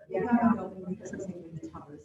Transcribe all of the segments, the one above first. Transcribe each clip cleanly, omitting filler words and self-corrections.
Yeah, I don't think it's taking the towers.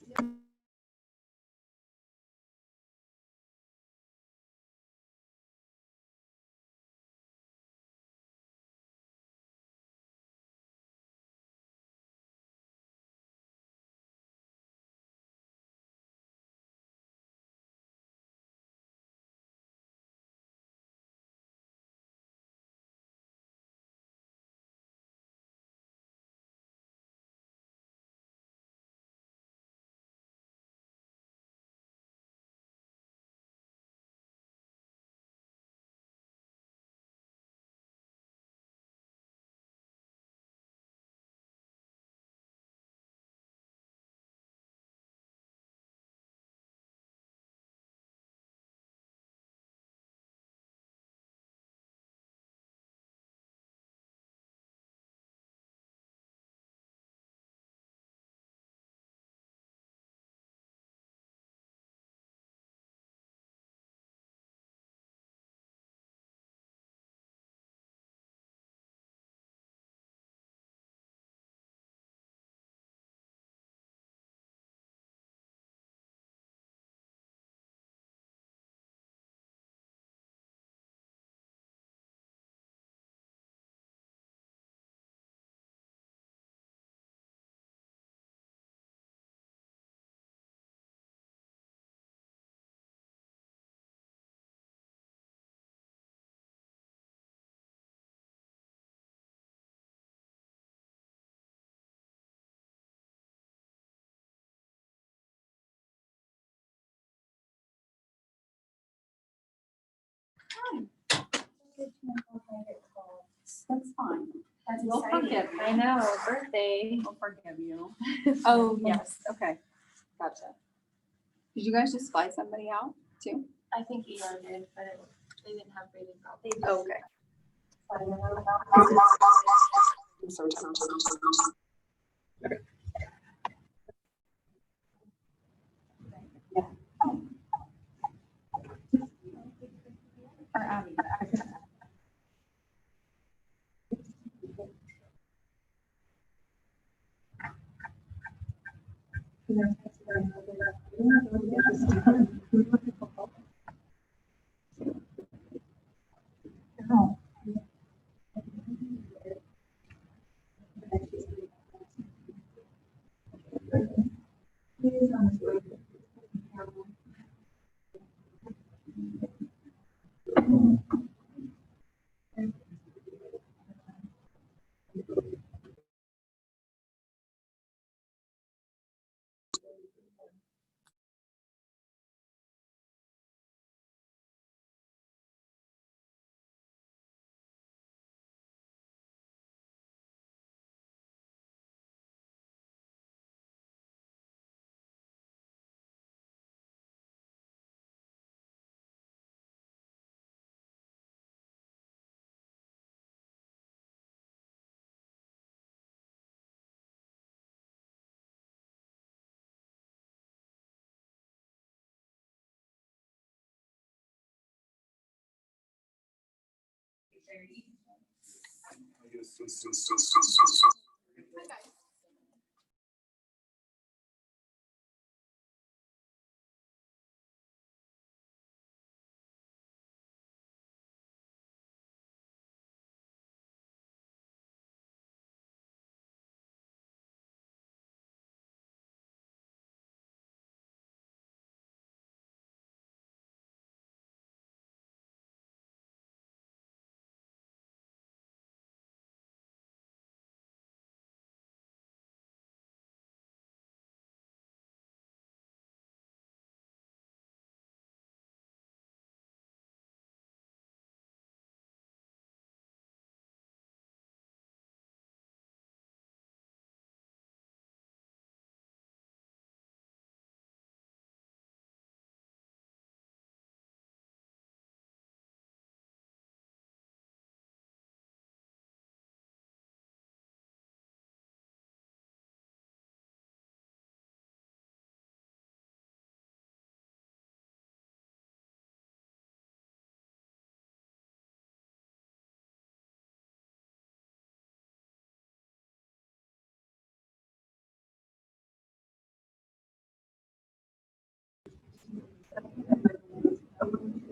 That's fine. That's We'll exciting. forgive you. I know, birthday. We'll forgive you. Oh, yes, okay, gotcha. Did you guys just fly somebody out too? I think ER did, but they didn't have Braden out. They did. Oh, okay. Or Abby?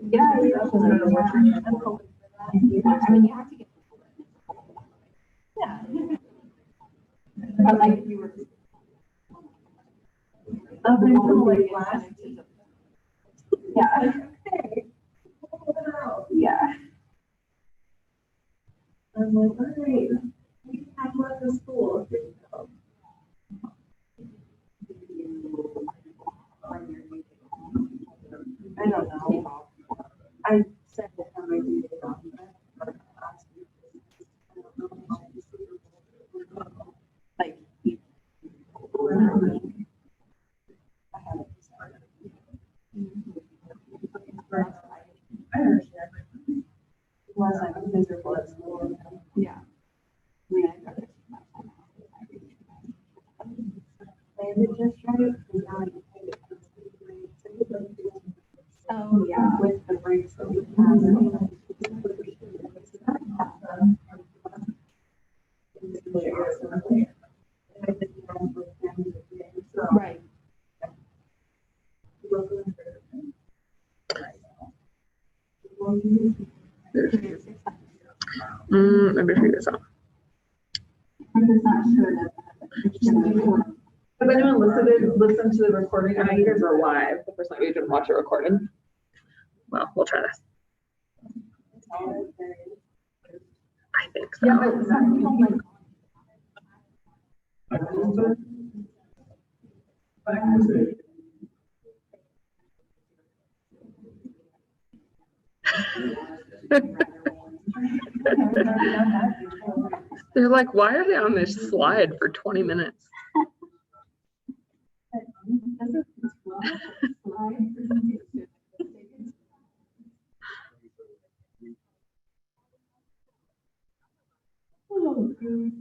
Yeah, yeah. I'm hoping for that. I mean, you have to get. Yeah. But like you were. Like last. Yeah. Yeah. I'm like, all right, we have left the school. I don't know. I said that how I do it on that. Like. I haven't started. I understand. Unless I'm miserable at school. Yeah. I mean, I'd rather take my time out. Land it just right, and now you pay it. Oh, yeah, with the breaks that we have. Right. Let me figure this out. Has anyone listened to the recording? I know you guys are live. The first time you didn't watch it recorded. Well, we'll try this. I think so. Yeah, but some people like. They're like, why are they on this slide for 20 minutes? Oh, good.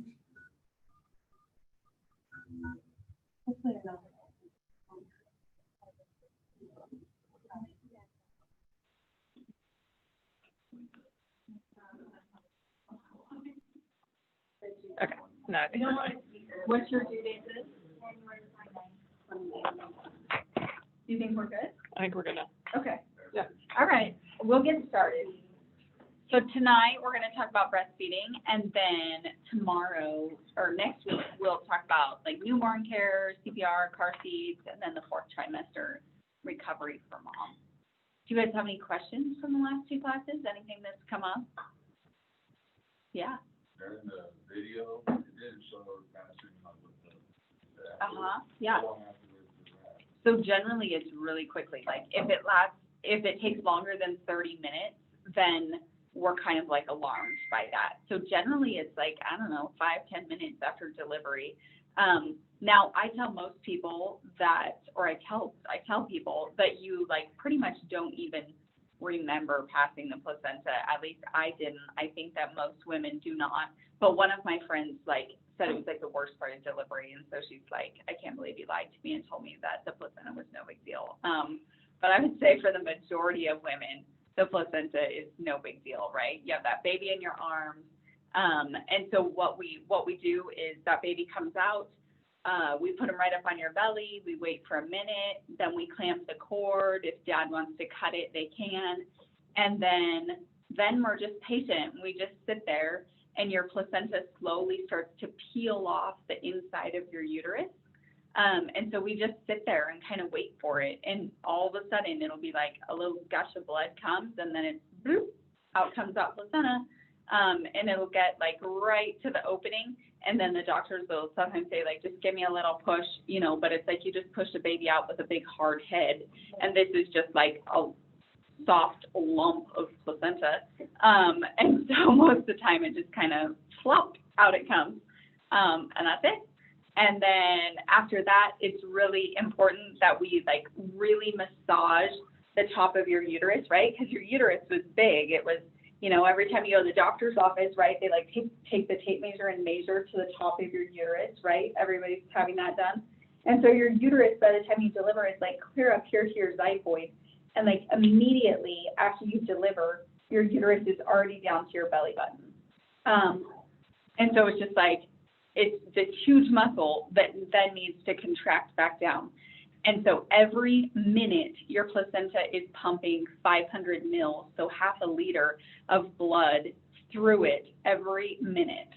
Okay, no, I think we're fine. What's your due date this? Do you think we're good? I think we're gonna. Okay. Yeah. All right, we'll get started. So tonight, we're gonna talk about breastfeeding, and then tomorrow, or next week, we'll talk about like newborn care, CPR, car seats, and then the 4th trimester recovery for mom. Do you guys have any questions from the last 2 classes? Anything that's come up? Yeah. During the video, it did show kind of shooting up with the. Yeah. How long afterwards is that? So generally, it's really quickly, like if it takes longer than 30 minutes, then we're kind of like alarmed by that. So generally, it's like, I don't know, 5-10 minutes after delivery. Now I tell most people that, or I tell people that you like pretty much don't even remember passing the placenta. At least I didn't. I think that most women do not. But one of my friends like said it was like the worst part of delivery, and so she's like, I can't believe you lied to me and told me that the placenta was no big deal. But I would say for the majority of women, the placenta is no big deal, right? You have that baby in your arms. And so what we do is that baby comes out, we put them right up on your belly, we wait for a minute, then we clamp the cord. If dad wants to cut it, they can. And then we're just patient. We just sit there and your placenta slowly starts to peel off the inside of your uterus. And so we just sit there and kind of wait for it. And all of a sudden it'll be like a little gush of blood comes, and then it's bloop, out comes that placenta. And it'll get like right to the opening. And then the doctors will sometimes say like, just give me a little push, you know, but it's like you just push a baby out with a big hard head. And this is just like a soft lump of placenta. And so most of the time it just kind of flop out it comes. And that's it. And then after that, it's really important that we like really massage the top of your uterus, right? Because your uterus was big. It was, you know, every time you go to the doctor's office, right, they like take the tape measure and measure to the top of your uterus, right? Everybody's having that done. And so your uterus, by the time you deliver, is like clear up here to your xiphoid. And like immediately after you deliver, your uterus is already down to your belly button. And so it's just like, it's this huge muscle that then needs to contract back down. And so every minute your placenta is pumping 500 mils, so half a liter of blood through it every minute.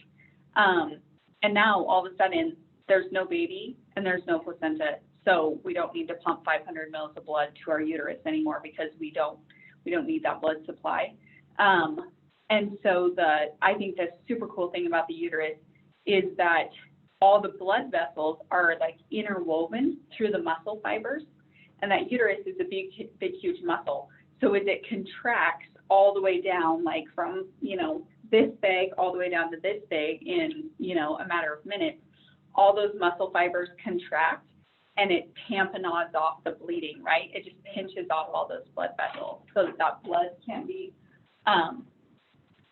And now all of a sudden there's no baby and there's no placenta. So we don't need to pump 500 mils of blood to our uterus anymore because we don't need that blood supply. And so I think the super cool thing about the uterus is that all the blood vessels are like interwoven through the muscle fibers, and that uterus is a big, huge muscle. So as it contracts all the way down, like from, this big all the way down to this big in, a matter of minutes, all those muscle fibers contract and it tamponades off the bleeding, right? It just pinches off all those blood vessels so that blood can be,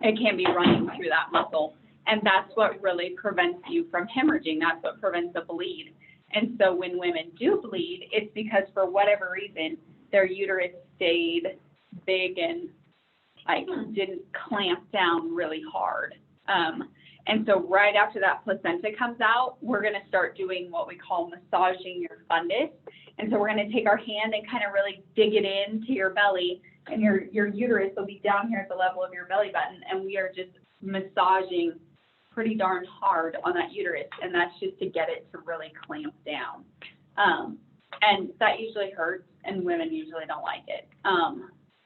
it can be running through that muscle. And that's what really prevents you from hemorrhaging. That's what prevents the bleed. And so when women do bleed, it's because for whatever reason, their uterus stayed big and like didn't clamp down really hard. And so right after that placenta comes out, we're going to start doing what we call massaging your fundus. And so we're going to take our hand and kind of really dig it into your belly, and your uterus will be down here at the level of your belly button, and we are just massaging pretty darn hard on that uterus, and that's just to get it to really clamp down. And that usually hurts, and women usually don't like it.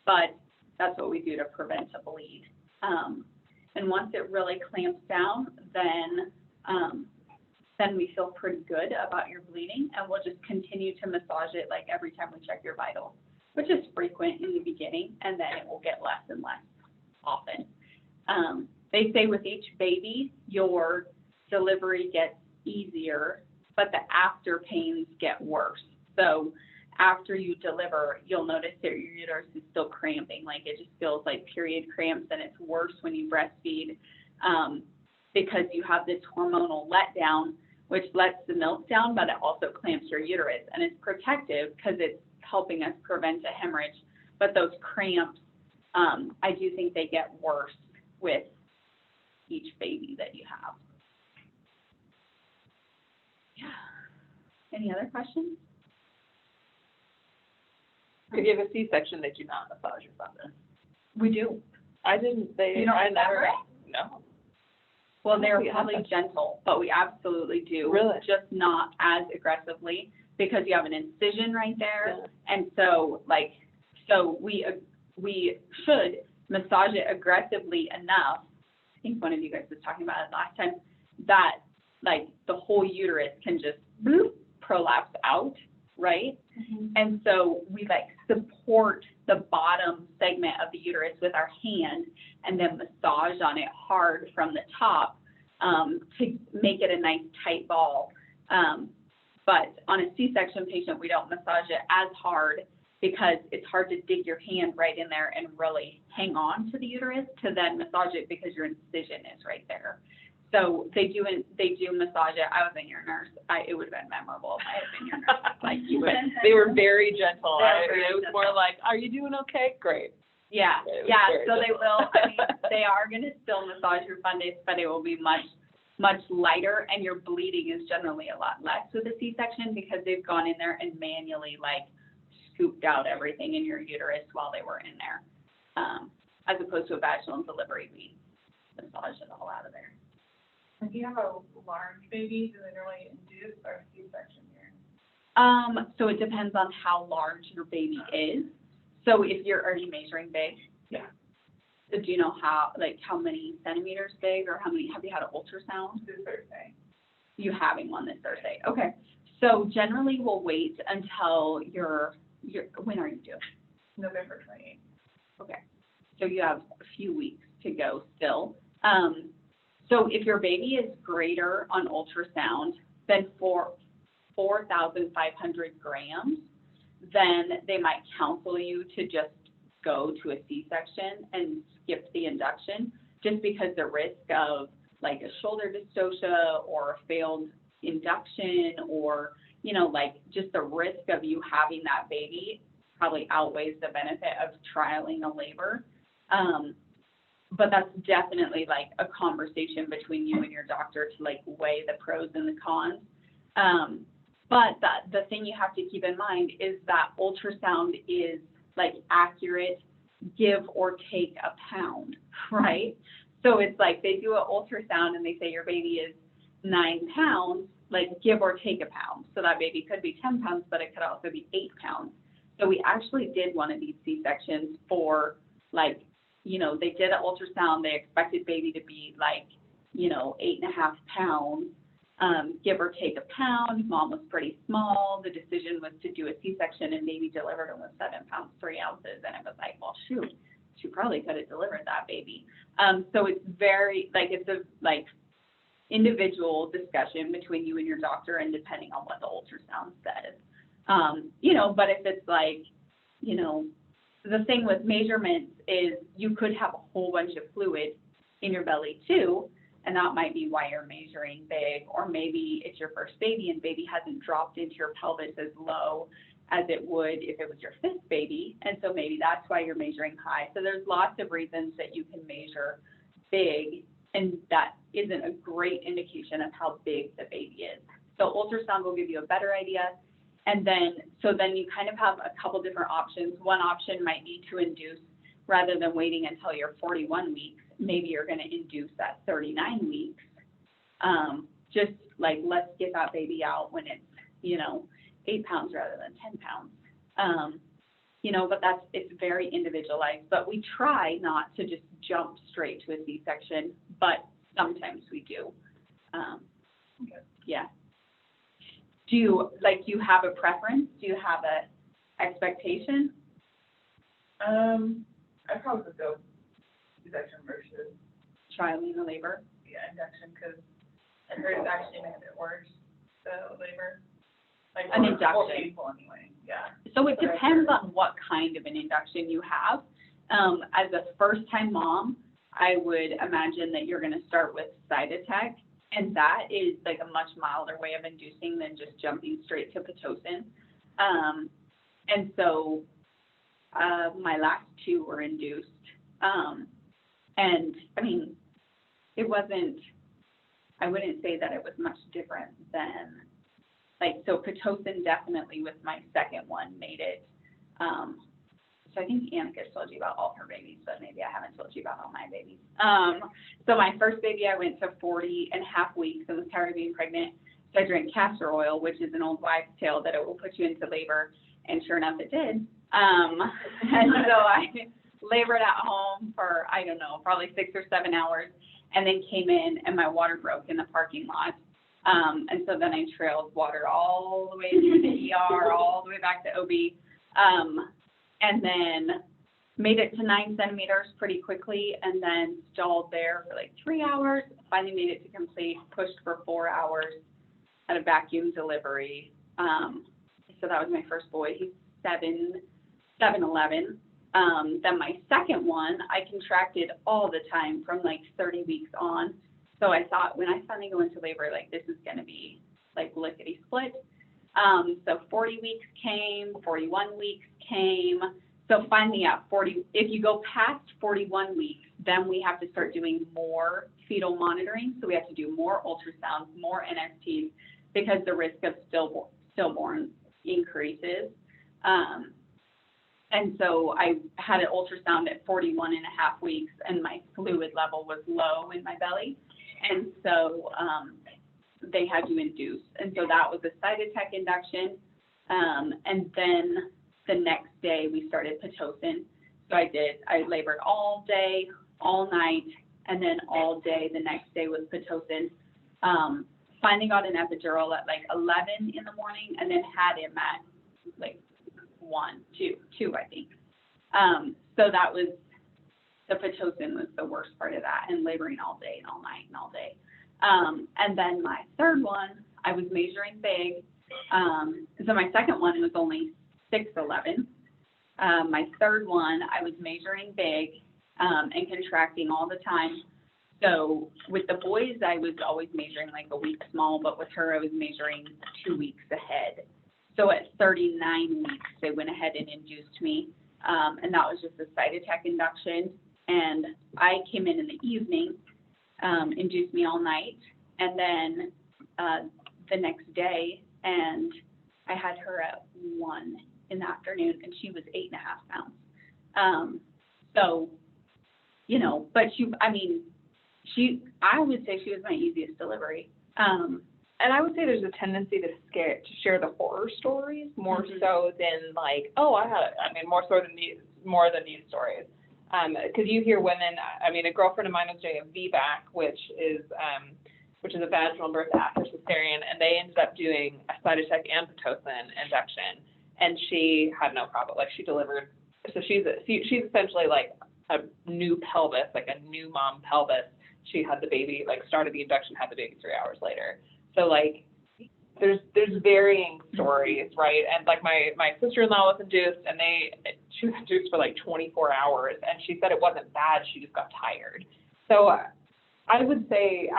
But that's what we do to prevent a bleed. And once it really clamps down, then we feel pretty good about your bleeding, and we'll just continue to massage it like every time we check your vitals, which is frequent in the beginning, and then it will get less and less often. They say with each baby, your delivery gets easier, but the after pains get worse. So after you deliver, you'll notice that your uterus is still cramping. Like it just feels like period cramps, and it's worse when you breastfeed because you have this hormonal letdown, which lets the milk down, but it also clamps your uterus. And it's protective because it's helping us prevent a hemorrhage. But those cramps, I do think they get worse with each baby that you have. Yeah. Any other questions? If you have a C-section, they do not massage your fundus. We do. I didn't, You don't I remember never, it? no. Well, they're We have probably that. gentle, but we absolutely do. Really? Just not as aggressively because you have an incision right there. Yeah. And so we should massage it aggressively enough. I think one of you guys was talking about it last time, that like the whole uterus can just bloop, prolapse out, right? Mm-hmm. And so we like support the bottom segment of the uterus with our hand and then massage on it hard from the top to make it a nice tight ball. But on a C-section patient, we don't massage it as hard because it's hard to dig your hand right in there and really hang on to the uterus to then massage it because your incision is right there. So they do massage it. I was in your nurse. It would have been memorable if I had been your nurse. Like you would. They were very gentle. They were very It was gentle. more like, are you doing okay? Great. Yeah, It was yeah. very So they gentle. will. I mean, they are going to still massage your fundus, but it will be much lighter, and your bleeding is generally a lot less with a C-section because they've gone in there and manually like scooped out everything in your uterus while they were in there, as opposed to a vaginal delivery. We massage it all out of there. If you have a large baby, do they normally induce or C-section here? So it depends on how large your baby is. So if are you measuring big? Yeah. So do you know how many centimeters big, or have you had an ultrasound? This Thursday. You having one this Thursday? Okay. So generally we'll wait until when are you due? November 28th. Okay. So you have a few weeks to go still. So if your baby is greater on ultrasound than 4,500 grams, then they might counsel you to just go to a C-section and skip the induction, just because the risk of like a shoulder dystocia or a failed induction, or, just the risk of you having that baby probably outweighs the benefit of trialing a labor. But that's definitely like a conversation between you and your doctor to like weigh the pros and the cons. But the thing you have to keep in mind is that ultrasound is like accurate, give or take a pound, right? So it's like they do an ultrasound and they say your baby is 9 pounds, like give or take a pound. So that baby could be 10 pounds, but it could also be 8 pounds. So we actually did one of these C-sections for like, you know, they did an ultrasound, they expected baby to be like, you know, 8.5 pounds, give or take a pound. Mom was pretty small. The decision was to do a C-section and baby delivered almost 7 pounds, 3 ounces. And it was like, well, shoot, she probably could have delivered that baby. So it's very, like, it's a, like, individual discussion between you and your doctor and depending on what the ultrasound says. You know, but if it's like, you know, the thing with measurements is you could have a whole bunch of fluid in your belly too, and that might be why you're measuring big, or maybe it's your first baby and baby hasn't dropped into your pelvis as low as it would if it was your 5th baby, and so maybe that's why you're measuring high. So there's lots of reasons that you can measure big, and that isn't a great indication of how big the baby is. So ultrasound will give you a better idea. And then, so then you kind of have a couple different options. One option might be to induce rather than waiting until you're 41 weeks. Maybe you're going to induce at 39 weeks. Just like, let's get that baby out when it's, you know, 8 pounds rather than 10 pounds. You know, but it's very individualized. But we try not to just jump straight to a C-section, but sometimes we do. Yeah. Do you have a preference? Do you have a expectation? I'd probably go C-section versus Trialing the labor? induction, because I heard it actually makes it worse, the labor. Like, An more induction. painful anyway, yeah. So it depends on what kind of an induction you have. As a first-time mom, I would imagine that you're going to start with Cytotec, and that is like a much milder way of inducing than just jumping straight to Pitocin. And so my last 2 were induced. And I mean, it wasn't, I wouldn't say that it was much different than, like, so Pitocin definitely with my second one made it. So I think Annika told you about all her babies, but maybe I haven't told you about all my babies. So my first baby, I went to 40.5 weeks and was tired of being pregnant. So I drank castor oil, which is an old wives' tale that it will put you into labor. And sure enough, it did. And so I labored at home for, I don't know, probably 6 or 7 hours, and then came in and my water broke in the parking lot. And so then I trailed water all the way to the ER, all the way back to OB. And then made it to 9 centimeters pretty quickly, and then stalled there for like 3 hours. Finally made it to complete, pushed for 4 hours, had a vacuum delivery. So that was my first boy. He's 7'11". Then my second one, I contracted all the time from like 30 weeks on. So I thought when I finally go into labor, like this is going to be like lickety split. So 40 weeks came, 41 weeks came. So finally at 40, if you go past 41 weeks, then we have to start doing more fetal monitoring. So we have to do more ultrasounds, more NSTs, because the risk of stillborn increases. And so I had an ultrasound at 41.5 weeks, and my fluid level was low in my belly. And so they had to induce. And so that was a Cytotec induction. And then the next day we started Pitocin. So I labored all day, all night, and then all day the next day was Pitocin. Finally got an epidural at like 11 in the morning, and then had him at like 2, I think. So that was, the Pitocin was the worst part of that, and laboring all day and all night and all day. And then my third one, I was measuring big. So my second one was only 6'11". My third one, I was measuring big and contracting all the time. So with the boys, I was always measuring like a week small, but with her, I was measuring 2 weeks ahead. So at 39 weeks, they went ahead and induced me, and that was just a Cytotec induction. And I came in the evening, induced me all night, and then the next day, and I had her at 1 in the afternoon, and she was 8.5 pounds. So, you know, but I would say she was my easiest delivery. And I would say there's a tendency to share the horror stories more Mhm. so than like, oh, more than these stories. Because you hear women, a girlfriend of mine was doing a VBAC, which is a vaginal birth after cesarean, and they ended up doing a Cytotec and Pitocin injection, and she had no problem. Like, she delivered, so she's essentially like a new pelvis, like a new mom pelvis. She had the baby, like started the induction, had the baby 3 hours later. So like, there's varying stories, right? And like my sister-in-law was induced, and she was induced for like 24 hours, and she said it wasn't bad, she just got tired. So I would say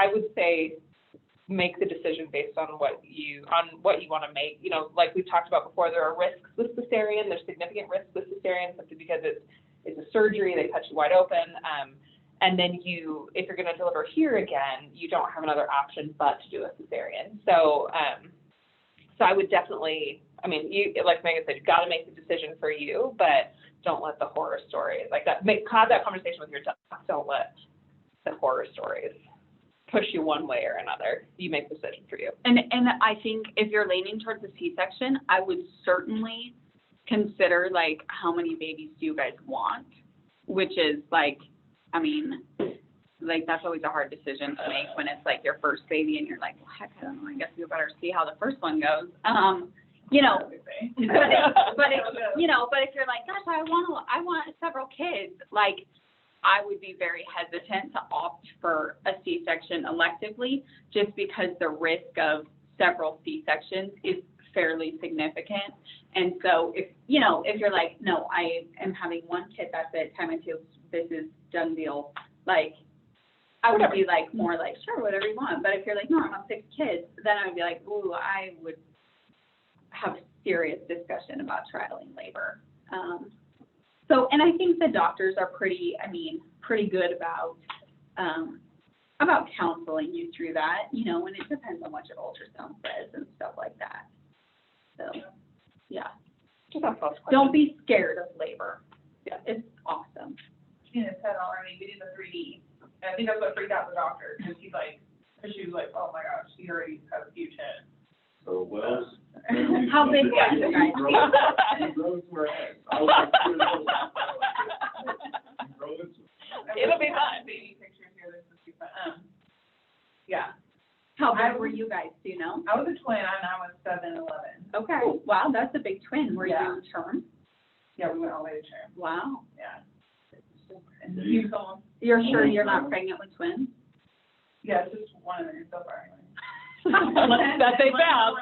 make the decision based on what you want to make. You know, like we've talked about before, there are risks with cesarean. There's significant risks with cesarean simply because it's a surgery, they cut you wide open. And then if you're going to deliver here again, you don't have another option but to do a cesarean. So, so I would definitely, like Megan said, you've got to make the decision for you, but don't let the horror stories like that. Have that conversation with your doc. Don't let the horror stories push you one way or another. You make the decision for you. And I think if you're leaning towards a C-section, I would certainly consider like, how many babies do you guys want? Which is like, that's always a hard decision to make when it's like your first baby and you're like, well, heck, I don't know, I guess you better see how the first one goes. You know, but if you're like, gosh, I want several kids, like, I would be very hesitant to opt for a C-section electively, just because the risk of several C-sections is fairly significant. And so if you're like, no, I am having one kid, that's it, time and two, this is done deal, like, I would be like, more like, sure, whatever you want. But if you're like, no, I want 6 kids, then I would be like, ooh, I would have serious discussion about trialing labor. And I think the doctors are pretty good about counseling you through that, and it depends on what your ultrasound says and stuff like that. So, yeah. Don't be scared of labor. Yeah, it's awesome. Tina said already, we did the 3D. And I think that's what freaked out the doctor, because she was like, oh my gosh, he already has a huge head. So what else? How big was it, guys? It'll be fun. Baby pictures here, this is fun. Yeah. How big were you guys, do you know? I was a twin, and I was 7'11". Okay, wow, that's a big twin. Were Yeah. you term? Yeah, we went all the way to term. Wow. Yeah. And you saw him. You're sure you're not pregnant with twins? Yeah, it's just one of them so far anyway. That they found.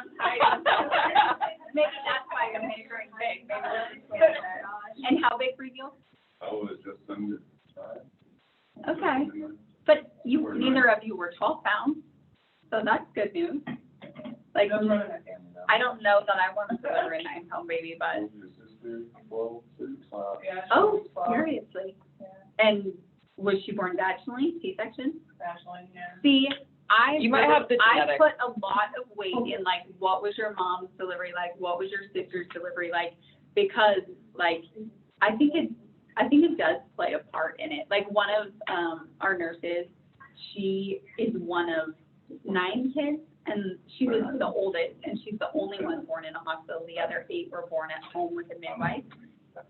Maybe that's why I'm measuring big. And how big were you? I was just under 5. Okay, but neither of you were 12 pounds, so that's good news. Like, Those run in my family though. I don't know that I want to deliver a 9-pound baby, but, Your sister, 12, 6, 5. Yeah, she oh, was 12. seriously? Yeah, And was she born vaginally, C-section? Ashley, yeah. See, You might have the I genetics. put a lot of weight in, like, what was your mom's delivery like? What was your sister's delivery like? Because, like, I think it does play a part in it. Like, one of our nurses, she is one of 9 kids, and she was the oldest, and she's the only one born in a hospital. The other 8 were born at home with a midwife.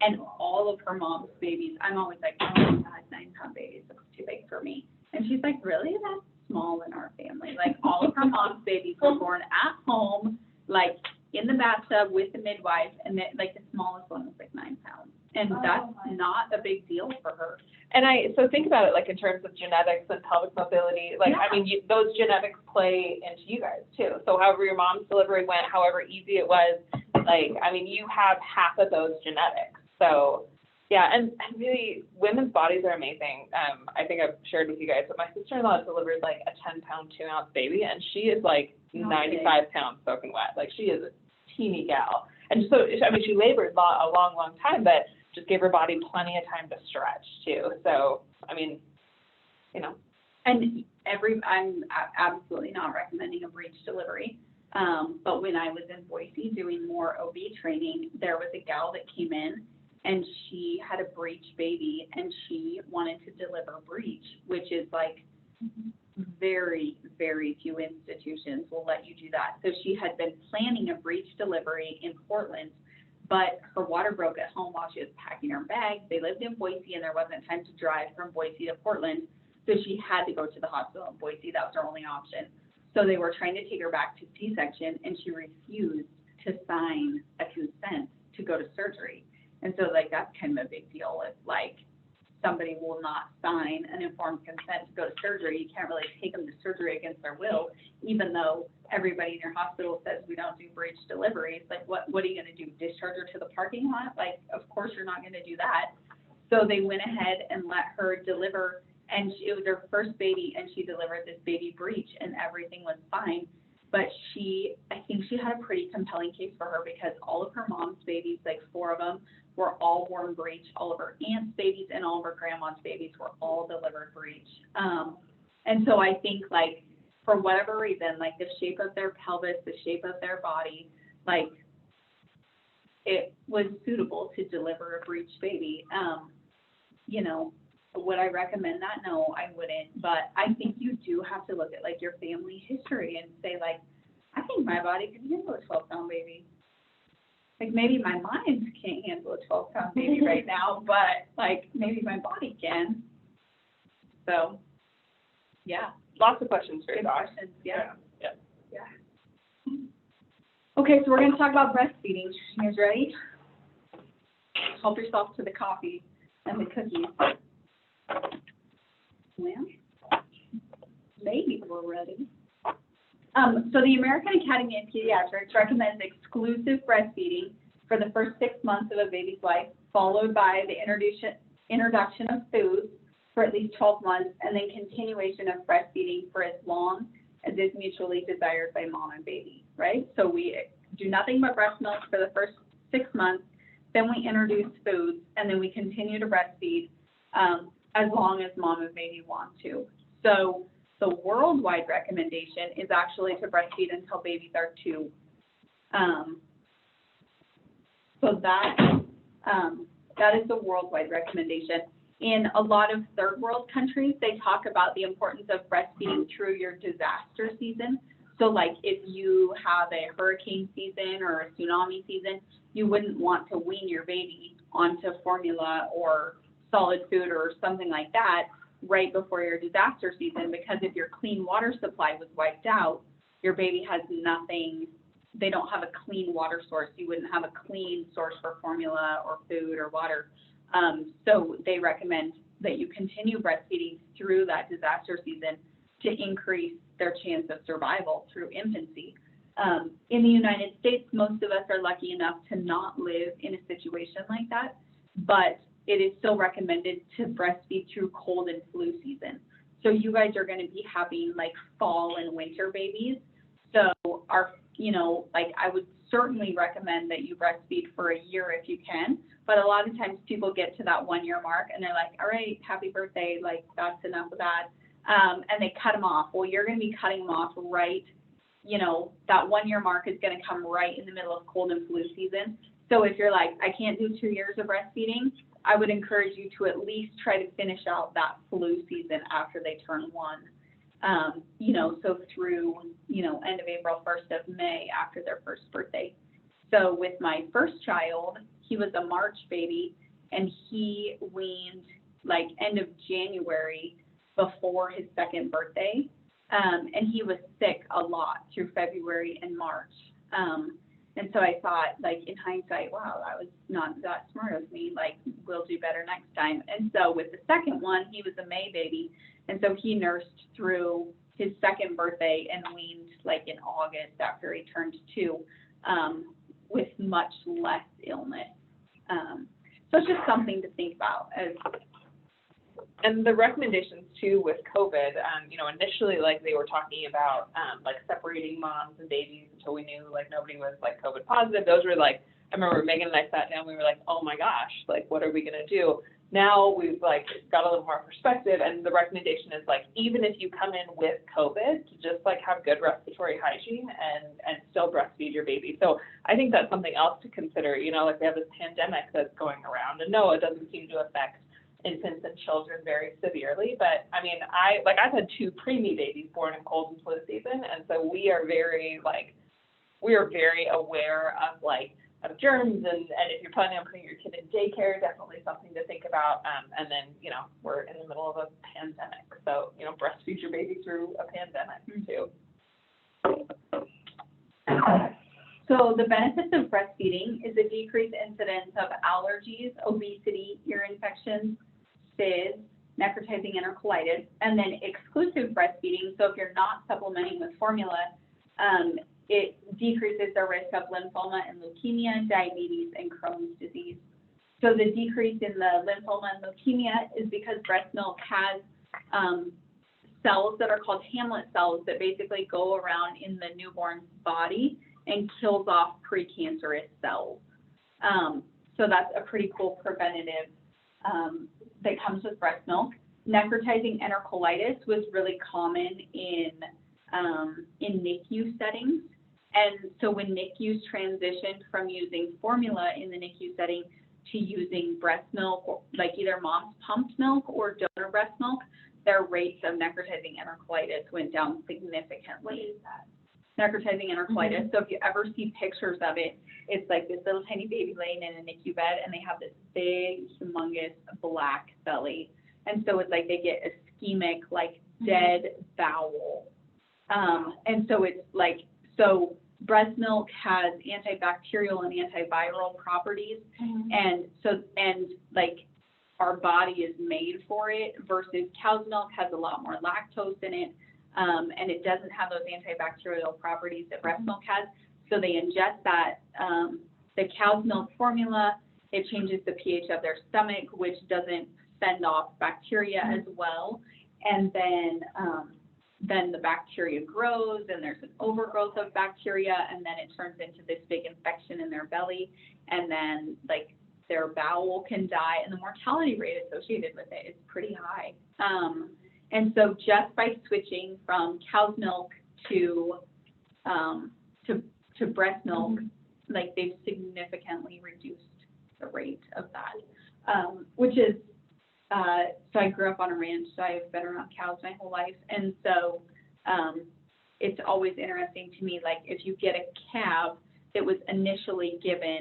And all of her mom's babies, I'm always like, oh my God, 9-pound babies looks too big for me. And she's like, really? That's small in our family. Like, all of her mom's babies were born at home, like, in the bathtub with the midwife, and then, like, the smallest one was like 9 pounds. And that's not a big deal for her. And so think about it, like, in terms of genetics and pelvic mobility, like, Yeah. those genetics play into you guys too. So however your mom's delivery went, however easy it was, like, you have half of those genetics. So, yeah, and really, women's bodies are amazing. I think I've shared with you guys, but my sister-in-law delivered, like, a 10-pound, 2-ounce baby, and she is, like, 95 pounds soaking wet. Like, she is a teeny gal. And so, she labored a long, long time, but just gave her body plenty of time to stretch, too. So, And I'm absolutely not recommending a breech delivery. But when I was in Boise doing more OB training, there was a gal that came in and she had a breech baby and she wanted to deliver breech, which is like very, very few institutions will let you do that. So she had been planning a breech delivery in Portland, but her water broke at home while she was packing her bags. They lived in Boise and there wasn't time to drive from Boise to Portland. So she had to go to the hospital in Boise. That was her only option. So they were trying to take her back to C-section and she refused to sign a consent to go to surgery. And so like, that's kind of a big deal. If like somebody will not sign an informed consent to go to surgery, you can't really take them to surgery against their will, even though everybody in your hospital says we don't do breech deliveries. Like what are you gonna do? Discharge her to the parking lot? Like, of course you're not gonna do that. So they went ahead and let her deliver, and it was her first baby, and she delivered this baby breech, and everything was fine. But I think she had a pretty compelling case for her because all of her mom's babies, like 4 of them, were all born breech. All of her aunt's babies and all of her grandma's babies were all delivered breech. And so I think like for whatever reason, like the shape of their pelvis, the shape of their body, like it was suitable to deliver a breech baby. You know, would I recommend that? No, I wouldn't. But I think you do have to look at like your family history and say like, I think my body could handle a 12-pound baby. Like maybe my mind can't handle a 12-pound baby right now, but like maybe my body can. So, yeah. Lots of questions for you, Good Doc. questions. Yeah. Yeah. Okay, so we're going to talk about breastfeeding. You guys ready? Help yourself to the coffee and the cookies. Well, maybe we're ready. So the American Academy of Pediatrics recommends exclusive breastfeeding for the first 6 months of a baby's life, followed by the introduction of food for at least 12 months, and then continuation of breastfeeding for as long as is mutually desired by mom and baby, right? So we do nothing but breast milk for the first 6 months, then we introduce foods, and then we continue to breastfeed as long as mom and baby want to. So the worldwide recommendation is actually to breastfeed until babies are 2. So that is the worldwide recommendation. In a lot of third world countries, they talk about the importance of breastfeeding through your disaster season. So like if you have a hurricane season or a tsunami season, you wouldn't want to wean your baby onto formula or solid food or something like that right before your disaster season, because if your clean water supply was wiped out, your baby has nothing, they don't have a clean water source. You wouldn't have a clean source for formula or food or water. So they recommend that you continue breastfeeding through that disaster season to increase their chance of survival through infancy. In the United States, most of us are lucky enough to not live in a situation like that, but it is still recommended to breastfeed through cold and flu season. So you guys are going to be having like fall and winter babies. So like I would certainly recommend that you breastfeed for a year if you can. But a lot of times people get to that 1 year mark and they're like, all right, happy birthday, like that's enough of that. And they cut them off. Well, you're going to be cutting them off right, that 1 year mark is going to come right in the middle of cold and flu season. So if you're like, I can't do 2 years of breastfeeding, I would encourage you to at least try to finish out that flu season after they turn 1. So through, end of April, 1st of May after their first birthday. So with my first child, he was a March baby and he weaned like end of January before his 2nd birthday. And he was sick a lot through February and March. And so I thought, like, in hindsight, wow, that was not that smart of me. Like, we'll do better next time. And so with the second one, he was a May baby. And so he nursed through his 2nd birthday and weaned, like, in August after he turned 2, with much less illness. So it's just something to think about. And the recommendations too with COVID, initially like they were talking about like separating moms and babies until we knew like nobody was like COVID positive. Those were like, I remember Megan and I sat down, we were like, oh my gosh, like what are we gonna do? now we've like got a little more perspective, and the recommendation is like, even if you come in with COVID, to just like have good respiratory hygiene and still breastfeed your baby. So I think that's something else to consider, you know, like we have this pandemic that's going around, and no, it doesn't seem to affect infants and children very severely, but I mean, I've had 2 preemie babies born in cold and flu season, and so we are very aware of of germs, and if you're planning on putting your kid in daycare, definitely something to think about. And then, you know, we're in the middle of a pandemic, so, you know, breastfeed your baby through a pandemic too. So the benefits of breastfeeding is a decreased incidence of allergies, obesity, ear infections, SIDS, necrotizing enterocolitis, and then exclusive breastfeeding. So if you're not supplementing with formula, it decreases the risk of lymphoma and leukemia, diabetes, and Crohn's disease. So the decrease in the lymphoma and leukemia is because breast milk has cells that are called Hamlet cells that basically go around in the newborn's body and kills off precancerous cells. So that's a pretty cool preventative that comes with breast milk. Necrotizing enterocolitis was really common in NICU settings. And so when NICUs transitioned from using formula in the NICU setting to using breast milk, or like either mom's pumped milk or donor breast milk, their rates of necrotizing enterocolitis went down significantly. Necrotizing enterocolitis. So if you ever see pictures of it, it's like this little tiny baby laying in a NICU bed, and they have this big, humongous black belly. And so it's like they get ischemic, like dead bowel. And so it's like, so breast milk has antibacterial and antiviral properties. And so, and like our body is made for it, versus cow's milk has a lot more lactose in it. And it doesn't have those antibacterial properties that breast milk has. So they ingest that, the cow's milk formula, it changes the pH of their stomach, which doesn't send off bacteria as well. And then the bacteria grows, and there's an overgrowth of bacteria, and then it turns into this big infection in their belly, and then like their bowel can die, and the mortality rate associated with it is pretty high. And so just by switching from cow's milk to breast milk, like they've significantly reduced the rate of that, which is, so I grew up on a ranch, so I've been around cows my whole life. And so it's always interesting to me, like if you get a calf that was initially given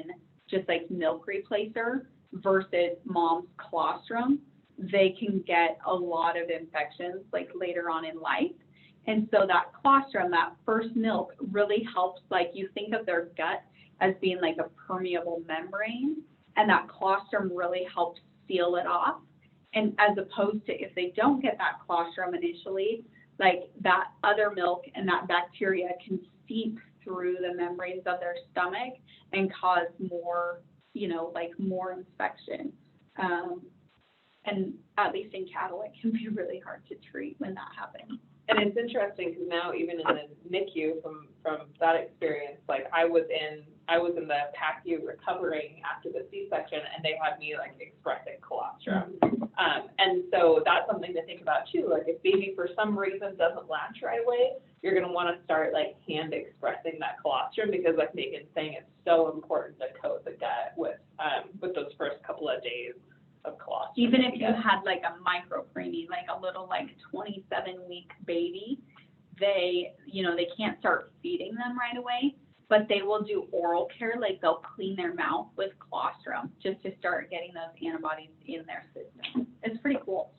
just like milk replacer versus mom's colostrum, they can get a lot of infections like later on in life. And so that colostrum, that first milk, really helps, like you think of their gut as being like a permeable membrane, and that colostrum really helps seal it off. And as opposed to if they don't get that colostrum initially, like that other milk and that bacteria can seep through the membranes of their stomach and cause more, you know, like more infection. And at least in cattle, it can be really hard to treat when that happens. And it's interesting because now even in the NICU, from that experience, like I was in the PACU recovering after the C-section, and they had me like expressing colostrum. And so that's something to think about too. Like if baby for some reason doesn't latch right away, you're going to want to start like hand expressing that colostrum, because like Megan's saying, it's so important to coat the gut with those first couple of days of colostrum. Even if you had like a micropreemie, like a little like 27-week baby, they, you know, they can't start feeding them right away, but they will do oral care, like they'll clean their mouth with colostrum just to start getting those antibodies in their system. It's pretty cool.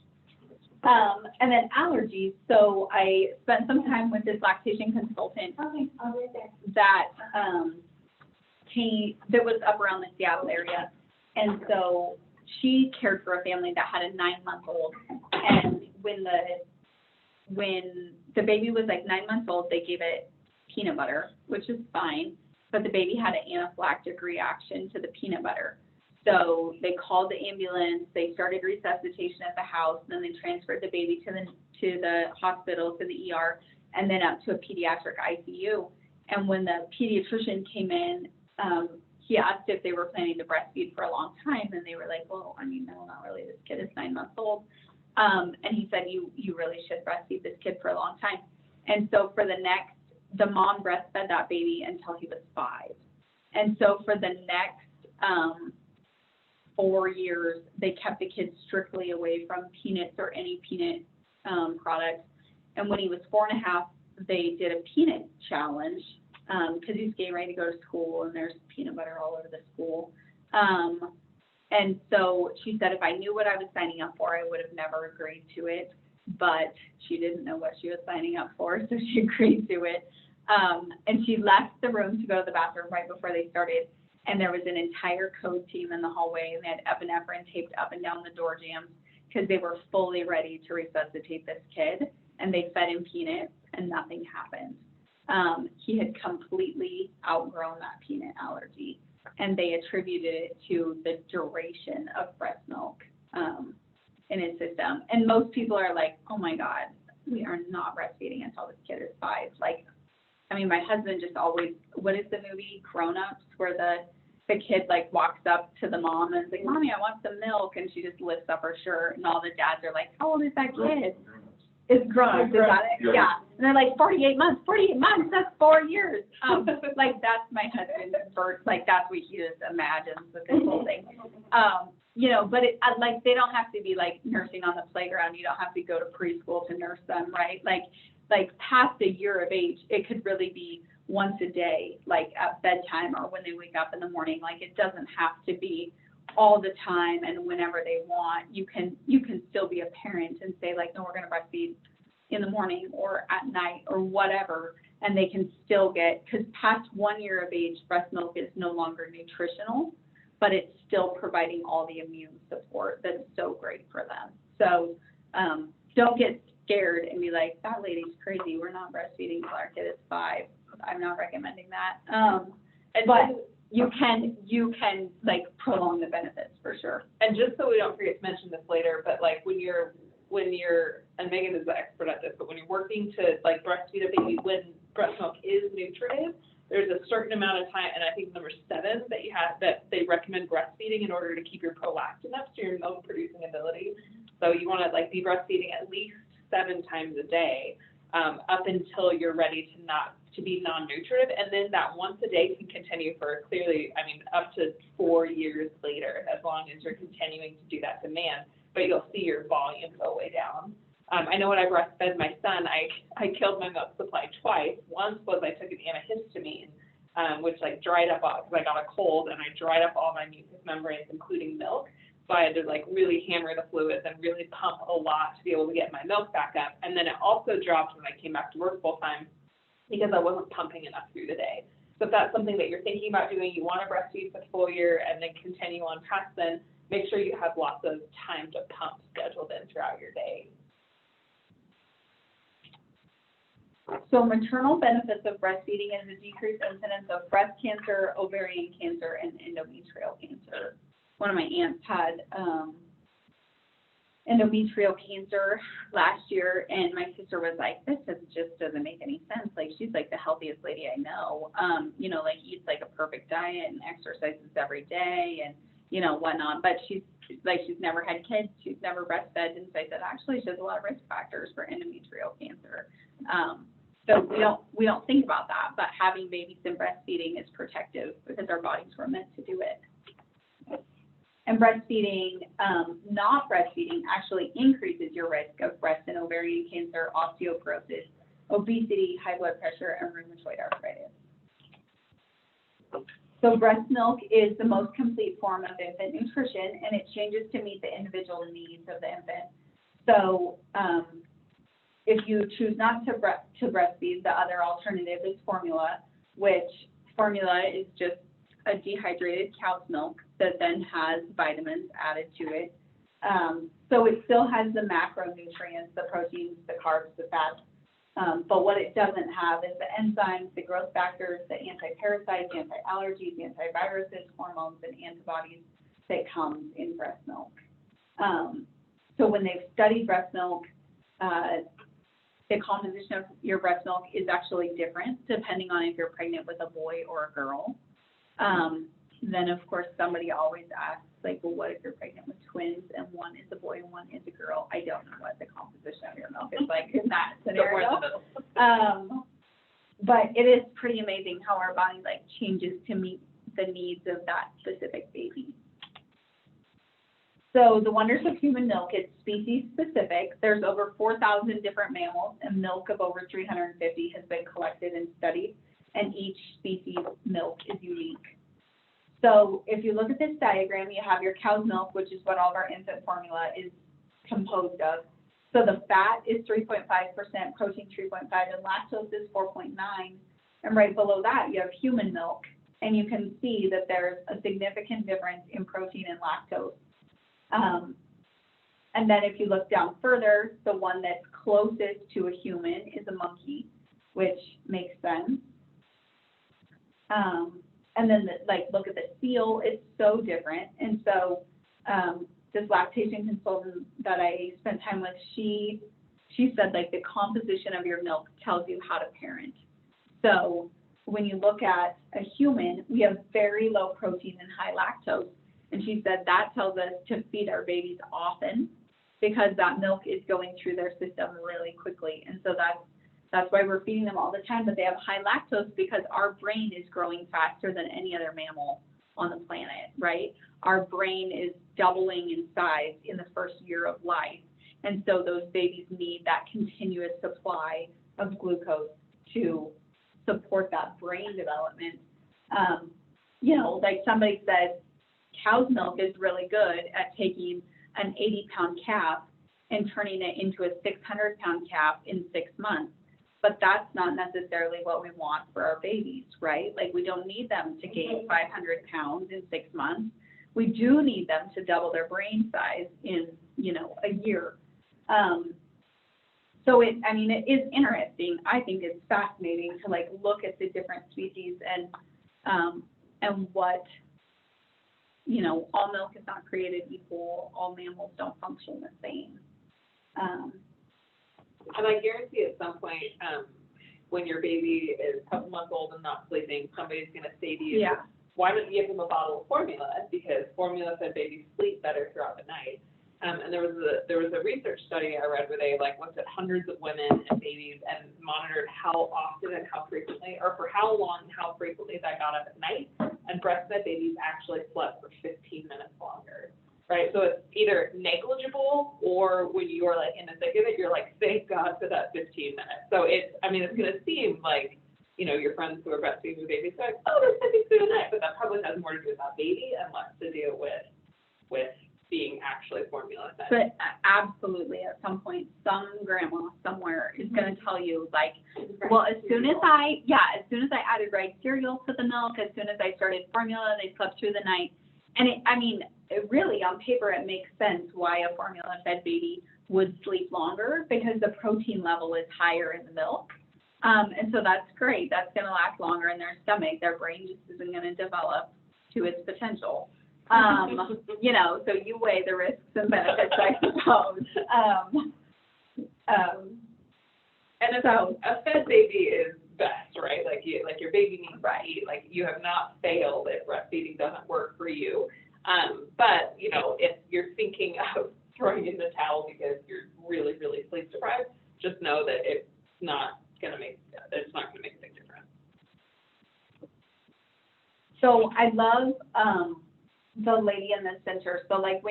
And then allergies. So I spent some time with this lactation consultant that that was up around the Seattle area. And so she cared for a family that had a 9-month-old, and when the baby was like 9 months old, they gave it peanut butter, which is fine, but the baby had an anaphylactic reaction to the peanut butter. So they called the ambulance, they started resuscitation at the house, and then they transferred the baby to the hospital, to the ER, and then up to a pediatric ICU. And when the pediatrician came in, he asked if they were planning to breastfeed for a long time, and they were like, well, I mean, no, not really, this kid is 9 months old. And he said, you really should breastfeed this kid for a long time. And so the mom breastfed that baby until he was 5. And so for the next 4 years, they kept the kid strictly away from peanuts or any peanut products. And when he was 4.5, they did a peanut challenge because he's getting ready to go to school, and there's peanut butter all over the school. And so she said, if I knew what I was signing up for, I would have never agreed to it. But she didn't know what she was signing up for, so she agreed to it. And she left the room to go to the bathroom right before they started. And there was an entire code team in the hallway, and they had epinephrine taped up and down the door jambs because they were fully ready to resuscitate this kid. And they fed him peanuts, and nothing happened. He had completely outgrown that peanut allergy, and they attributed it to the duration of breast milk in his system. And most people are like, oh my God, we are not breastfeeding until this kid is 5. Like, I mean, my husband just always, what is the movie Grown Ups, where the kid like walks up to the mom and is like, Mommy, I want some milk, and she just lifts up her shirt, and all the dads are like, how old is that kid? It's Grown Ups, is that it? Yeah. And they're like, 48 months, that's 4 years. Like, that's my husband's birth, like, that's what he just imagines with this whole thing. You know, but it, like, they don't have to be like nursing on the playground. You don't have to go to preschool to nurse them, right? Like past a year of age, it could really be once a day, like at bedtime or when they wake up in the morning. Like, it doesn't have to be all the time and whenever they want. You can still be a parent and say like, no, we're going to breastfeed in the morning or at night or whatever, and they can still get, because past 1 year of age, breast milk is no longer nutritional, but it's still providing all the immune support that's so great for them. So don't get scared and be like, that lady's crazy, we're not breastfeeding till our kid is 5. I'm not recommending that. But you can like prolong the benefits for sure. And just so we don't forget to mention this later, but like when you're, and Megan is the expert at this, but when you're working to like breastfeed a baby when breast milk is nutritive, there's a certain amount of time, and I think number 7 that they recommend breastfeeding in order to keep your prolactin up, so your milk producing ability. So you want to like be breastfeeding at least 7 times a day up until you're ready to be non-nutritive, and then that once a day can continue for clearly, I mean, up to 4 years later, as long as you're continuing to do that demand, but you'll see your volume go way down. I know when I breastfed my son, I killed my milk supply twice. Once was I took an antihistamine, which like dried up, because I got a cold, and I dried up all my mucous membranes, including milk. So I had to like really hammer the fluids and really pump a lot to be able to get my milk back up. And then it also dropped when I came back to work full time because I wasn't pumping enough through the day. So if that's something that you're thinking about doing, you want to breastfeed for the full year and then continue on past then, make sure you have lots of time to pump scheduled in throughout your day. So maternal benefits of breastfeeding is a decreased incidence of breast cancer, ovarian cancer, and endometrial cancer. One of my aunts had endometrial cancer last year, and my sister was like, this just doesn't make any sense. Like, she's like the healthiest lady I know, you know, like eats like a perfect diet and exercises every day and, you know, whatnot. But she's never had kids. She's never breastfed. And so I said, actually, she has a lot of risk factors for endometrial cancer. So we don't think about that, but having babies and breastfeeding is protective because our bodies were meant to do it. And breastfeeding, not breastfeeding, actually increases your risk of breast and ovarian cancer, osteoporosis, obesity, high blood pressure, and rheumatoid arthritis. So breast milk is the most complete form of infant nutrition, and it changes to meet the individual needs of the infant. So if you choose not to breastfeed, the other alternative is formula, which formula is just a dehydrated cow's milk that then has vitamins added to it. So it still has the macronutrients, the proteins, the carbs, the fats, but what it doesn't have is the enzymes, the growth factors, the anti-parasites, anti-allergies, antiviruses, hormones, and antibodies that comes in breast milk. So when they've studied breast milk, the composition of your breast milk is actually different depending on if you're pregnant with a boy or a girl. then of course somebody always asks, like, well, what if you're pregnant with twins and one is a boy and one is a girl? I don't know what the composition of your milk is like in that Somewhere in scenario. the middle. But it is pretty amazing how our body like changes to meet the needs of that specific baby. So the wonders of human milk, it's species specific. There's over 4,000 different mammals, and milk of over 350 has been collected and studied, and each species milk is unique. So if you look at this diagram, you have your cow's milk, which is what all of our infant formula is composed of. So the fat is 3.5%, protein 3.5, and lactose is 4.9. And right below that, you have human milk, and you can see that there's a significant difference in protein and lactose. And then if you look down further, the one that's closest to a human is a monkey, which makes sense. And then look at the seal, it's so different. And so this lactation consultant that I spent time with, she said like the composition of your milk tells you how to parent. So when you look at a human, we have very low protein and high lactose. And she said that tells us to feed our babies often because that milk is going through their system really quickly. And so that's why we're feeding them all the time, but they have high lactose because our brain is growing faster than any other mammal on the planet, right? Our brain is doubling in size in the first year of life. And so those babies need that continuous supply of glucose to support that brain development. You know, like somebody said, cow's milk is really good at taking an 80-pound calf and turning it into a 600-pound calf in 6 months. But that's not necessarily what we want for our babies, right? Like we don't need them to gain 500 pounds in 6 months. We do need them to double their brain size in, you know, a year. So it is interesting. I think it's fascinating to like look at the different species and what, you know, all milk is not created equal. All mammals don't function the same. And I guarantee at some point, when your baby is a couple months old and not sleeping, somebody's gonna say to you, Yeah. why don't you give them a bottle of formula? Because formula said babies sleep better throughout the night. And there was a research study I read where they like looked at hundreds of women and babies and monitored how often and how frequently, or for how long and how frequently they got up at night, and breastfed babies actually slept for 15 minutes longer. Right, so it's either negligible or when you are like in the thick of it, you're like, thank God for that 15 minutes. So it's gonna seem like, you know, your friends who are breastfeeding your baby, like, oh, they're sleeping through the night, but that probably has more to do with that baby and less to do with being actually formula fed. But absolutely, at some point, some grandma somewhere is gonna tell you like, well, as soon as I added right cereal to the milk, as soon as I started formula, they slept through the night. And it really, on paper, it makes sense why a formula-fed baby would sleep longer because the protein level is higher in the milk. And so that's great. That's going to last longer in their stomach. Their brain just isn't going to develop to its potential. You know, so you weigh the risks and benefits, I suppose. And a fed baby is best, right? Like your baby needs to eat. Like you have not failed if breastfeeding doesn't work for you. But you know, if you're thinking of throwing in the towel because you're really, really sleep deprived, just know that it's not gonna make a big difference. So I love the lady in the center. So like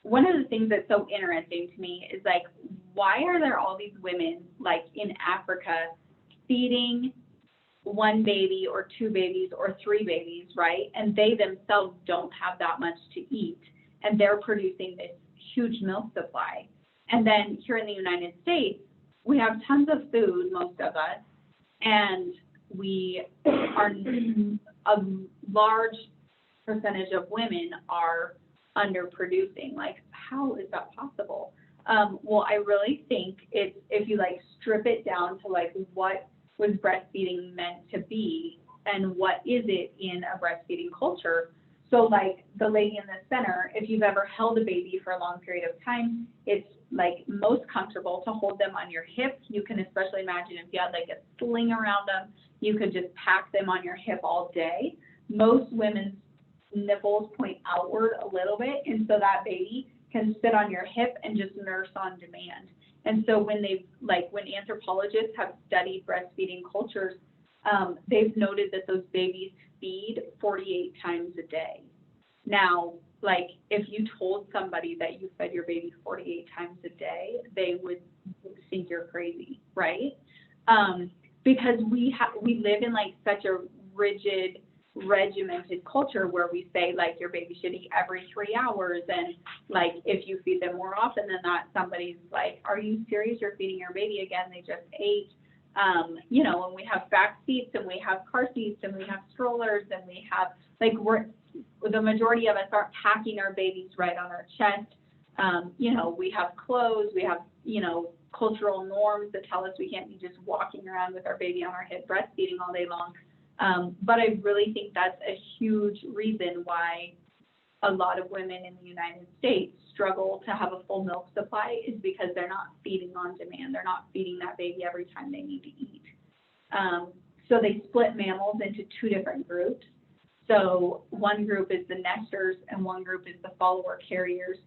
one of the things that's so interesting to me is like, why are there all these women like in Africa feeding one baby or two babies or three babies, right? And they themselves don't have that much to eat, and they're producing this huge milk supply. And then here in the United States, we have tons of food, most of us, and we are, a large percentage of women are underproducing. Like, how is that possible? Well, I really think it's, if you like strip it down to like what was breastfeeding meant to be and what is it in a breastfeeding culture. So like the lady in the center, if you've ever held a baby for a long period of time, it's like most comfortable to hold them on your hip. You can especially imagine if you had like a sling around them, you could just pack them on your hip all day. most women's nipples point outward a little bit, and so that baby can sit on your hip and just nurse on demand. And so when anthropologists have studied breastfeeding cultures, they've noted that those babies feed 48 times a day. Now, like, if you told somebody that you fed your baby 48 times a day, they would think you're crazy, right? Because we live in like such a rigid, regimented culture where we say like your baby should eat every 3 hours, and like if you feed them more often than that, somebody's like, are you serious? You're feeding your baby again, they just ate. You know, and we have back seats, and we have car seats, and we have strollers, and we have like the majority of us aren't packing our babies right on our chest. You know, we have clothes, we have, you know, cultural norms that tell us we can't be just walking around with our baby on our hip breastfeeding all day long. But I really think that's a huge reason why a lot of women in the United States struggle to have a full milk supply, is because they're not feeding on demand. They're not feeding that baby every time they need to eat. So they split mammals into two different groups. So one group is the nesters and one group is the follower carriers.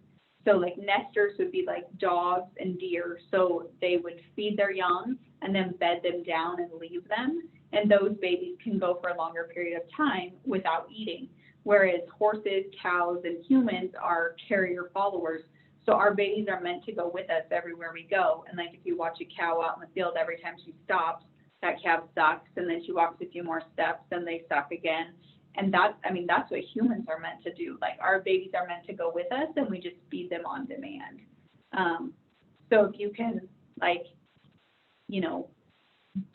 So like nesters would be like dogs and deer. So they would feed their young and then bed them down and leave them. And those babies can go for a longer period of time without eating. Whereas horses, cows, and humans are carrier followers. So our babies are meant to go with us everywhere we go. And like if you watch a cow out in the field, every time she stops, that calf sucks, and then she walks a few more steps, and they suck again. And that's what humans are meant to do. Like our babies are meant to go with us, and we just feed them on demand. So if you can, like, you know,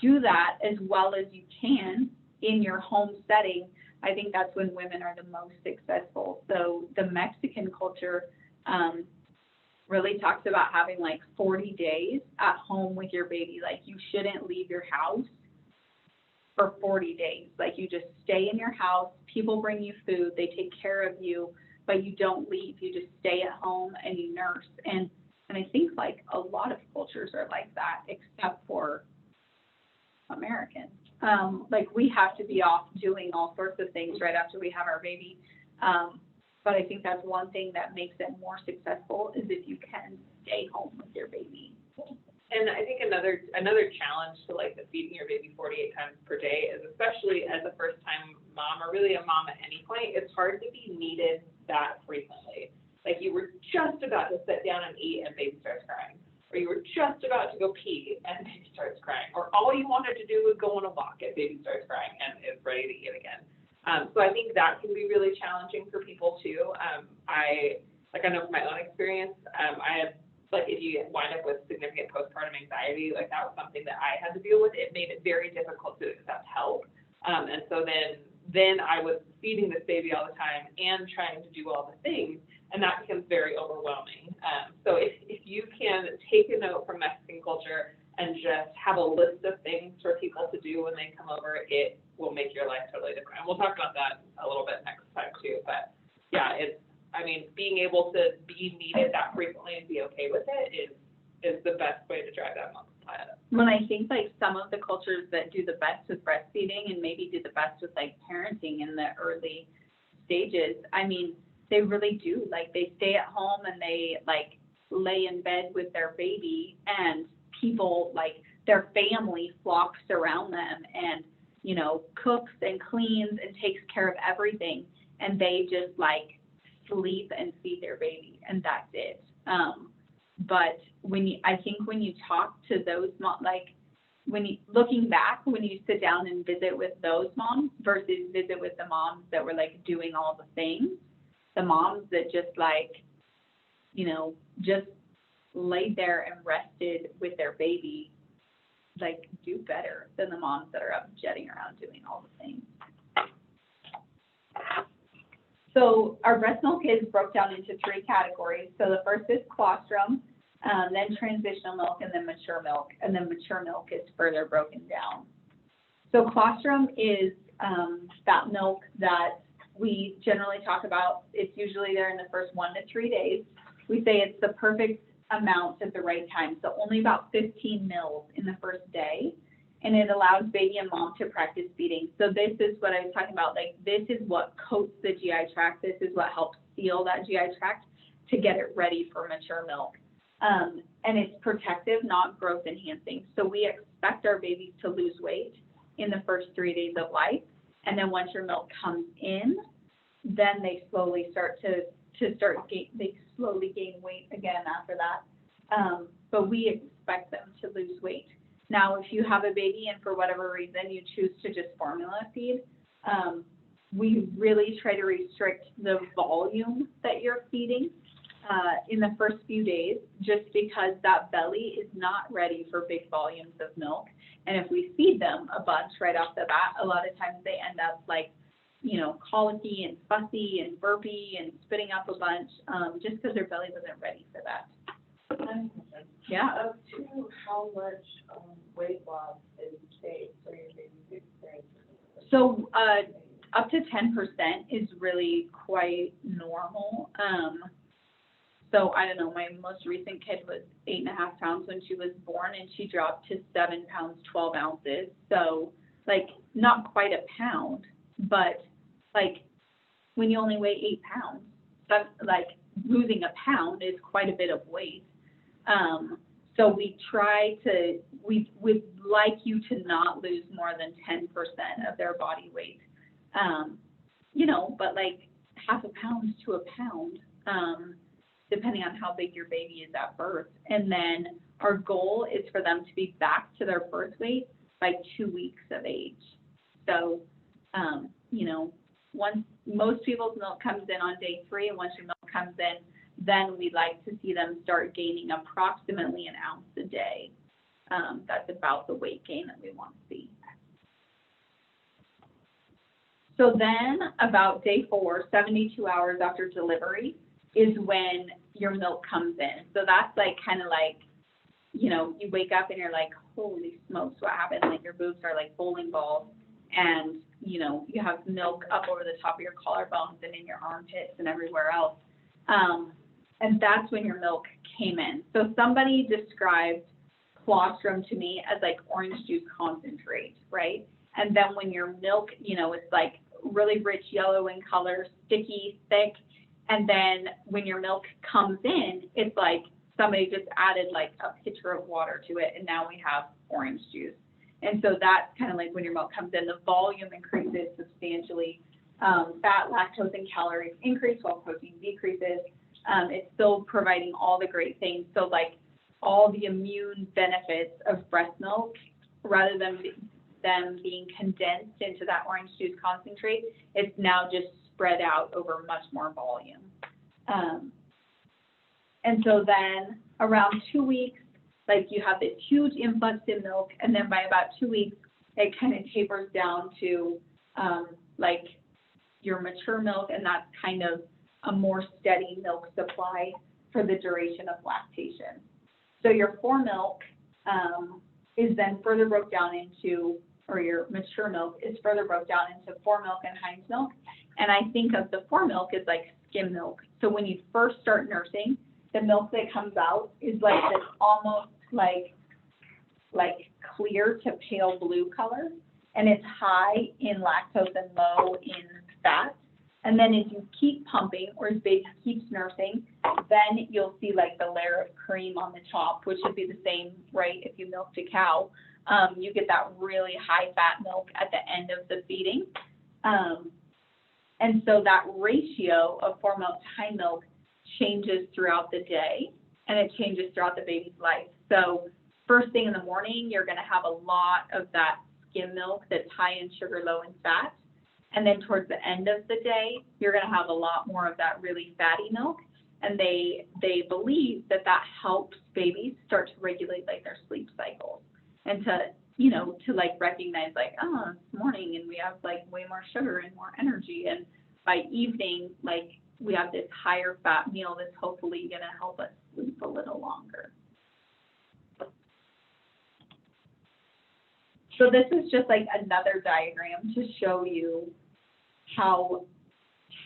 do that as well as you can in your home setting, I think that's when women are the most successful. So the Mexican culture really talks about having like 40 days at home with your baby. Like you shouldn't leave your house for 40 days. Like you just stay in your house, people bring you food, they take care of you, but you don't leave. You just stay at home and you nurse. And I think like a lot of cultures are like that, except for Americans. Like we have to be off doing all sorts of things right after we have our baby. But I think that's one thing that makes it more successful, is if you can stay home with your baby. And I think another challenge to like the feeding your baby 48 times per day is, especially as a first time mom, or really a mom at any point, it's hard to be needed that frequently. Like you were just about to sit down and eat and baby starts crying, or you were just about to go pee and baby starts crying, or all you wanted to do was go on a walk and baby starts crying and is ready to eat again. So I think that can be really challenging for people too. I know from my own experience, I had, like, if you wind up with significant postpartum anxiety, like that was something that I had to deal with. It made it very difficult to accept help. And so then I was feeding this baby all the time and trying to do all the things, and that becomes very overwhelming. So if you can take a note from Mexican culture and just have a list of things for people to do when they come over, it will make your life totally different. And we'll talk about that a little bit next time too. But yeah, being able to be needed that frequently and be okay with it is the best way to drive that multiply up. When I think like some of the cultures that do the best with breastfeeding and maybe do the best with like parenting in the early stages, I mean, they really do. Like they stay at home and they like lay in bed with their baby, and people, like their family, flocks around them and, you know, cooks and cleans and takes care of everything, and they just like sleep and feed their baby, and that's it. But I think when you talk to those moms, like looking back, when you sit down and visit with those moms versus visit with the moms that were like doing all the things, the moms that just like, you know, just laid there and rested with their baby, like do better than the moms that are up jetting around doing all the things. So our breast milk is broke down into 3 categories. So the first is colostrum, then transitional milk, and then mature milk. And then mature milk is further broken down. So colostrum is that milk that we generally talk about. It's usually there in the first 1 to 3 days. We say it's the perfect amount at the right time. So only about 15 mils in the first day. and it allows baby and mom to practice feeding. So this is what I was talking about, like this is what coats the GI tract. This is what helps seal that GI tract to get it ready for mature milk. And it's protective, not growth enhancing. So we expect our babies to lose weight in the first 3 days of life. And then once your milk comes in, then they slowly they slowly gain weight again after that. But we expect them to lose weight. Now, if you have a baby and for whatever reason you choose to just formula feed, we really try to restrict the volume that you're feeding in the first few days, just because that belly is not ready for big volumes of milk. And if we feed them a bunch right off the bat, a lot of times they end up like, you know, colicky and fussy and burpy and spitting up a bunch, just because their belly wasn't ready for that. Yeah. Up to how much weight loss is safe for your baby's experience? So up to 10% is really quite normal. So I don't know, my most recent kid was 8.5 pounds when she was born, and she dropped to 7 pounds, 12 ounces. So like not quite a pound, but like when you only weigh 8 pounds, that's like losing a pound is quite a bit of weight. So we try to, we would like you to not lose more than 10% of their body weight. You know, but like half a pound to a pound, depending on how big your baby is at birth. And then our goal is for them to be back to their birth weight by 2 weeks of age. So, you know, once most people's milk comes in on day 3, and once your milk comes in, then we'd like to see them start gaining approximately an ounce a day. That's about the weight gain that we want to see. So then about day 4, 72 hours after delivery, is when your milk comes in. So that's like kind of like, you know, you wake up and you're like, holy smokes, what happened? Like your boobs are like bowling balls, and you know, you have milk up over the top of your collarbones and in your armpits and everywhere else. And that's when your milk came in. So somebody described colostrum to me as like orange juice concentrate, right? And then when your milk, you know, it's like really rich yellow in color, sticky, thick. And then when your milk comes in, it's like somebody just added like a pitcher of water to it, and now we have orange juice. And so that's kind of like when your milk comes in, the volume increases substantially. Fat, lactose, and calories increase while protein decreases. It's still providing all the great things. So like all the immune benefits of breast milk, rather than them being condensed into that orange juice concentrate, it's now just spread out over much more volume. And so then around 2 weeks, like you have this huge influx in milk, and then by about 2 weeks, it kind of tapers down to like your mature milk, and that's kind of a more steady milk supply for the duration of lactation. So your foremilk is then further broke down into, or your mature milk is further broke down into foremilk and hinds milk. And I think of the foremilk as like skim milk. So when you first start nursing, the milk that comes out is like this almost like clear to pale blue color, and it's high in lactose and low in fat. And then as you keep pumping, or as baby keeps nursing, then you'll see like the layer of cream on the top, which would be the same, right? If you milked a cow, you get that really high fat milk at the end of the feeding. And so that ratio of foremilk to hind milk changes throughout the day, and it changes throughout the baby's life. So first thing in the morning, you're going to have a lot of that skim milk that's high in sugar, low in fat. And then towards the end of the day, you're going to have a lot more of that really fatty milk. And they believe that that helps babies start to regulate like their sleep cycles, and to, you know, to like recognize like, oh, it's morning and we have like way more sugar and more energy. And by evening, like we have this higher fat meal that's hopefully going to help us sleep a little longer. So this is just like another diagram to show you how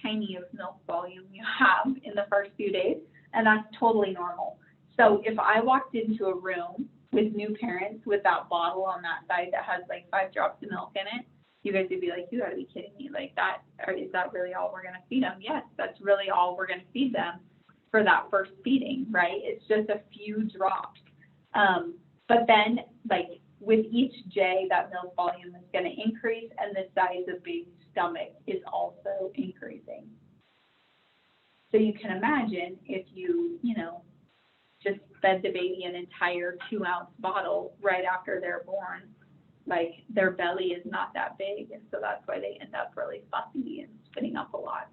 tiny of milk volume you have in the first few days, and that's totally normal. So if I walked into a room with new parents with that bottle on that side that has like 5 drops of milk in it, you guys would be like, you gotta be kidding me, like that, or is that really all we're gonna feed them? Yes, that's really all we're gonna feed them for that first feeding, right? It's just a few drops. But then, like, with each J, that milk volume is gonna increase, and the size of baby's stomach is also increasing. So you can imagine if you just fed the baby an entire 2-ounce bottle right after they're born, like their belly is not that big, and so that's why they end up really fussy and spitting up a lot.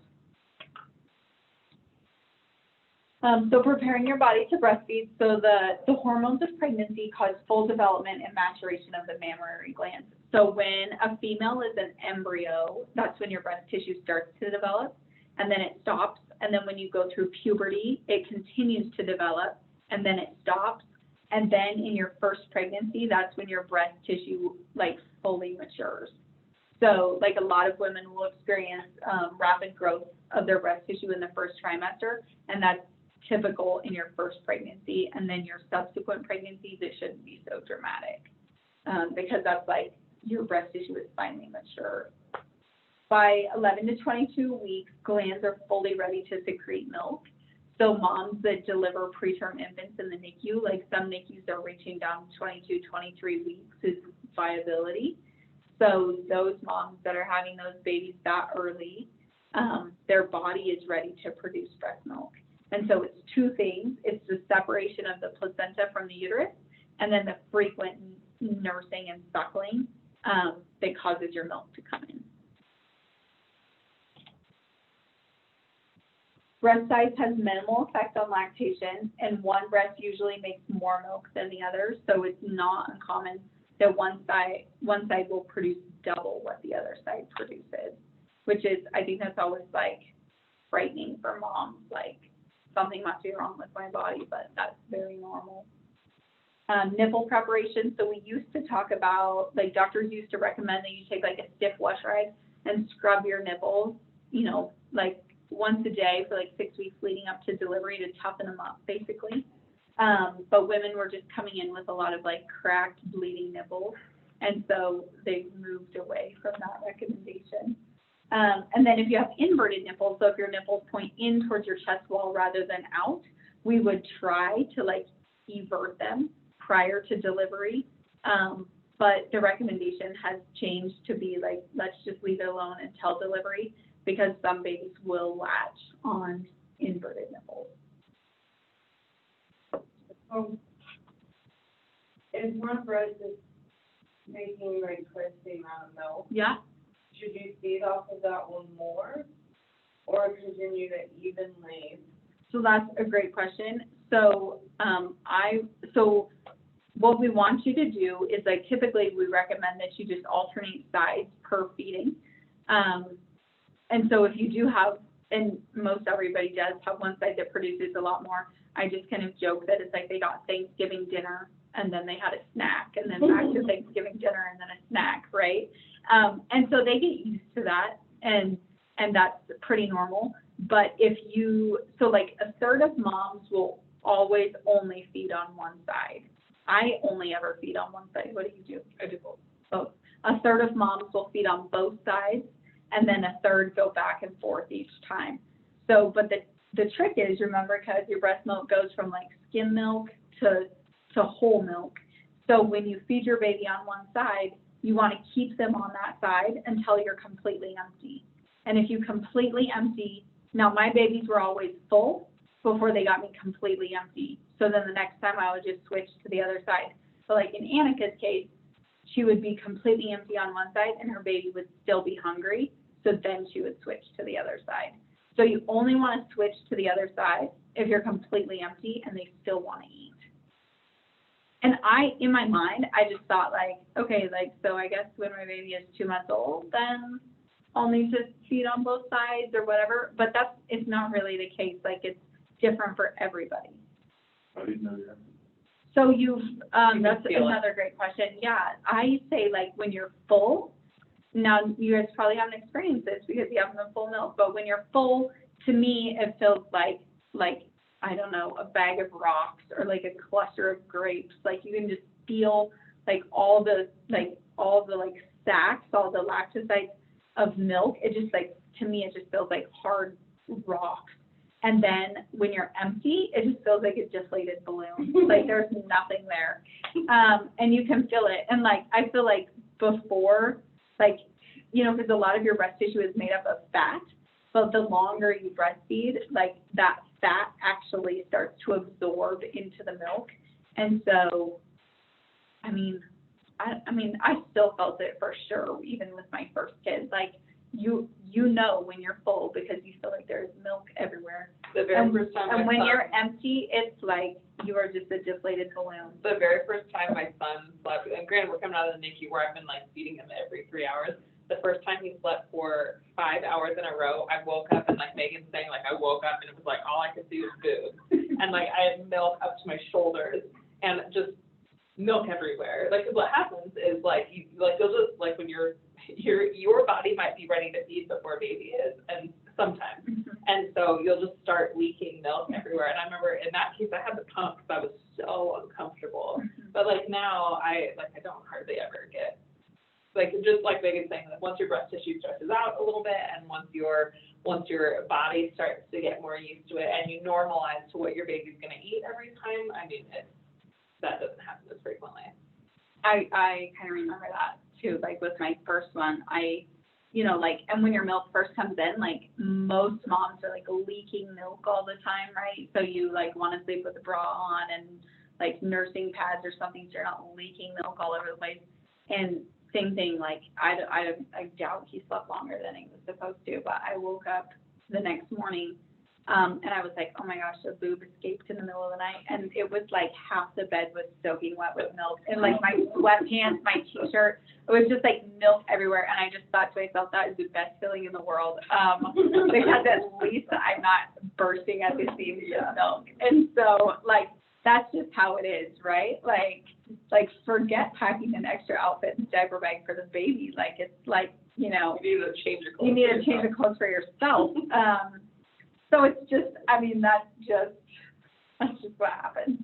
So preparing your body to breastfeed. So the hormones of pregnancy cause full development and maturation of the mammary glands. So when a female is an embryo, that's when your breast tissue starts to develop, and then it stops. And then when you go through puberty, it continues to develop, and then it stops. And then in your first pregnancy, that's when your breast tissue like fully matures. So like a lot of women will experience rapid growth of their breast tissue in the first trimester, and that's typical in your first pregnancy. And then your subsequent pregnancies, it shouldn't be so dramatic because that's like your breast tissue is finally mature. By 11 to 22 weeks, glands are fully ready to secrete milk. So moms that deliver preterm infants in the NICU, like some NICUs are reaching down 22, 23 weeks is viability. So those moms that are having those babies that early, their body is ready to produce breast milk. And so it's 2 things. It's the separation of the placenta from the uterus, and then the frequent nursing and suckling that causes your milk to come in. Breast size has minimal effect on lactation, and one breast usually makes more milk than the other, so it's not uncommon that one side will produce double what the other side produces, which is, I think that's always like frightening for moms, like something must be wrong with my body, but that's very normal. Nipple preparation, so we used to talk about, like doctors used to recommend that you take like a stiff wash rag and scrub your nipples, like once a day for like 6 weeks leading up to delivery to toughen them up, basically. But women were just coming in with a lot of like cracked, bleeding nipples, and so they moved away from that recommendation. And then if you have inverted nipples, so if your nipples point in towards your chest wall rather than out, we would try to like evert them prior to delivery. But the recommendation has changed to be like, let's just leave it alone until delivery, because some babies will latch on inverted nipples. If one breast is making like twice the amount of milk, Yeah. should you feed off of that one more, or continue to evenly? So that's a great question. So so what we want you to do is, like, typically we recommend that you just alternate sides per feeding. And so if you do have, and most everybody does have one side that produces a lot more, I just kind of joke that it's like they got Thanksgiving dinner and then they had a snack, and then back to Thanksgiving dinner and then a snack, right? And so they get used to that, and that's pretty normal. But if you, so like a third of moms will always only feed on one side. I only ever feed on one side. What do you do? I do both. A third of moms will feed on both sides, and then a third go back and forth each time. So, but the trick is, remember, because your breast milk goes from like skim milk to whole milk. So when you feed your baby on one side, you want to keep them on that side until you're completely empty. And if you completely empty, now my babies were always full before they got me completely empty. So then the next time I would just switch to the other side. So like in Annika's case, she would be completely empty on one side and her baby would still be hungry. So then she would switch to the other side. So you only want to switch to the other side if you're completely empty and they still want to eat. And in my mind, I just thought like, okay, like, so I guess when my baby is 2 months old, then I'll need to feed on both sides or whatever. But it's not really the case. Like, it's different for everybody. I didn't know that. So that's feel it. another great question. Yeah, I say like when you're full, now you guys probably haven't experienced this because you haven't been full milk, but when you're full, to me, it feels like I don't know, a bag of rocks or like a cluster of grapes. Like you can just feel like all the sacks, all the lactocytes of milk. It just like, to me, it just feels like hard rocks. And then when you're empty, it just feels like a deflated balloon. Like there's nothing there. And you can feel it. And like, I feel like before, like, you know, because a lot of your breast tissue is made up of fat, but the longer you breastfeed, like that fat actually starts to absorb into the milk. And so, I mean, I still felt it for sure, even with my first kid. Like, you know when you're full because you feel like there's milk everywhere. The very first time And my when son- you're empty, it's like you are just a deflated balloon. The very first time my son slept, and granted, we're coming out of the NICU where I've been like feeding him every 3 hours. The first time he slept for 5 hours in a row, I woke up and like Megan's saying, like I woke up and it was like all I could see was boobs. And like I had milk up to my shoulders and just milk everywhere. Like what happens is like you'll just like when your body might be ready to feed before baby is, and sometimes. And so you'll just start leaking milk everywhere. And I remember in that case, I had the pump because I was so uncomfortable. But like now, I don't hardly ever get, like just like Megan's saying, like once your breast tissue stretches out a little bit, and once your body starts to get more used to it, and you normalize to what your baby's going to eat every time, I mean, that doesn't happen as frequently. I kind of remember that too, like with my first one, and when your milk first comes in, like most moms are like leaking milk all the time, right? So you like want to sleep with a bra on and like nursing pads or something so you're not leaking milk all over the place. And same thing, like I doubt he slept longer than he was supposed to, but I woke up the next morning and I was like, oh my gosh, a boob escaped in the middle of the night. And it was like half the bed was soaking wet with milk. And like my sweatpants, my t-shirt, it was just like milk everywhere. And I just thought to myself, that is the best feeling in the world. Because at least I'm not bursting at the seams with milk. And so like, that's just how it is, right? Like forget packing an extra outfit and diaper bag for the baby. Like, it's like, you know, You need to change your clothes. you need to change the clothes for yourself. So it's just, I mean, that's just what happens.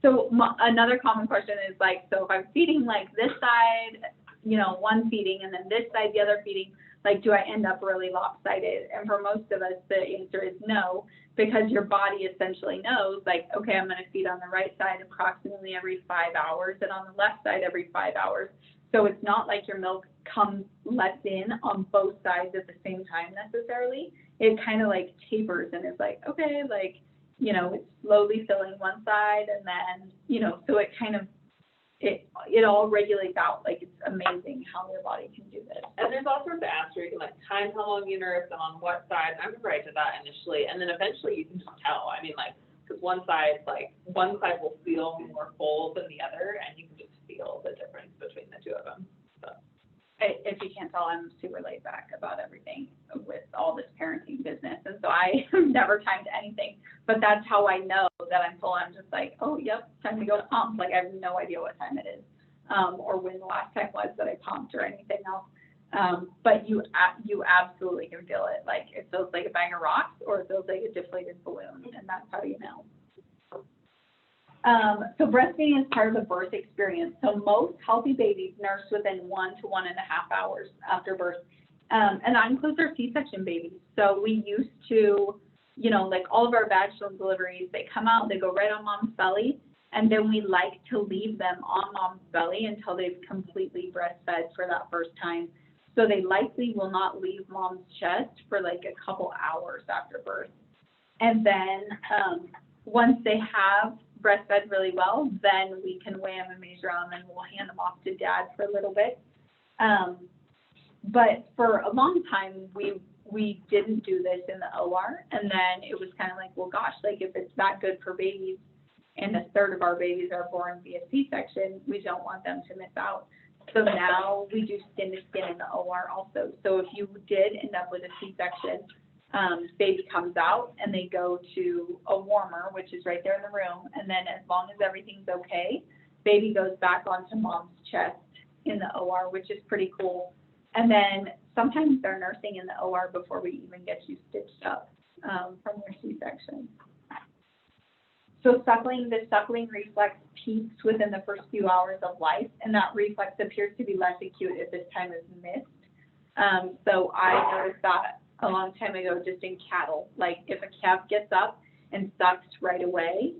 So another common question is like, so if I'm feeding like this side, you know, one feeding and then this side, the other feeding, like, do I end up really lopsided? And for most of us, the answer is no, because your body essentially knows, like, okay, I'm going to feed on the right side approximately every 5 hours and on the left side every 5 hours. So it's not like your milk lets in on both sides at the same time necessarily. It kind of like tapers and it's like, okay, like, you know, it's slowly filling one side and then, you know, so it kind of, it all regulates out. Like, it's amazing how your body can do this. And there's all sorts of apps where you can like time how long you nurse and on what side. I remember I did that initially, and then eventually you can just tell. I mean, like, because one side will feel more full than the other, and you can just feel the difference between the two of them. So. If you can't tell, I'm super laid back about everything with all this parenting business. And so I never timed anything, but that's how I know that I'm full. I'm just like, oh, yep, time to go pump. Like, I have no idea what time it is, or when the last time was that I pumped or anything else. But you absolutely can feel it. Like, it feels like a bag of rocks or it feels like a deflated balloon, and that's how you know. So breastfeeding is part of the birth experience. So most healthy babies nurse within 1 to 1.5 hours after birth. And that includes our C-section babies. So we used to, you know, like all of our vaginal deliveries, they come out, they go right on mom's belly. And then we like to leave them on mom's belly until they've completely breastfed for that first time. So they likely will not leave mom's chest for like a couple hours after birth. And then once they have breastfed really well, then we can weigh them and measure them and we'll hand them off to dad for a little bit. But for a long time, we didn't do this in the OR. And then it was kind of like, well, gosh, like if it's that good for babies and a third of our babies are born via C-section, we don't want them to miss out. So now we do skin to skin in the OR also. So if you did end up with a C-section, baby comes out and they go to a warmer, which is right there in the room. And then as long as everything's okay, baby goes back onto mom's chest in the OR, which is pretty cool. And then sometimes they're nursing in the OR before we even get you stitched up, from your C-section. So the suckling reflex peaks within the first few hours of life, and that reflex appears to be less acute if this time is missed. So I noticed that a long time ago just in cattle. Like if a calf gets up and sucks right away,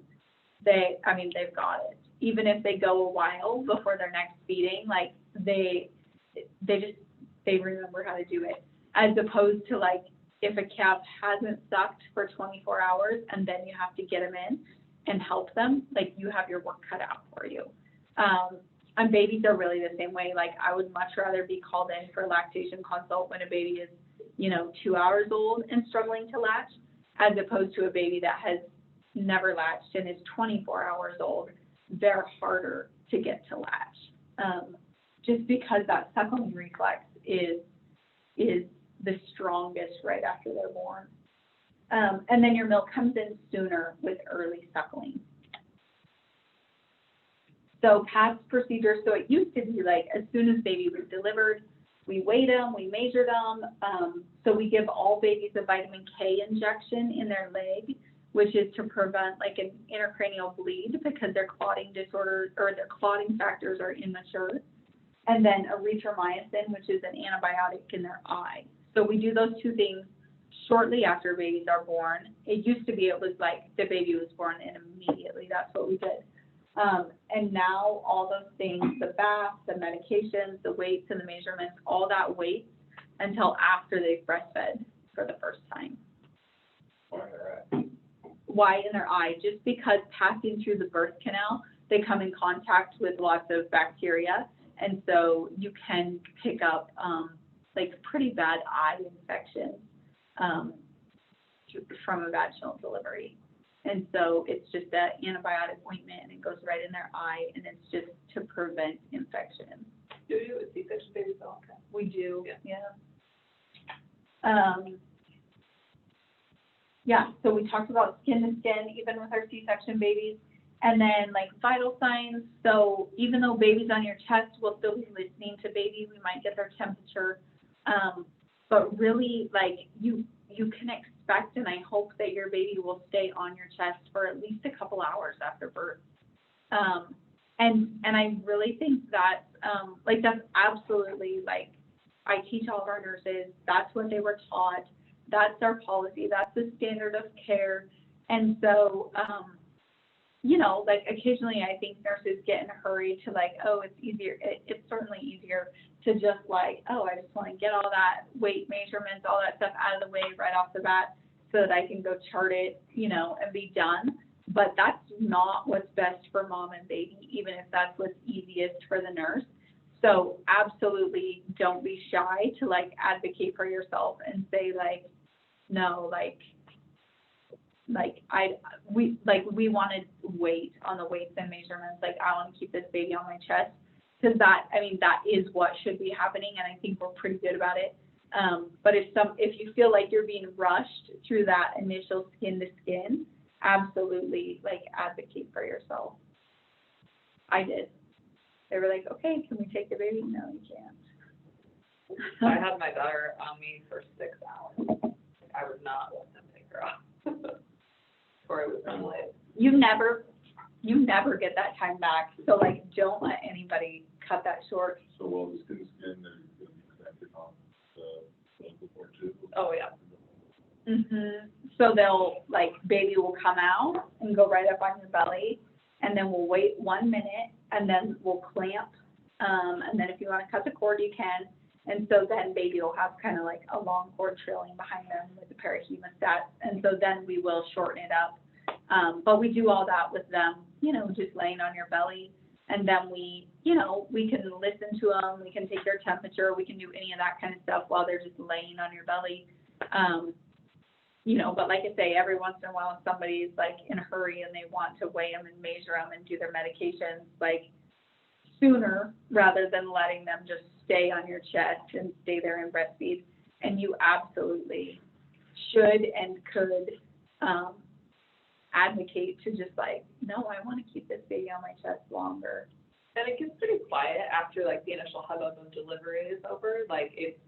they've got it. Even if they go a while before their next feeding, like they remember how to do it. As opposed to like if a calf hasn't sucked for 24 hours and then you have to get them in and help them, like you have your work cut out for you. And babies are really the same way. Like I would much rather be called in for a lactation consult when a baby is, 2 hours old and struggling to latch, as opposed to a baby that has never latched and is 24 hours old. They're harder to get to latch, just because that suckling reflex is the strongest right after they're born. And then your milk comes in sooner with early suckling. So past procedures, so it used to be like as soon as baby was delivered, we weighed them, we measured them. So we give all babies a vitamin K injection in their leg, which is to prevent like an intracranial bleed because their clotting disorders or their clotting factors are immature. And then erythromycin, which is an antibiotic in their eye. So we do those two things shortly after babies are born. It used to be, it was like the baby was born and immediately that's what we did. And now all those things, the bath, the medications, the weights and the measurements, all that waits until after they've breastfed for the first time. Why in their eye? Just because passing through the birth canal, they come in contact with lots of bacteria. And so you can pick up like pretty bad eye infections from a vaginal delivery. And so it's just that antibiotic ointment and it goes right in their eye and it's just to prevent infection. Do you with C-section babies? Okay. We do, yeah. Yeah, so we talked about skin to skin, even with our C-section babies. And then like vital signs. So even though baby's on your chest, we'll still be listening to baby. We might get their temperature. But really like you can expect, and I hope that your baby will stay on your chest for at least a couple hours after birth. And I really think that, like that's absolutely like, I teach all of our nurses, that's what they were taught. That's our policy. That's the standard of care. And so, like occasionally I think nurses get in a hurry to like, oh, it's easier. It's certainly easier to just like, oh, I just want to get all that weight measurements, all that stuff out of the way right off the bat so that I can go chart it, and be done. But that's not what's best for mom and baby, even if that's what's easiest for the nurse. So absolutely don't be shy to like advocate for yourself and say like, no, we wanted weight on the weights and measurements. Like I want to keep this baby on my chest because that is what should be happening. And I think we're pretty good about it. But if you feel like you're being rushed through that initial skin to skin, absolutely like advocate for yourself. I did. They were like, okay, can we take the baby? No, you can't. I had my daughter on me for 6 hours. I would not let them take her off. Or it was unlit. You never get that time back. So like, don't let anybody cut that short. So what was skin to skin, they're gonna be connected on the local board too? Oh, yeah. So they'll like, baby will come out and go right up on your belly, and then we'll wait 1 minute, and then we'll clamp. And then if you want to cut the cord, you can. And so then baby will have kind of like a long cord trailing behind them with the pair of hemostats. And so then we will shorten it up. But we do all that with them, just laying on your belly. And then we can listen to them. We can take their temperature. We can do any of that kind of stuff while they're just laying on your belly. But like I say, every once in a while, somebody's like in a hurry and they want to weigh them and measure them and do their medications like sooner rather than letting them just stay on your chest and stay there and breastfeed. And you absolutely should and could advocate to just like, no, I want to keep this baby on my chest longer. And it gets pretty quiet after like the initial hubbub of delivery is over. Like it's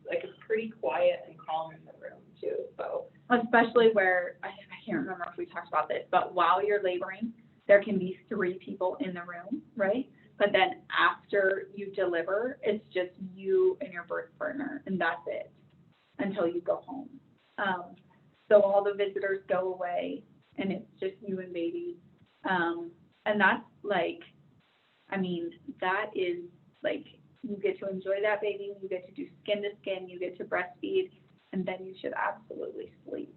pretty quiet and calm in the room too. So Especially where, I can't remember if we talked about this, but while you're laboring, there can be 3 people in the room, right? But then after you deliver, it's just you and your birth partner, and that's it until you go home. So all the visitors go away, and it's just you and baby. And that's like, I mean, that is like, you get to enjoy that baby, you get to do skin to skin, you get to breastfeed, and then you should absolutely sleep.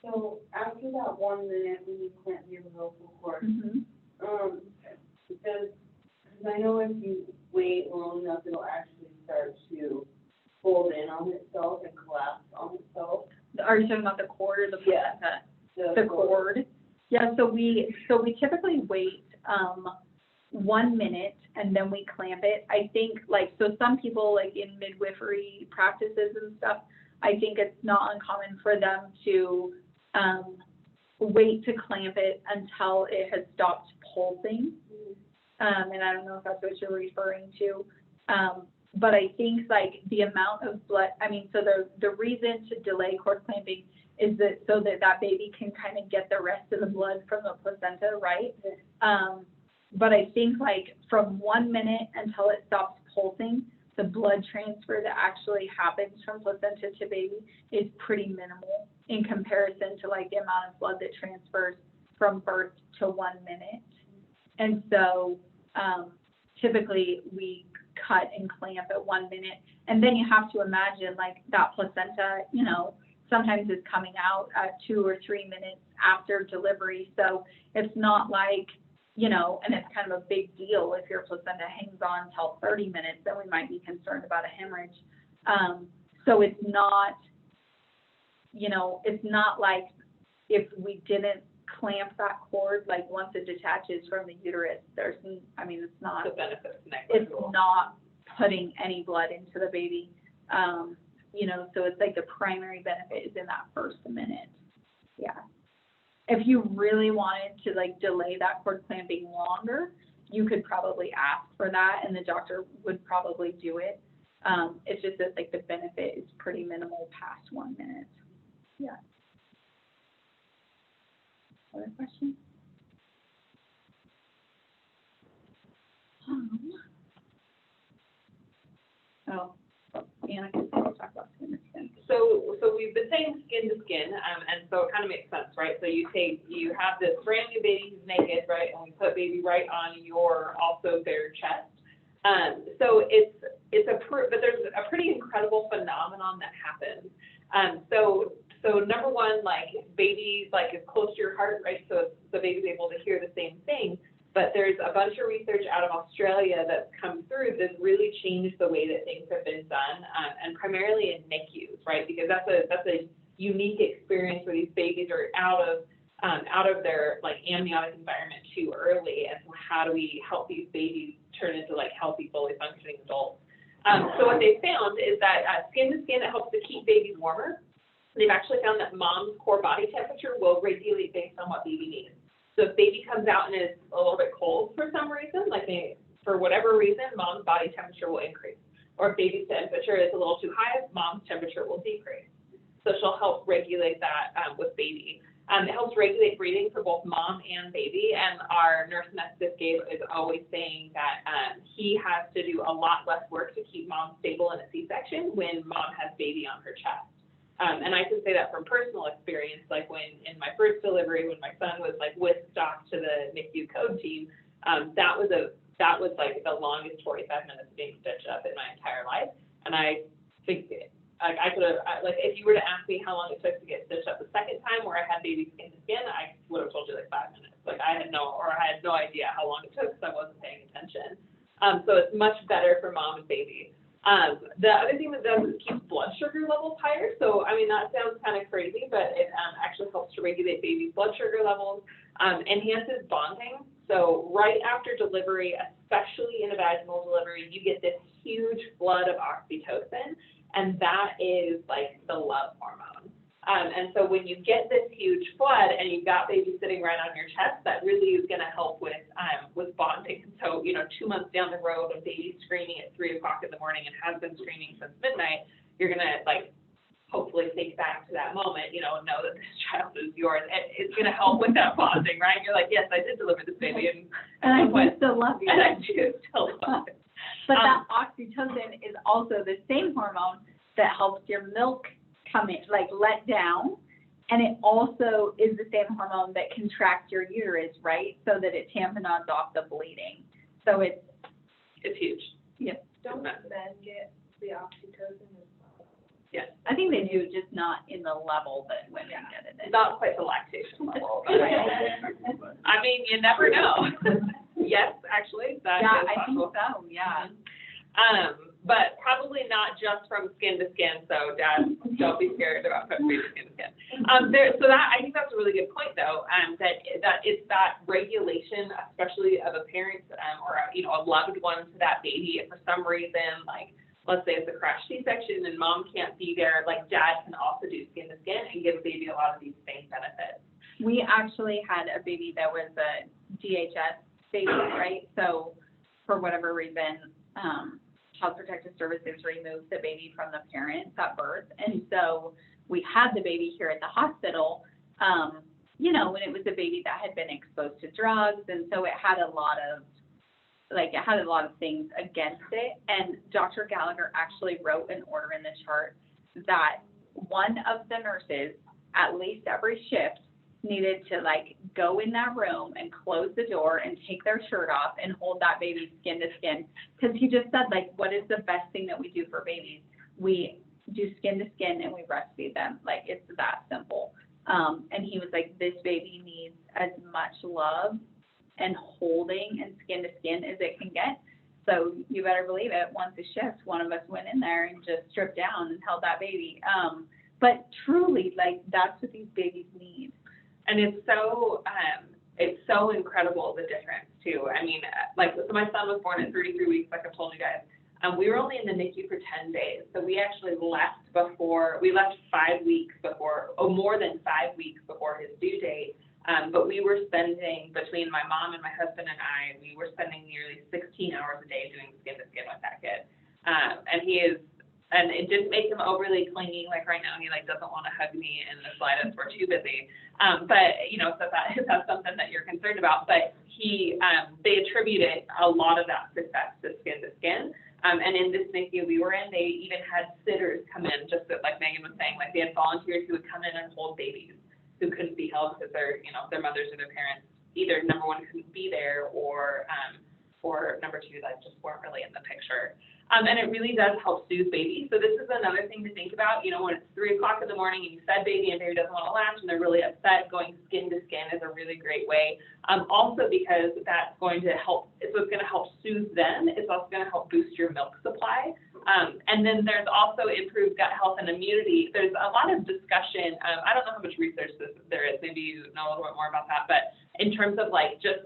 So after that 1 minute when you clamp your umbilical cord, because I know if you wait long enough, it'll actually start to fold in on itself and collapse on itself. Are you talking about the cord or the placenta? The cord. Yeah, so we typically wait 1 minute and then we clamp it. I think like, so some people like in midwifery practices and stuff, I think it's not uncommon for them to wait to clamp it until it has stopped pulsing. And I don't know if that's what you're referring to. But I think like the amount of blood, I mean, so the reason to delay cord clamping is that so that baby can kind of get the rest of the blood from the placenta, right? But I think like from 1 minute until it stops pulsing, the blood transfer that actually happens from placenta to baby is pretty minimal in comparison to like the amount of blood that transfers from birth to 1 minute. And so typically we cut and clamp at 1 minute. And then you have to imagine like that placenta, you know, sometimes is coming out at 2 or 3 minutes after delivery. So it's not like, you know, and it's kind of a big deal if your placenta hangs on till 30 minutes, then we might be concerned about a hemorrhage. So it's not, you know, it's not like if we didn't clamp that cord, like once it detaches from the uterus, there's, I mean, it's not, the benefits it's not putting any blood into the baby. You know, so it's like the primary benefit is in that first minute. Yeah. If you really wanted to like delay that cord clamping longer, you could probably ask for that and the doctor would probably do it. It's just that like the benefit is pretty minimal past 1 minute. Yeah. Other questions? Anna can talk about skin to skin. So we've been saying skin to skin, and so it kind of makes sense, right? So you have this brand new baby who's naked, right? And we put baby right on your also bare chest. So but there's a pretty incredible phenomenon that happens. So number one, like baby like is close to your heart, right? So the baby's able to hear the same thing. But there's a bunch of research out of Australia that's come through that's really changed the way that things have been done, and primarily in NICUs, right? Because that's a unique experience where these babies are out of their like amniotic environment too early, and so how do we help these babies turn into like healthy, fully functioning adults? So what they found is that skin to skin, it helps to keep babies warmer. They've actually found that mom's core body temperature will regulate based on what baby needs. So if baby comes out and is a little bit cold for some reason, for whatever reason, mom's body temperature will increase. Or if baby's temperature is a little too high, mom's temperature will decrease. So she'll help regulate that with baby. It helps regulate breathing for both mom and baby. And our nurse anesthetist Gabe is always saying that he has to do a lot less work to keep mom stable in a C-section when mom has baby on her chest. And I can say that from personal experience, like when in my first delivery, when my son was like whisked off to the NICU code team, that was like the longest 45 minutes being stitched up in my entire life. And I think I could have, like, if you were to ask me how long it took to get stitched up the second time where I had baby skin to skin, I would have told you like 5 minutes. Like I had no idea how long it took because I wasn't paying attention. So it's much better for mom and baby. The other thing that does is keeps blood sugar levels higher. So, I mean, that sounds kind of crazy, but it actually helps to regulate baby's blood sugar levels, enhances bonding. So right after delivery, especially in a vaginal delivery, you get this huge flood of oxytocin, and that is like the love hormone. And so when you get this huge flood and you've got baby sitting right on your chest, that really is gonna help with bonding. So, 2 months down the road, when baby's screaming at 3 o'clock in the morning and has been screaming since midnight, you're gonna hopefully think back to that moment, and know that this child is yours. And it's gonna help with that bonding, right? You're like, yes, I did deliver this baby, and And I do still love you. and I do still love it. But that oxytocin is also the same hormone that helps your milk come in, let down. And it also is the same hormone that contracts your uterus, right? So that it tamponades off the bleeding. So it's huge. Don't men get the oxytocin as well? Yes. I think they do, just not in the level that women get it in. Not quite the lactation level, but I mean, you never know. Yes, actually, that Yeah, is I think possible. so, yeah. But probably not just from skin to skin, so dads, don't be scared about putting baby skin to skin. So that, I think that's a really good point though, that it's that regulation, especially of a parent, or a loved one to that baby, if for some reason, let's say it's a crash C-section and mom can't be there, dad can also do skin to skin and give baby a lot of these same benefits. We actually had a baby that was a DHS baby, right? So for whatever reason, Child Protective Services removed the baby from the parents at birth. And so we had the baby here at the hospital, when it was a baby that had been exposed to drugs. And so it had a lot of things against it. And Dr. Gallagher actually wrote an order in the chart that one of the nurses, at least every shift, needed to go in that room and close the door and take their shirt off and hold that baby skin to skin. Because he just said, what is the best thing that we do for babies? We do skin to skin and we breastfeed them. It's that simple. And he was like, this baby needs as much love and holding and skin to skin as it can get. So you better believe it. Once a shift, one of us went in there and just stripped down and held that baby. But truly, that's what these babies need. And it's so incredible, the difference too. I mean, so my son was born at 33 weeks, like I've told you guys. We were only in the NICU for 10 days. So we actually left 5 weeks before, more than 5 weeks before his due date. But we were spending, between my mom and my husband and I, we were spending nearly 16 hours a day doing skin to skin with that kid. And it didn't make him overly clingy, right now he doesn't want to hug me in the slightest, we're too busy. But, so that's something that you're concerned about. But they attributed a lot of that success to skin to skin. And in this NICU we were in, they even had sitters come in, just like Megan was saying, they had volunteers who would come in and hold babies who couldn't be held because their mothers or their parents either, number one, couldn't be there, or number two, just weren't really in the picture. And it really does help soothe baby. So this is another thing to think about, when it's 3 o'clock in the morning and you fed baby and baby doesn't want to latch and they're really upset, going skin to skin is a really great way. Also because that's going to help, it's going to help soothe them. It's also going to help boost your milk supply. And then there's also improved gut health and immunity. There's a lot of discussion. I don't know how much research there is. Maybe you know a little bit more about that. But in terms of just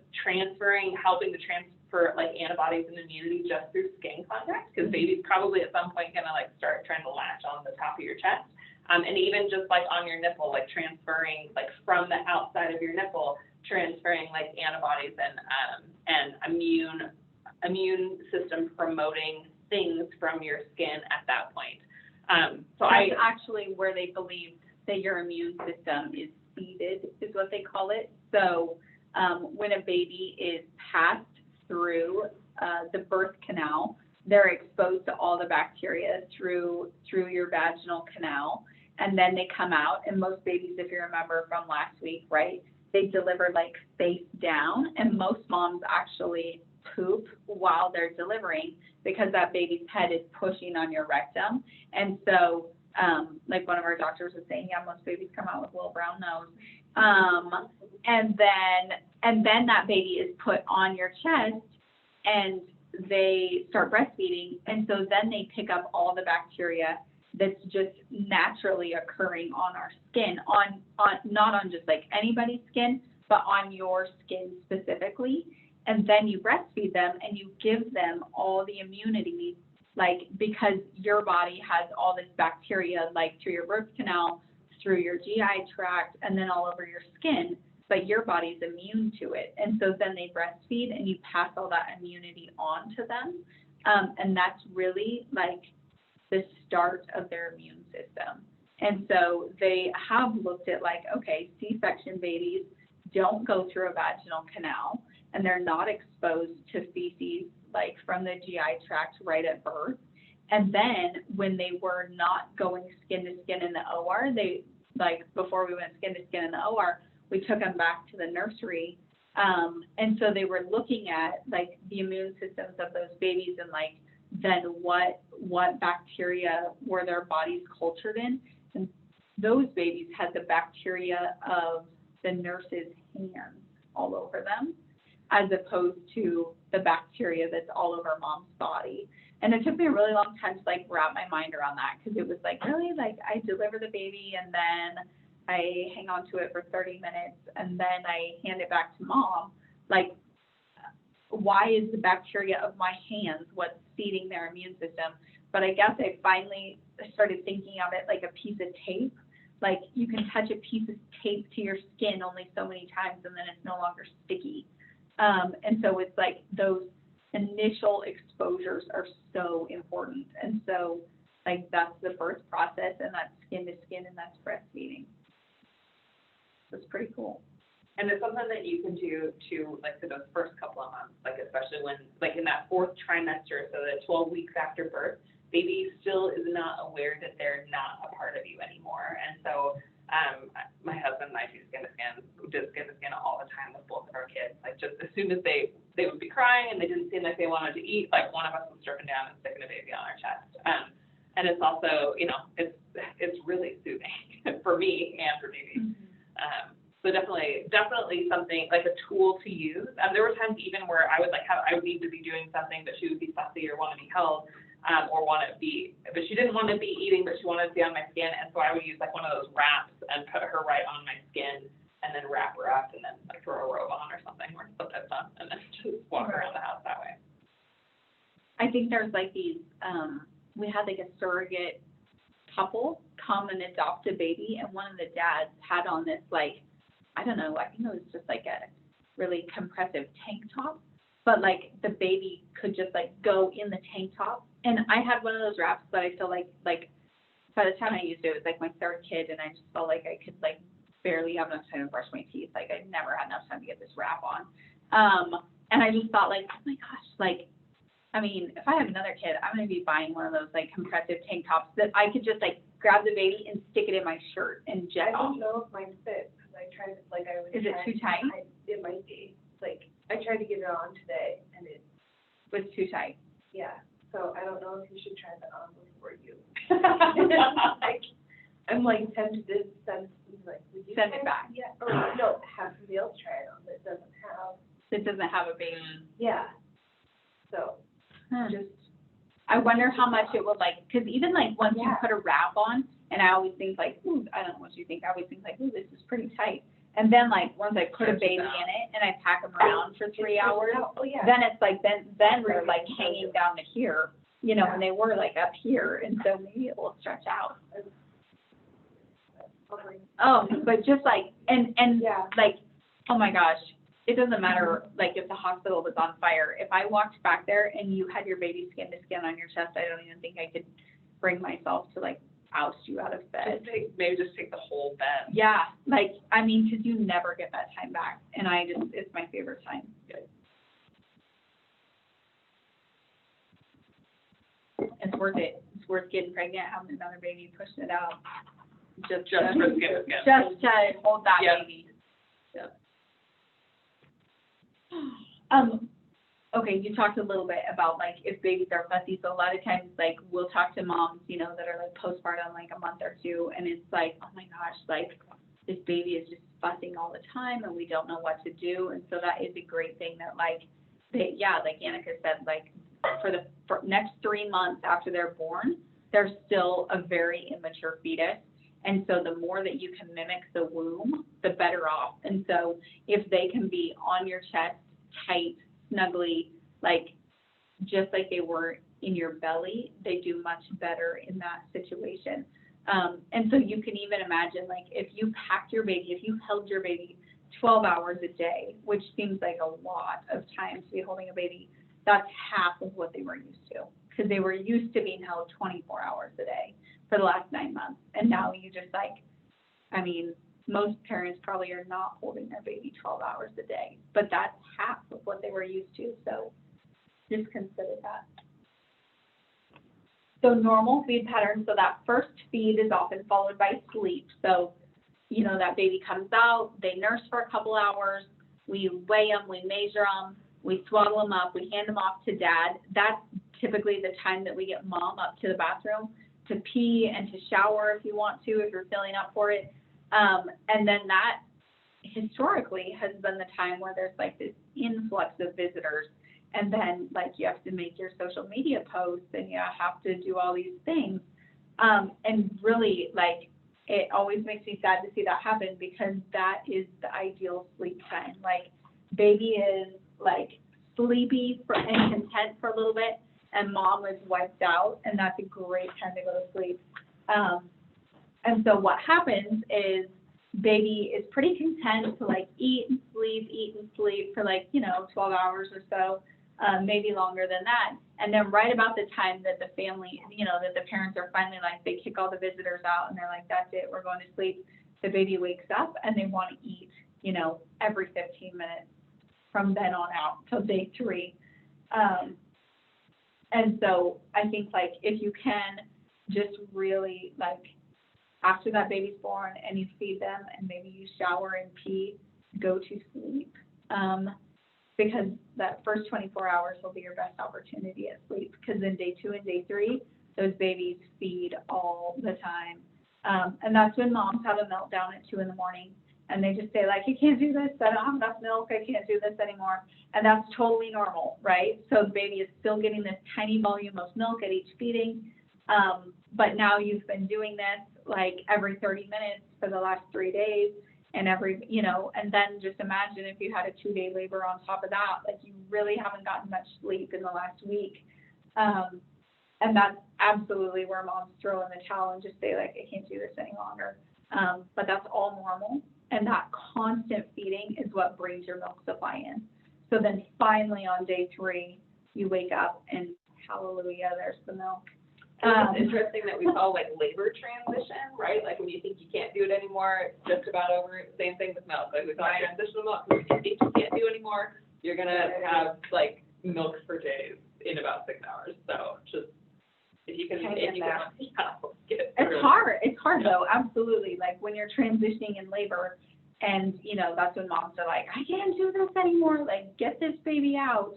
helping to transfer antibodies and immunity just through skin contact, because baby's probably at some point gonna start trying to latch on the top of your chest, and even just on your nipple, transferring from the outside of your nipple, transferring antibodies and immune system promoting things from your skin at that point. That's actually where they believe that your immune system is seeded, is what they call it. So when a baby is passed through the birth canal, they're exposed to all the bacteria through your vaginal canal, and then they come out. And most babies, if you remember from last week, right, they deliver face down, and most moms actually poop while they're delivering because that baby's head is pushing on your rectum. And so one of our doctors was saying, yeah, most babies come out with a little brown nose. And then that baby is put on your chest and they start breastfeeding. And so then they pick up all the bacteria that's just naturally occurring on our skin, on not on just anybody's skin, but on your skin specifically. And then you breastfeed them and you give them all the immunity, because your body has all this bacteria, through your birth canal, through your GI tract, and then all over your skin, but your body's immune to it. And so then they breastfeed and you pass all that immunity on to them. And that's really like the start of their immune system. And so they have looked at like, okay, C-section babies don't go through a vaginal canal and they're not exposed to feces like from the GI tract right at birth. And then when they were not going skin to skin in the OR, they like before we went skin to skin in the OR, we took them back to the nursery. And so they were looking at like the immune systems of those babies and like then what bacteria were their bodies cultured in. And those babies had the bacteria of the nurse's hands all over them, as opposed to the bacteria that's all over mom's body. And it took me a really long time to like wrap my mind around that, because it was like, really, like I deliver the baby and then I hang on to it for 30 minutes and then I hand it back to mom. Like, why is the bacteria of my hands what's feeding their immune system? But I guess I finally started thinking of it like a piece of tape. Like you can touch a piece of tape to your skin only so many times and then it's no longer sticky. And so it's like those initial exposures are so important. And so like that's the birth process, and that's skin to skin, and that's breastfeeding. So it's pretty cool. And it's something that you can do to, like, for those first couple of months, like, especially when, like, in that fourth trimester, so the 12 weeks after birth, baby still is not aware that they're not a part of you anymore. And so, my husband and I did skin to skin all the time with both of our kids. Like, just as soon as they would be crying and they didn't seem like they wanted to eat, like, one of us was stripping down and sticking a baby on our chest. And it's also, you know, it's really soothing for me and for babies. So definitely something like a tool to use. There were times even where I would need to be doing something, but she would be fussy or want to be held, or but she didn't want to be eating, but she wanted to be on my skin. And so I would use like one of those wraps and put her right on my skin and then wrap her up and then like throw a robe on or something or something fun and then just walk around the house that way. I think there's like these, we had like a surrogate couple come and adopt a baby, and one of the dads had on this like, I don't know, I think it was just like a really compressive tank top, but like the baby could just like go in the tank top. And I had one of those wraps, but I feel like by the time I used it, it was like my third kid, and I just felt like I could like barely have enough time to brush my teeth. Like I never had enough time to get this wrap on. And I just thought like, oh my gosh, like, I mean, if I have another kid, I'm going to be buying one of those like compressive tank tops that I could just like grab the baby and stick it in my shirt and jet off. I don't know if mine fits. I tried, like, I was. Is it too tight? It might be, like, I tried to get it on today, and it, Was too tight. yeah, so I don't know if you should try that on before you. Like, I'm like tempted to send, like, would you Send try it back. Yeah, or no, have somebody else try it on that doesn't have, It doesn't have a baby. yeah, so, Huh. just, I wonder how much it would like, because even like once you Yeah. put a wrap on, and I always think like, ooh, I don't know what you think, I always think like, ooh, this is pretty tight. And then like, once I put a baby in it and I pack them around for 3 hours, oh, yeah. then it's like, then they're like hanging down to here, you know, and they were like up here, and so maybe it will stretch out. Oh, but just like, and Yeah. like, oh my gosh, it doesn't matter, like, if the hospital was on fire. If I walked back there and you had your baby skin to skin on your chest, I don't even think I could bring myself to, like, oust you out of bed. Maybe just take the whole bed. Yeah, like, I mean, because you never get that time back, and it's my favorite time. It's worth it. It's worth getting pregnant, having another baby, pushing it out. Just for skin to skin. Just to hold that Yeah. baby. Okay, you talked a little bit about like if babies are fussy, so a lot of times like we'll talk to moms, you know, that are like postpartum like a month or two, and it's like, oh my gosh, like this baby is just fussing all the time and we don't know what to do. And so that is a great thing that like like Annika said, like for next 3 months after they're born, they're still a very immature fetus. And so the more that you can mimic the womb, the better off. And so if they can be on your chest, tight, snugly, like just like they were in your belly, they do much better in that situation. And so you can even imagine, like, if you packed your baby, if you held your baby 12 hours a day, which seems like a lot of time to be holding a baby, that's half of what they were used to. Because they were used to being held 24 hours a day for the last 9 months. And now you just like, I mean, most parents probably are not holding their baby 12 hours a day, but that's half of what they were used to. So just consider that. So normal feed patterns, so that first feed is often followed by sleep. So, you know, that baby comes out, they nurse for a couple hours, we weigh them, we measure them, we swaddle them up, we hand them off to dad. That's typically the time that we get mom up to the bathroom to pee and to shower if you want to, if you're filling up for it. And then that historically has been the time where there's like this influx of visitors. And then, like, you have to make your social media posts and you have to do all these things. And really, like, it always makes me sad to see that happen because that is the ideal sleep time. Like, baby is, like, sleepy and content for a little bit, and mom is wiped out, and that's a great time to go to sleep. And so what happens is baby is pretty content to, like, eat and sleep for, like, you know, 12 hours or so. Maybe longer than that. And then right about the time that the family, you know, that the parents are finally like, they kick all the visitors out and they're like, that's it, we're going to sleep. The baby wakes up and they want to eat, you know, every 15 minutes from then on out till day 3. And so I think, like, if you can just really, like, after that baby's born and you feed them and maybe you shower and pee, go to sleep. Because that first 24 hours will be your best opportunity at sleep. Because in day 2 and day 3, those babies feed all the time. And that's when moms have a meltdown at 2 in the morning. And they just say, like, I can't do this, I don't have enough milk, I can't do this anymore. And that's totally normal, right? So the baby is still getting this tiny volume of milk at each feeding. But now you've been doing this, like, every 30 minutes for the last 3 days. And every, you know, and then just imagine if you had a 2-day labor on top of that, like, you really haven't gotten much sleep in the last week. And that's absolutely where moms throw in the towel and just say, like, I can't do this any longer. But that's all normal. And that constant feeding is what brings your milk supply in. So then finally on day 3, you wake up and hallelujah, there's the milk. It's interesting that we call, like, labor transition, right? Like, when you think you can't do it anymore, it's just about over. Same thing with milk. Like, we call it transitional milk. When you think you can't do anymore, you're gonna have, like, milk for days in about 6 hours. So just if you can, get It's hard though, absolutely. Like, when you're transitioning in labor, and you know, that's when moms are like, I can't do this anymore. Like, get this baby out.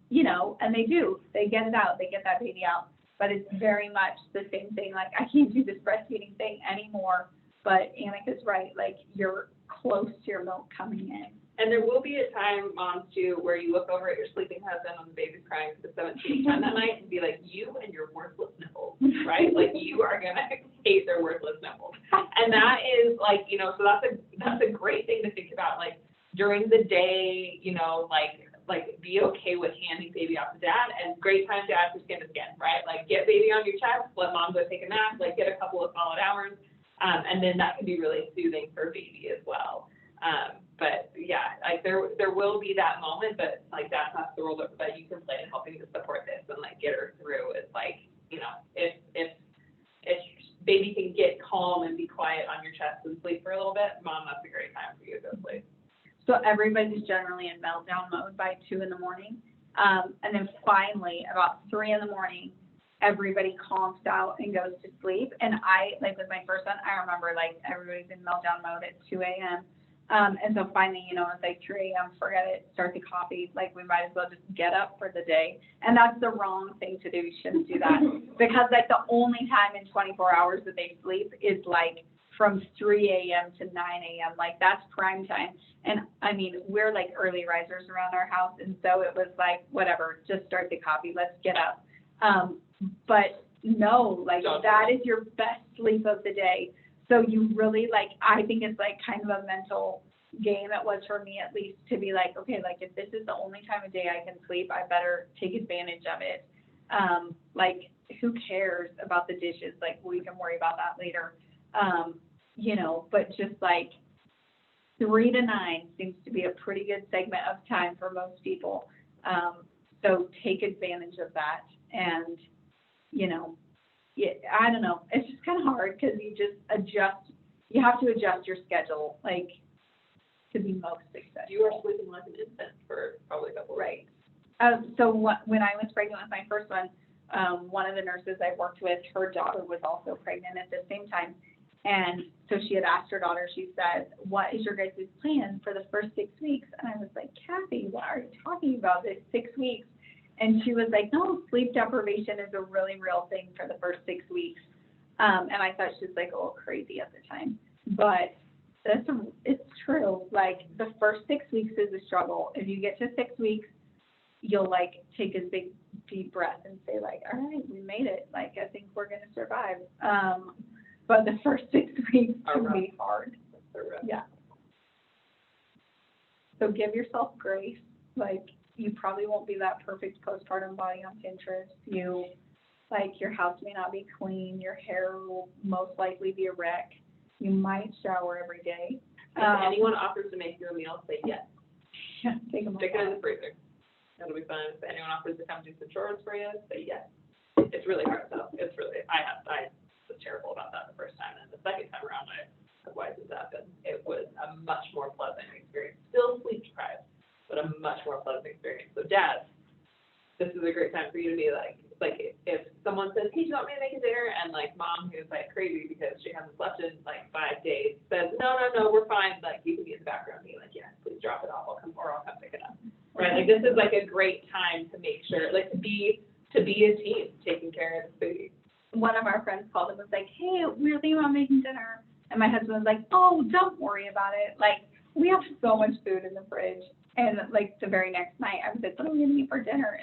You know, and they do. They get it out. They get that baby out. But it's very much the same thing. Like, I can't do this breastfeeding thing anymore. But Annika's right. Like, you're close to your milk coming in. And there will be a time, moms, too, where you look over at your sleeping husband when the baby's crying for the 17th time that night and be like, you and your worthless nipples, right? Like, you are going to hate their worthless nipples. And that is, like, you know, so that's a great thing to think about. Like, during the day, you know, like be okay with handing baby off to dad, and great time to add for skin to skin, right? Like, get baby on your chest, let mom go take a nap, like, get a couple of solid hours, and then that can be really soothing for baby as well. But yeah, like, there will be that moment, but like, that's not the role that you can play in helping to support this and, like, get her through. It's like, you know, if baby can get calm and be quiet on your chest and sleep for a little bit, mom, that's a great time for you to go sleep. So everybody's generally in meltdown mode by 2 in the morning. And then finally, about 3 in the morning, everybody calms out and goes to sleep. And I, like, with my first son, I remember, like, everybody's in meltdown mode at 2 a.m. And so finally, you know, it's like 3 a.m., forget it, start the coffee. Like, we might as well just get up for the day. And that's the wrong thing to do. You shouldn't do that. Because, like, the only time in 24 hours that they sleep is, like, from 3 a.m. to 9 a.m. Like, that's prime time. And I mean, we're like early risers around our house. And so it was like, whatever, just start the coffee. Let's get up. But no, like, that is your best sleep of the day. So you really, like, I think it's like kind of a mental game. It was for me, at least, to be like, okay, like, if this is the only time of day I can sleep, I better take advantage of it. Like, who cares about the dishes? Like, we can worry about that later. You know, but just like 3 to 9 seems to be a pretty good segment of time for most people. So take advantage of that. And, you know, yeah, I don't know, it's just kind of hard because you have to adjust your schedule, like, to be most successful. You were sleeping like an infant for probably a couple of Right. So when I was pregnant with my first one, one of the nurses I worked with, her daughter was also pregnant at the same time. And so she had asked her daughter, she said, what is your guys' plan for the first 6 weeks? And I was like, Kathy, what are you talking about, this 6 weeks? And she was like, no, sleep deprivation is a really real thing for the first 6 weeks. And I thought she was like a little crazy at the time, but it's true. Like, the first 6 weeks is a struggle. If you get to 6 weeks, you'll like take a big deep breath and say like, all right, we made it. Like, I think we're going to survive. But the first 6 weeks can be hard. Yeah. So give yourself grace. Like, you probably won't be that perfect postpartum body on Pinterest. Your house may not be clean. Your hair will most likely be a wreck. You might shower every day. If anyone offers to make you a meal, say yes. Yeah, take them Stick it in the freezer. It'll be fun. If anyone offers to come do some chores for you, say yes. It's really hard though. It's really, I was terrible about that the first time, and the second time around, I wised up, and it was a much more pleasant experience. Still sleep deprived, but a much more pleasant experience. So dads, this is a great time for you to be like if someone says, hey, do you want me to make a dinner? And like mom, who's like crazy because she hasn't slept in like 5 days, says, no, we're fine. Like, you can be in the background and be like, yes, please drop it off. I'll come pick it up. Right? Like, this is like a great time to make sure, like, to be a team taking care of the baby. One of our friends called and was like, hey, we're thinking about making dinner. And my husband was like, oh, don't worry about it. Like, we have so much food in the fridge. And like the very next night, I was like, what are we going to eat for dinner?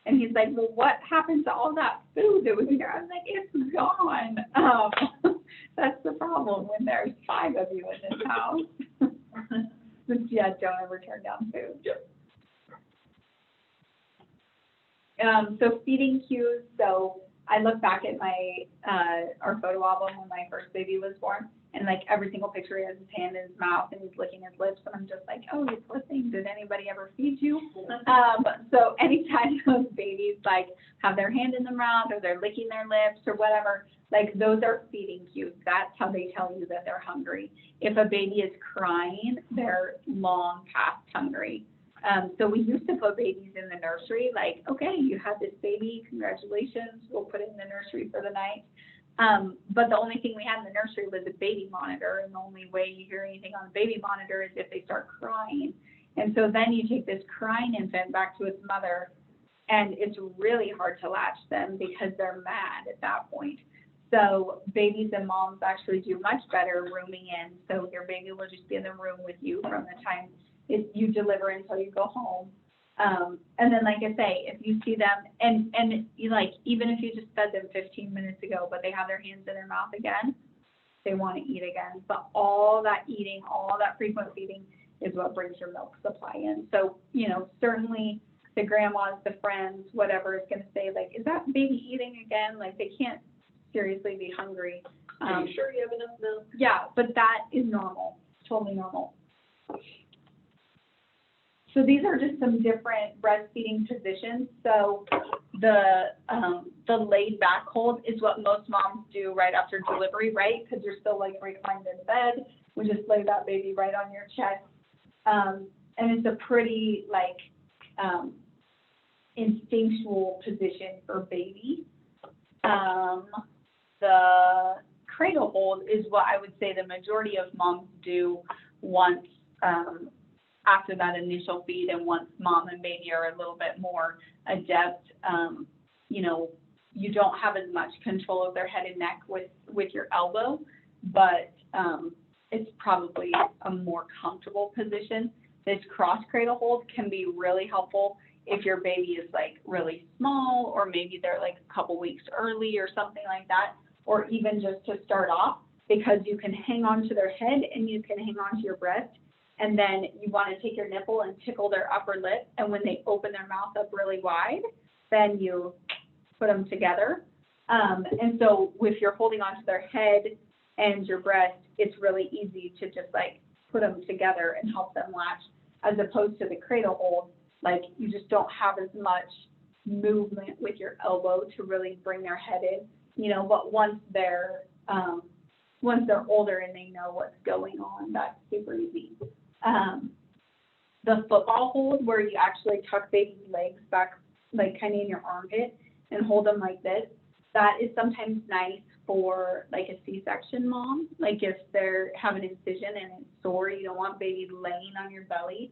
And he's like, well, what happened to all that food that was in there? I was like, it's gone. That's the problem when there's 5 of you in this house. But yeah, don't ever turn down food. Yep. So feeding cues. So I look back at our photo album when my first baby was born, and like every single picture, he has his hand in his mouth and he's licking his lips, and I'm just like, oh, you poor thing. Did anybody ever feed you? So anytime those babies like have their hand in their mouth or they're licking their lips or whatever, like those are feeding cues. That's how they tell you that they're hungry. If a baby is crying, they're long past hungry. So we used to put babies in the nursery, like, okay, you had this baby, congratulations, we'll put it in the nursery for the night. But the only thing we had in the nursery was a baby monitor, and the only way you hear anything on the baby monitor is if they start crying. And so then you take this crying infant back to its mother, and it's really hard to latch them because they're mad at that point. So babies and moms actually do much better rooming in. So your baby will just be in the room with you from the time you deliver until you go home. And then, like I say, if you see them, and you like, even if you just fed them 15 minutes ago, but they have their hands in their mouth again, they want to eat again. But all that eating, all that frequent feeding is what brings your milk supply in. So, certainly the grandmas, the friends, whatever is going to say, like, is that baby eating again? Like, they can't seriously be hungry. Are you sure you have enough milk? Yeah, but that is normal, totally normal. So these are just some different breastfeeding positions. So the laid back hold is what most moms do right after delivery, right? Because you're still like reclined in bed. We just lay that baby right on your chest. And it's a pretty like instinctual position for baby. The cradle hold is what I would say the majority of moms do once after that initial feed, and once mom and baby are a little bit more adept, you don't have as much control of their head and neck with your elbow, but it's probably a more comfortable position. This cross cradle hold can be really helpful if your baby is like really small, or maybe they're like a couple weeks early or something like that, or even just to start off, because you can hang on to their head and you can hang on to your breast. And then you want to take your nipple and tickle their upper lip. And when they open their mouth up really wide, then you put them together. And so if you're holding onto their head and your breast, it's really easy to just like put them together and help them latch, as opposed to the cradle hold. Like you just don't have as much movement with your elbow to really bring their head in, you know, but once they're older and they know what's going on, that's super easy. The football hold, where you actually tuck baby's legs back, like kind of in your armpit and hold them like this, that is sometimes nice for like a C-section mom. Like if they're having an incision and it's sore, you don't want baby laying on your belly.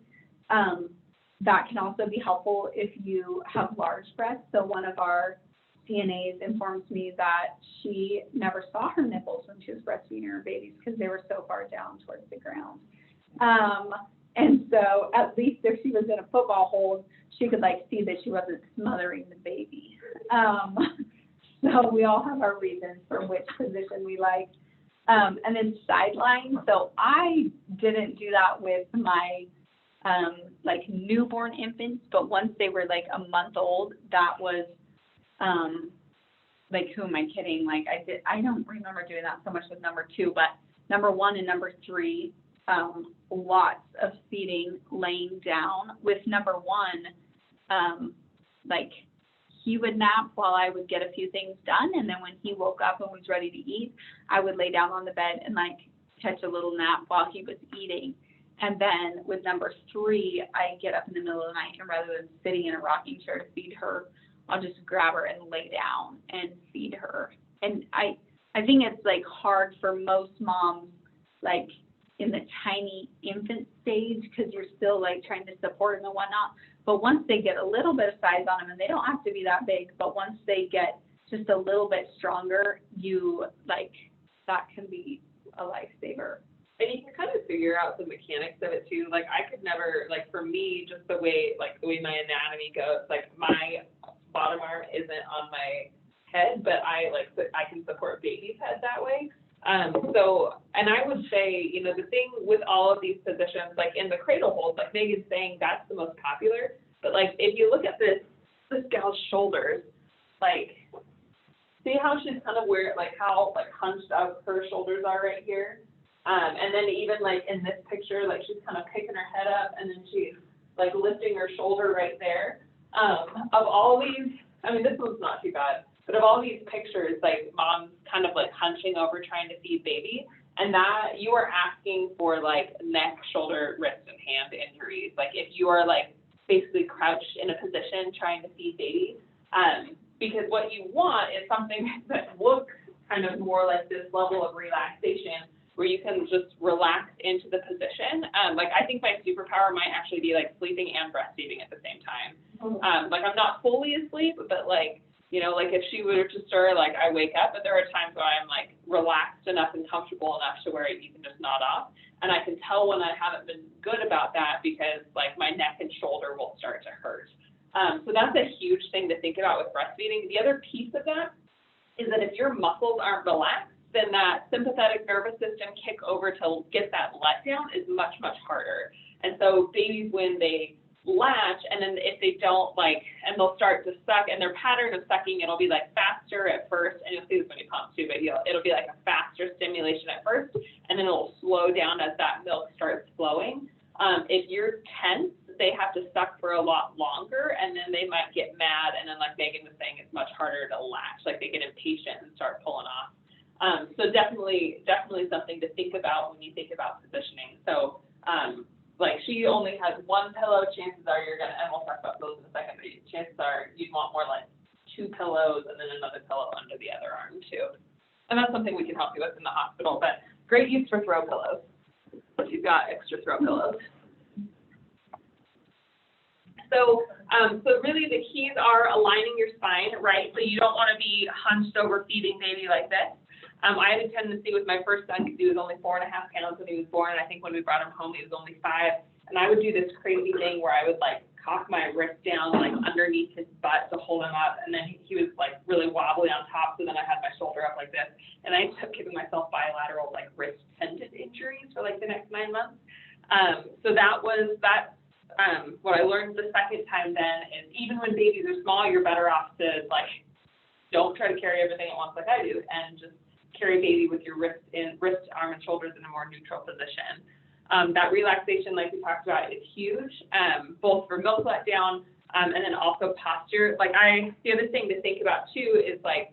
That can also be helpful if you have large breasts. So one of our CNAs informs me that she never saw her nipples when she was breastfeeding her babies because they were so far down towards the ground. And so at least if she was in a football hold, she could like see that she wasn't smothering the baby. So we all have our reasons for which position we like. And then sideline. So I didn't do that with my like newborn infants, but once they were like a month old, that was like, who am I kidding? Like I don't remember doing that so much with number 2, but number 1 and number 3, lots of feeding laying down. With number 1, like he would nap while I would get a few things done, and then when he woke up and was ready to eat, I would lay down on the bed and like catch a little nap while he was eating. And then with number 3, I get up in the middle of the night, and rather than sitting in a rocking chair to feed her, I'll just grab her and lay down and feed her. And I think it's like hard for most moms, like in the tiny infant stage, because you're still like trying to support them and whatnot. But once they get a little bit of size on them, and they don't have to be that big, but once they get just a little bit stronger, you like, that can be a lifesaver. And you can kind of figure out the mechanics of it too. Like I could never, like for me, just the way my anatomy goes, like my bottom arm isn't on my head, but I can support baby's head that way. So, and I would say, you know, the thing with all of these positions, like in the cradle hold, like Megan's saying, that's the most popular. But like, if you look at this gal's shoulders, like, see how she's kind of how hunched up her shoulders are right here. And then even like in this picture, like she's kind of picking her head up, and then she's like lifting her shoulder right there. Of all these, I mean, this one's not too bad, but of all these pictures, like mom's kind of like hunching over trying to feed baby, and that you are asking for like neck, shoulder, wrist, and hand injuries. Like if you are like basically crouched in a position trying to feed baby, because what you want is something that looks kind of more like this level of relaxation, where you can just relax into the position. Like I think my superpower might actually be like sleeping and breastfeeding at the same time. Like I'm not fully asleep, but like, you know, like if she were to stir, like I wake up, but there are times where I'm like relaxed enough and comfortable enough to where you can just nod off. And I can tell when I haven't been good about that, because like my neck and shoulder will start to hurt. So that's a huge thing to think about with breastfeeding. The other piece of that is that if your muscles aren't relaxed, then that sympathetic nervous system kick over to get that letdown is much, much harder. And so babies, when they latch, and then if they don't and they'll start to suck, and their pattern of sucking, it'll be like faster at first, and you'll see this when you pump too, but it'll be like a faster stimulation at first, and then it'll slow down as that milk starts flowing. If you're tense, they have to suck for a lot longer, and then they might get mad, and then like Megan was saying, it's much harder to latch, like they get impatient and start pulling off. So definitely something to think about when you think about positioning. So, like she only has one pillow, chances are you're gonna, and we'll talk about those in a second, but chances are you'd want more like 2 pillows and then another pillow under the other arm too. And that's something we can help you with in the hospital, but great use for throw pillows if you've got extra throw pillows. So, so really the keys are aligning your spine, right? So you don't want to be hunched over feeding baby like this. I had a tendency with my first son, because he was only 4.5 pounds when he was born, and I think when we brought him home, he was only 5. And I would do this crazy thing where I would like cock my wrist down like underneath his butt to hold him up, and then he was like really wobbly on top. So then I had my shoulder up like this, and I ended up giving myself bilateral like wrist tendon injuries for like the next 9 months. So what I learned the second time then is even when babies are small, you're better off to like don't try to carry everything at once like I do, and just carry baby with your wrist, arm, and shoulders in a more neutral position. That relaxation, like we talked about, is huge, both for milk letdown, and then also posture. Like the other thing to think about too is like,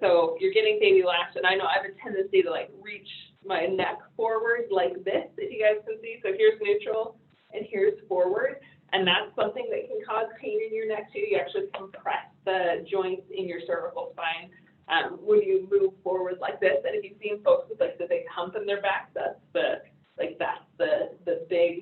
so you're getting baby latch, and I know I have a tendency to like reach my neck forward like this, if you guys can see. So here's neutral and here's forward, and that's something that can cause pain in your neck too. You actually compress the joints in your cervical spine when you move forward like this. And if you've seen folks with like the big hump in their back, that's the big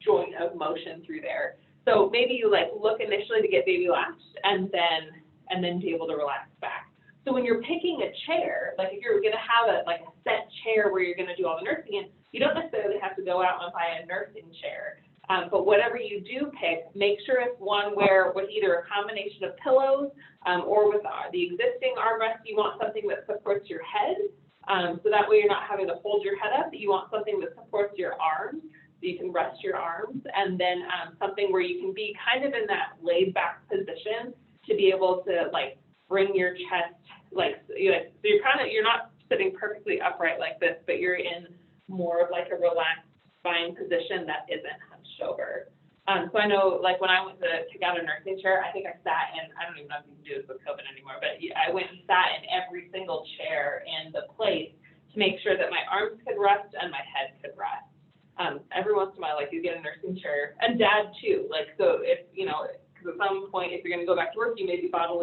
joint of motion through there. So maybe you like look initially to get baby latched, and then be able to relax back. So when you're picking a chair, like if you're gonna have a set chair where you're gonna do all the nursing in, you don't necessarily have to go out and buy a nursing chair. But whatever you do pick, make sure it's one where with either a combination of pillows or with the existing armrest, you want something that supports your head. So that way you're not having to hold your head up. You want something that supports your arms, so you can rest your arms, and then something where you can be kind of in that laid back position to be able to like bring your chest, so you're not sitting perfectly upright like this, but you're in more of like a relaxed spine position that isn't hunched over. So I know like when I went to pick out a nursing chair, I think I sat in, I don't even know if you can do this with COVID anymore, but I went and sat in every single chair in the place to make sure that my arms could rest and my head could rest. Every once in a while, like you get a nursing chair, and dad too, like, so if, because at some point, if you're gonna go back to work, you may be bottle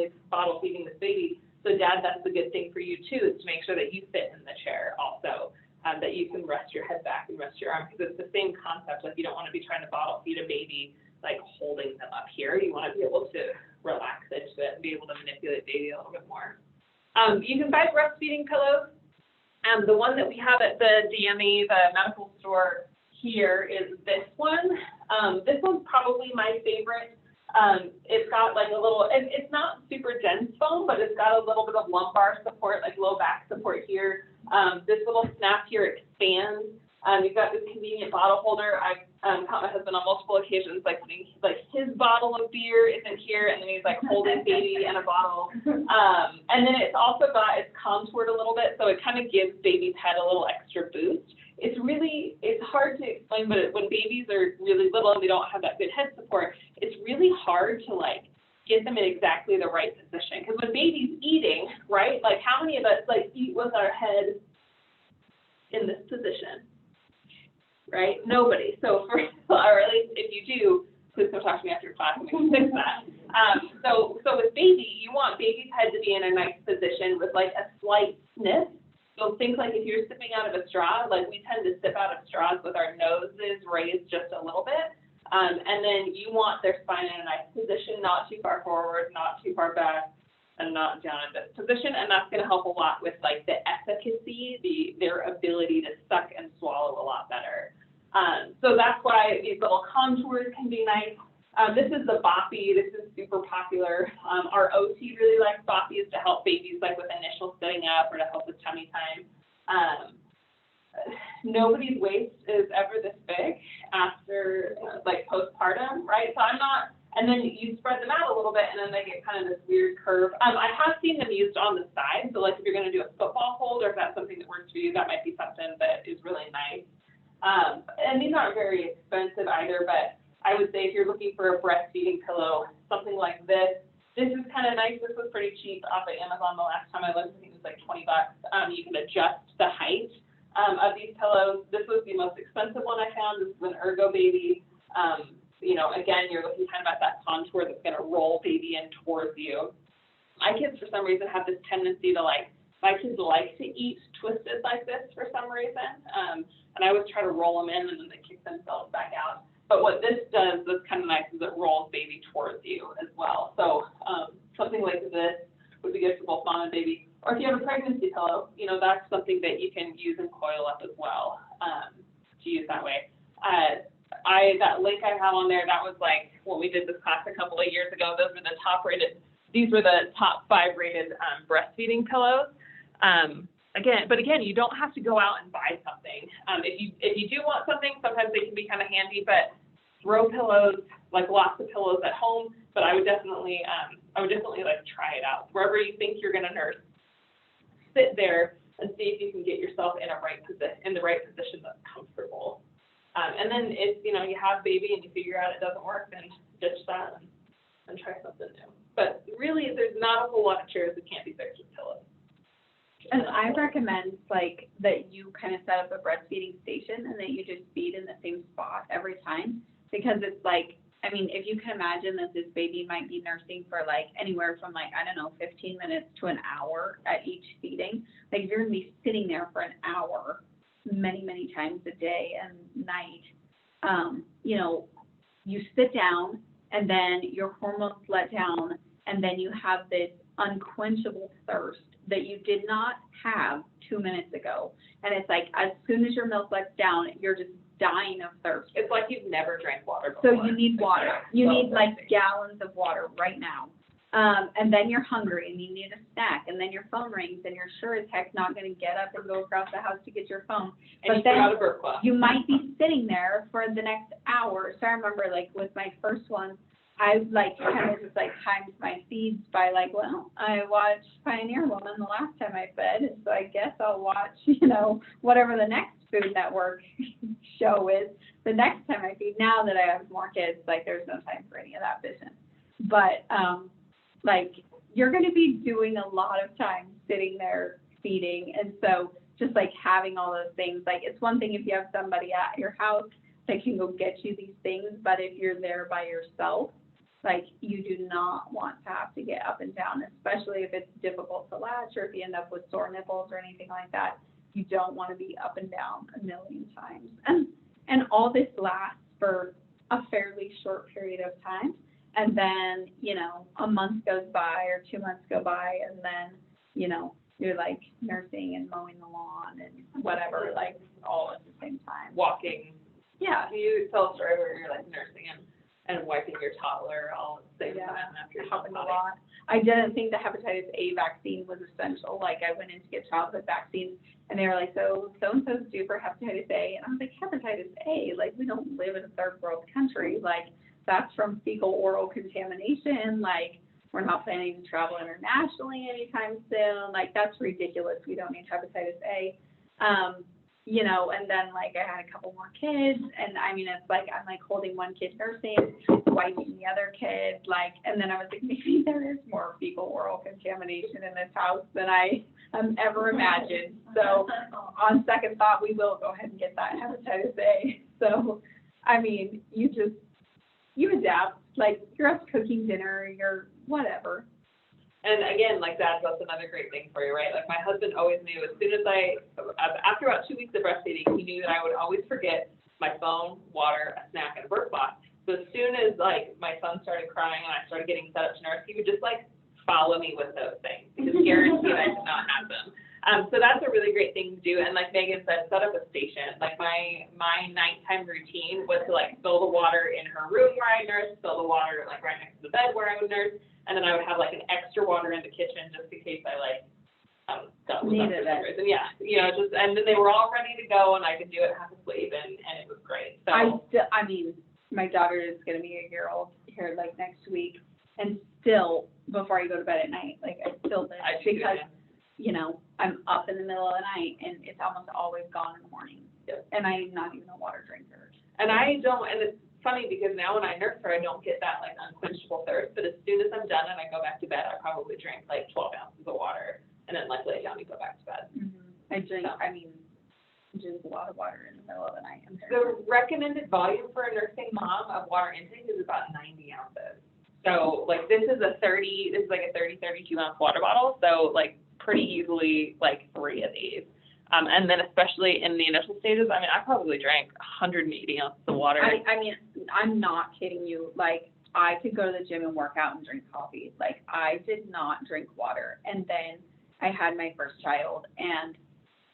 feeding this baby. So dad, that's the good thing for you too, is to make sure that you fit in the chair also. That you can rest your head back and rest your arm, because it's the same concept. Like you don't want to be trying to bottle feed a baby, like holding them up here. You want to be able to relax into it and be able to manipulate baby a little bit more. You can buy breastfeeding pillows. The one that we have at the DME, the medical store here, is this one. This one's probably my favorite. It's got like a little, and it's not super dense foam, but it's got a little bit of lumbar support, like low back support here. This little snap here expands. You've got this convenient bottle holder. I've caught my husband on multiple occasions, like putting like his bottle of beer is in here, and then he's like holding baby and a bottle. And then it's also it's contoured a little bit, so it kind of gives baby's head a little extra boost. It's hard to explain, but when babies are really little and they don't have that good head support, it's really hard to like get them in exactly the right position. Because when baby's eating, right, like how many of us like eat with our head in this position, right? Nobody. So or at least if you do, please come talk to me after class and we can fix that. So with baby, you want baby's head to be in a nice position with like a slight sniff. So think like if you're sipping out of a straw, like we tend to sip out of straws with our noses raised just a little bit. And then you want their spine in a nice position, not too far forward, not too far back, and not down in this position. And that's going to help a lot with like the efficacy, their ability to suck and swallow a lot better. So that's why these little contours can be nice. This is the Boppy. This is super popular. Our OT really likes Boppies to help babies like with initial sitting up or to help with tummy time. Nobody's waist is ever this big after like postpartum, right? So and then you spread them out a little bit and then they get kind of this weird curve. I have seen them used on the side. So like if you're going to do a football hold, or if that's something that works for you, that might be something that is really nice. And these aren't very expensive either, but I would say if you're looking for a breastfeeding pillow, something like this. This is kind of nice. This was pretty cheap off of Amazon the last time I looked. I think it was like $20. You can adjust the height of these pillows. This was the most expensive one I found. This is an Ergo Baby. Again, you're looking kind of at that contour that's going to roll baby in towards you. My kids, for some reason, have this tendency to my kids like to eat twisted like this for some reason. And I always try to roll them in and then they kick themselves back out. But what this does that's kind of nice is it rolls baby towards you as well. So something like this would be good for both mom and baby. Or if you have a pregnancy pillow, that's something that you can use and coil up as well to use that way. That link I have on there, that was like when we did this class a couple of years ago. These were the top 5 rated breastfeeding pillows. Again, you don't have to go out and buy something. If you do want something, sometimes they can be kind of handy, but throw pillows, like lots of pillows at home. But I would definitely like try it out. Wherever you think you're gonna nurse, sit there and see if you can get yourself in the right position that's comfortable. And then if, you know, you have baby and you figure out it doesn't work, then ditch that and try something new. But really, there's not a whole lot of chairs that can't be fixed with pillows. And I recommend like that you kind of set up a breastfeeding station and that you just feed in the same spot every time, because it's like, I mean, if you can imagine that this baby might be nursing for like anywhere from like, I don't know, 15 minutes to an hour at each feeding, like you're gonna be sitting there for an hour many, many times a day and night. You know, you sit down and then your hormones let down and then you have this unquenchable thirst that you did not have 2 minutes ago. And it's like, as soon as your milk lets down, you're just dying of thirst. It's like you've never drank water So before. you need water. You need like gallons of water right now. And then you're hungry and you need a snack, and then your phone rings and you're sure as heck not gonna get up and go across the house to get your phone. And But you then forgot a birth cloth. you might be sitting there for the next hour. So I remember like with my first one, I like kind of just like timed my feeds by like, well, I watched Pioneer Woman the last time I fed, and so I guess I'll watch, you know, whatever the next Food Network show is the next time I feed. Now that I have more kids, like there's no time for any of that business. But like you're going to be doing a lot of time sitting there feeding, and so just like having all those things, like it's one thing if you have somebody at your house that can go get you these things, but if you're there by yourself, like you do not want to have to get up and down, especially if it's difficult to latch or if you end up with sore nipples or anything like that. You don't want to be up and down a million times. And all this lasts for a fairly short period of time. And then, you know, a month goes by or 2 months go by, and then, you know, you're like nursing and mowing the lawn and whatever, like all at the same time. Walking. Yeah. You tell a story where you're like nursing and wiping your toddler all at the same Yeah, time after you're happened a potty. lot. I didn't think the hepatitis A vaccine was essential. Like I went in to get childhood vaccines and they were like, so and so's due for hepatitis A. And I was like, hepatitis A? Like we don't live in a third world country. Like that's from fecal oral contamination. Like we're not planning to travel internationally anytime soon. Like that's ridiculous. We don't need hepatitis A. You know, and then like I had a couple more kids, and I mean it's like I'm like holding one kid nursing, wiping the other kid, like, and then I was like, maybe there is more fecal oral contamination in this house than I ever imagined. So on second thought, we will go ahead and get that hepatitis A. So I mean, you adapt. Like you're up cooking dinner, you're whatever. And again, like that's another great thing for you, right? Like my husband always knew as soon as after about 2 weeks of breastfeeding, he knew that I would always forget my phone, water, a snack, and a birth cloth. So as soon as like my son started crying and I started getting set up to nurse, he would just like follow me with those things because guaranteed I did not have them. So that's a really great thing to do. And like Megan said, set up a station. Like my nighttime routine was to like fill the water in her room where I nursed, fill the water like right next to the bed where I would nurse. And then I would have like an extra water in the kitchen just in case I like got Needed it. and yeah, you know, just and then they were all ready to go and I could do it half asleep and it was great. So I mean, my daughter is gonna be a year old here like next week, and still before I go to bed at night, like I still live I do because too. you know I'm up in the middle of the night and it's almost always gone in the morning. Yep. And I'm not even a water drinker. And I don't, and it's funny because now when I nurse her, I don't get that like unquenchable thirst, but as soon as I'm done and I go back to bed, I probably drink like 12 ounces of water and then like lay down and go back to bed. I drink a lot of water in the middle of the night. The recommended volume for a nursing mom of water intake is about 90 ounces. So like this is like a 32 ounce water bottle. So like pretty easily like 3 of these. And then especially in the initial stages, I mean, I probably drank 180 ounces of water. I mean, I'm not kidding you. Like, I could go to the gym and work out and drink coffee. Like, I did not drink water. And then I had my first child, and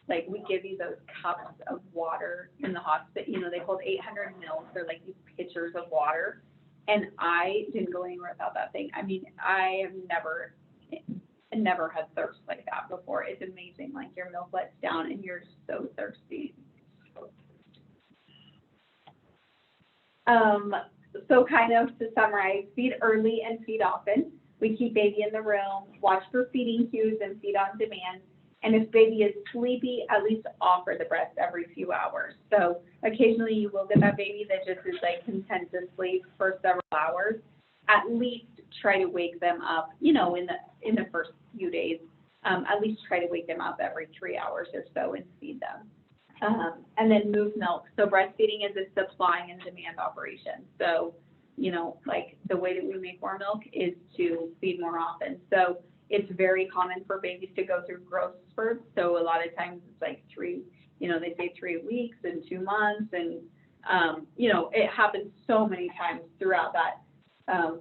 like, we give you those cups of water in the hospital. You know, they hold 800 mils. They're like these pitchers of water. And I didn't go anywhere without that thing. I mean, I have never had thirst like that before. It's amazing. Like your milk lets down and you're so thirsty. so kind of to summarize, feed early and feed often. We keep baby in the room, watch for feeding cues and feed on demand. And if baby is sleepy, at least offer the breast every few hours. So occasionally you will get that baby that just is like content to sleep for several hours. At least try to wake them up, you know, in the first few days. At least try to wake them up every 3 hours or so and feed them. And then move milk. So breastfeeding is a supply and demand operation. So, you know, like the way that we make more milk is to feed more often. So it's very common for babies to go through growth spurts. So a lot of times it's like they say 3 weeks and 2 months. And, you know, it happens so many times throughout that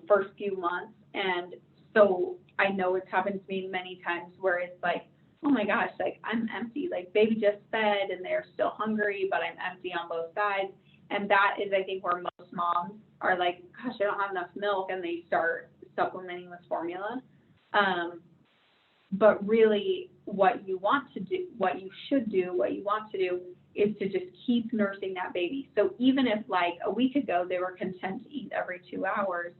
first few months. And so I know it's happened to me many times where it's like, oh my gosh, like I'm empty, like baby just fed and they're still hungry, but I'm empty on both sides. And that is, I think, where most moms are like, gosh, I don't have enough milk, and they start supplementing with formula. But really what you want to do, what you want to do is to just keep nursing that baby. So even if like a week ago they were content to eat every 2 hours,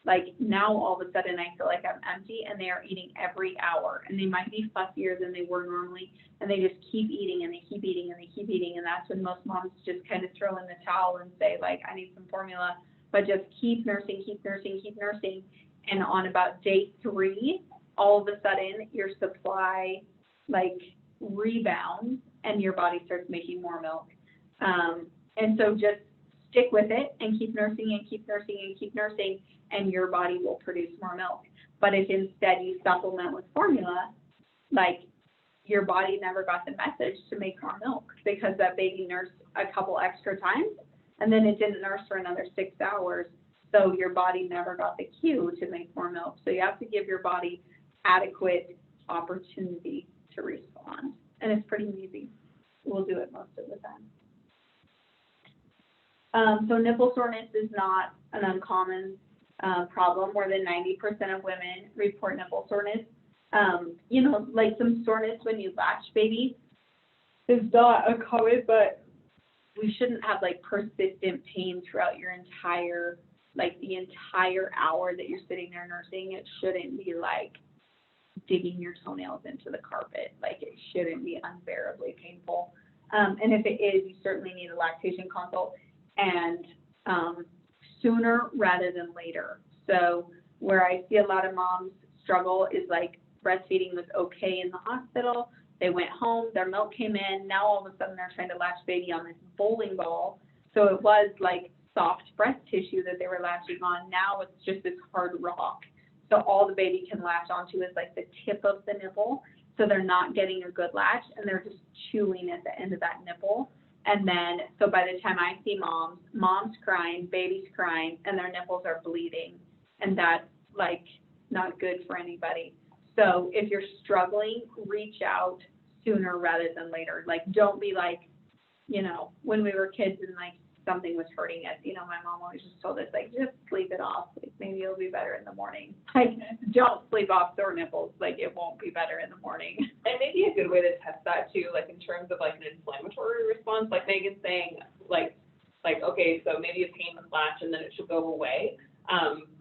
like now all of a sudden I feel like I'm empty and they are eating every hour, and they might be fussier than they were normally, and they just keep eating and they keep eating and they keep eating. And that's when most moms just kind of throw in the towel and say like, I need some formula, but just keep nursing. And on about day 3, all of a sudden your supply like rebounds and your body starts making more milk. And so just stick with it and keep nursing, and your body will produce more milk. But if instead you supplement with formula, like your body never got the message to make more milk because that baby nursed a couple extra times and then it didn't nurse for another 6 hours. So your body never got the cue to make more milk. So you have to give your body adequate opportunity to respond. And it's pretty easy. We'll do it most of the time. So nipple soreness is not an uncommon problem. More than 90% of women report nipple soreness. You know, like some soreness when you latch baby is not uncommon, but we shouldn't have like persistent pain throughout your entire, like the entire hour that you're sitting there nursing. It shouldn't be like digging your toenails into the carpet. Like it shouldn't be unbearably painful. And if it is, you certainly need a lactation consult, and sooner rather than later. So where I see a lot of moms struggle is like breastfeeding was okay in the hospital. They went home, their milk came in. Now all of a sudden they're trying to latch baby on this bowling ball. So it was like soft breast tissue that they were latching on. Now it's just this hard rock. So all the baby can latch onto is like the tip of the nipple. So they're not getting a good latch, and they're just chewing at the end of that nipple. And then, so by the time I see moms crying, babies crying, and their nipples are bleeding. And that's like not good for anybody. So if you're struggling, reach out sooner rather than later. Like, don't be like, you know, when we were kids and like something was hurting us, you know, my mom always just told us like, just sleep it off. Like maybe it'll be better in the morning. Like, don't sleep off sore nipples. Like it won't be better in the morning. And maybe a good way to test that too, like in terms of like an inflammatory response, like Megan's saying, like, okay, so maybe a pain with latch and then it should go away.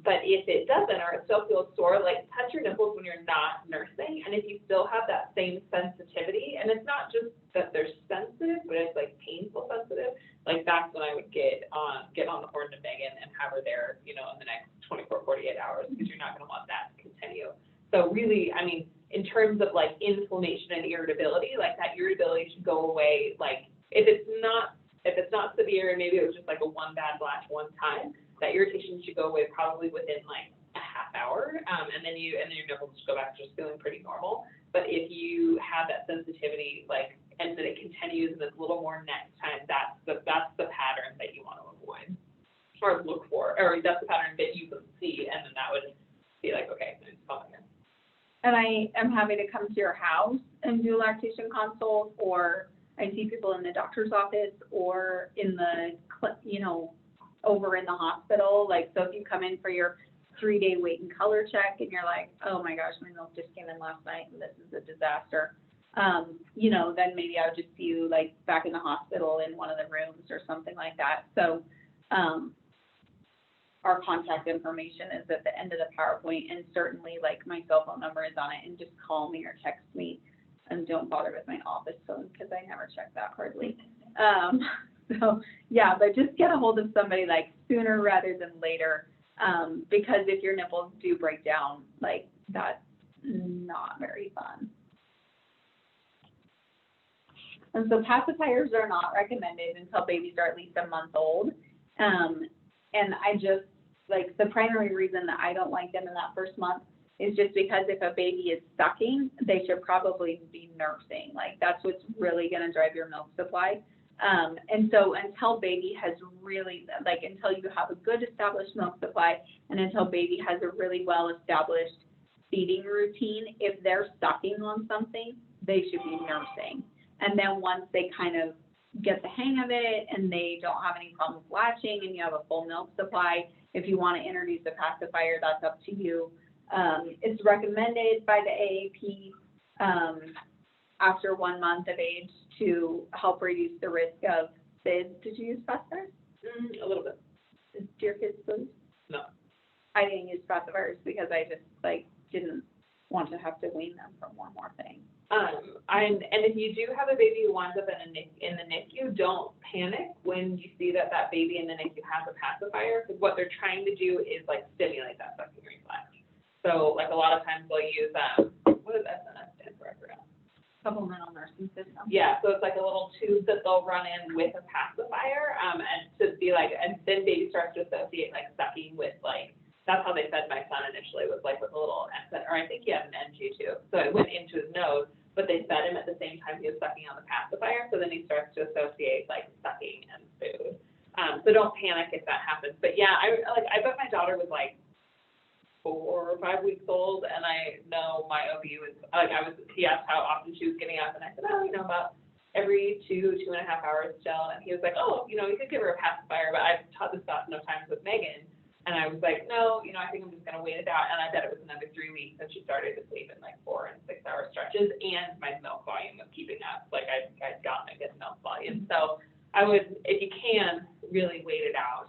But if it doesn't, or it still feels sore, like touch your nipples when you're not nursing. And if you still have that same sensitivity, and it's not just that they're sensitive, but it's like painful sensitive, like that's when I would get on the horn to Megan and have her there, you know, in the next 24, 48 hours, because you're not going to want that to continue. So really, I mean, in terms of like inflammation and irritability, like that irritability should go away. Like if it's not severe, and maybe it was just like a one bad latch one time, that irritation should go away probably within like a half hour, and then your nipples just go back to just feeling pretty normal. But if you have that sensitivity, like, and then it continues and it's a little more next time, that's the pattern that you want to avoid or look for, or that's the pattern that you can see, and then that would be like, okay, it's coming in. And I am happy to come to your house and do a lactation consult, or I see people in the doctor's office or in the, you know, over in the hospital. Like, so if you come in for your 3-day weight and color check and you're like, oh my gosh, my milk just came in last night and this is a disaster, you know, then maybe I would just see you like back in the hospital in one of the rooms or something like that. So our contact information is at the end of the PowerPoint, and certainly like my cell phone number is on it, and just call me or text me. And don't bother with my office phone because I never check that hardly. So yeah, but just get a hold of somebody like sooner rather than later, because if your nipples do break down, like that's not very fun. And so pacifiers are not recommended until babies are at least a month old. And I just, like, the primary reason that I don't like them in that first month is just because if a baby is sucking, they should probably be nursing. Like, that's what's really gonna drive your milk supply. And so until baby has really, like, until you have a good established milk supply, and until baby has a really well-established feeding routine, if they're sucking on something, they should be nursing. And then once they kind of get the hang of it and they don't have any problems latching and you have a full milk supply, if you want to introduce a pacifier, that's up to you. It's recommended by the AAP after 1 month of age to help reduce the risk of SIDS. Did you use pacifiers? A little bit. Do your kids lose? No. I didn't use pacifiers because I just like didn't want to have to wean them from one more thing. And if you do have a baby who winds up in the NICU, don't panic when you see that baby in the NICU has a pacifier, because what they're trying to do is like stimulate that sucking reflex. So like a lot of times they'll use, what does SNS stand for? I forgot. Supplemental nursing system. Yeah, so it's like a little tube that they'll run in with a pacifier, and to be like, and then baby starts to associate like sucking with like, that's how they fed my son initially, was like with a little, or I think he had an NG too. So it went into his nose, but they fed him at the same time he was sucking on the pacifier. So then he starts to associate like sucking and food. So don't panic if that happens. But yeah, I bet my daughter was like 4 or 5 weeks old, and I know my OB was like, he asked how often she was getting up, and I said, about every 2.5 hours still. And he was like, you could give her a pacifier, but I've taught this stuff enough times with Megan. And I was like, no, I think I'm just gonna wait it out. And I bet it was another 3 weeks, and she started to sleep in like 4 and 6 hour stretches, and my milk volume was keeping up. Like I'd gotten a good milk volume. So I would, if you can, really wait it out.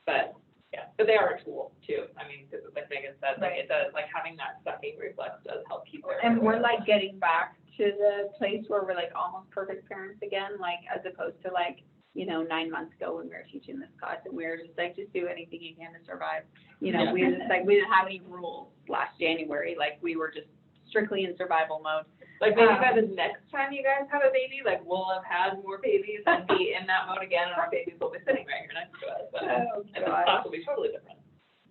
But yeah, but they are a tool too. I mean, because like Megan said, like it does, like having that sucking reflex does help keep their. And we're like getting back to the place where we're like almost perfect parents again, like as opposed to like, 9 months ago when we were teaching this class, and we were just like, just do anything you can to survive. We just like, we didn't have any rules last January. Like we were just strictly in survival mode. Like maybe by the next time you guys have a baby, like we'll have had more babies and be in that mode again, and our babies will be sitting right here next to us. But and the class will be totally different.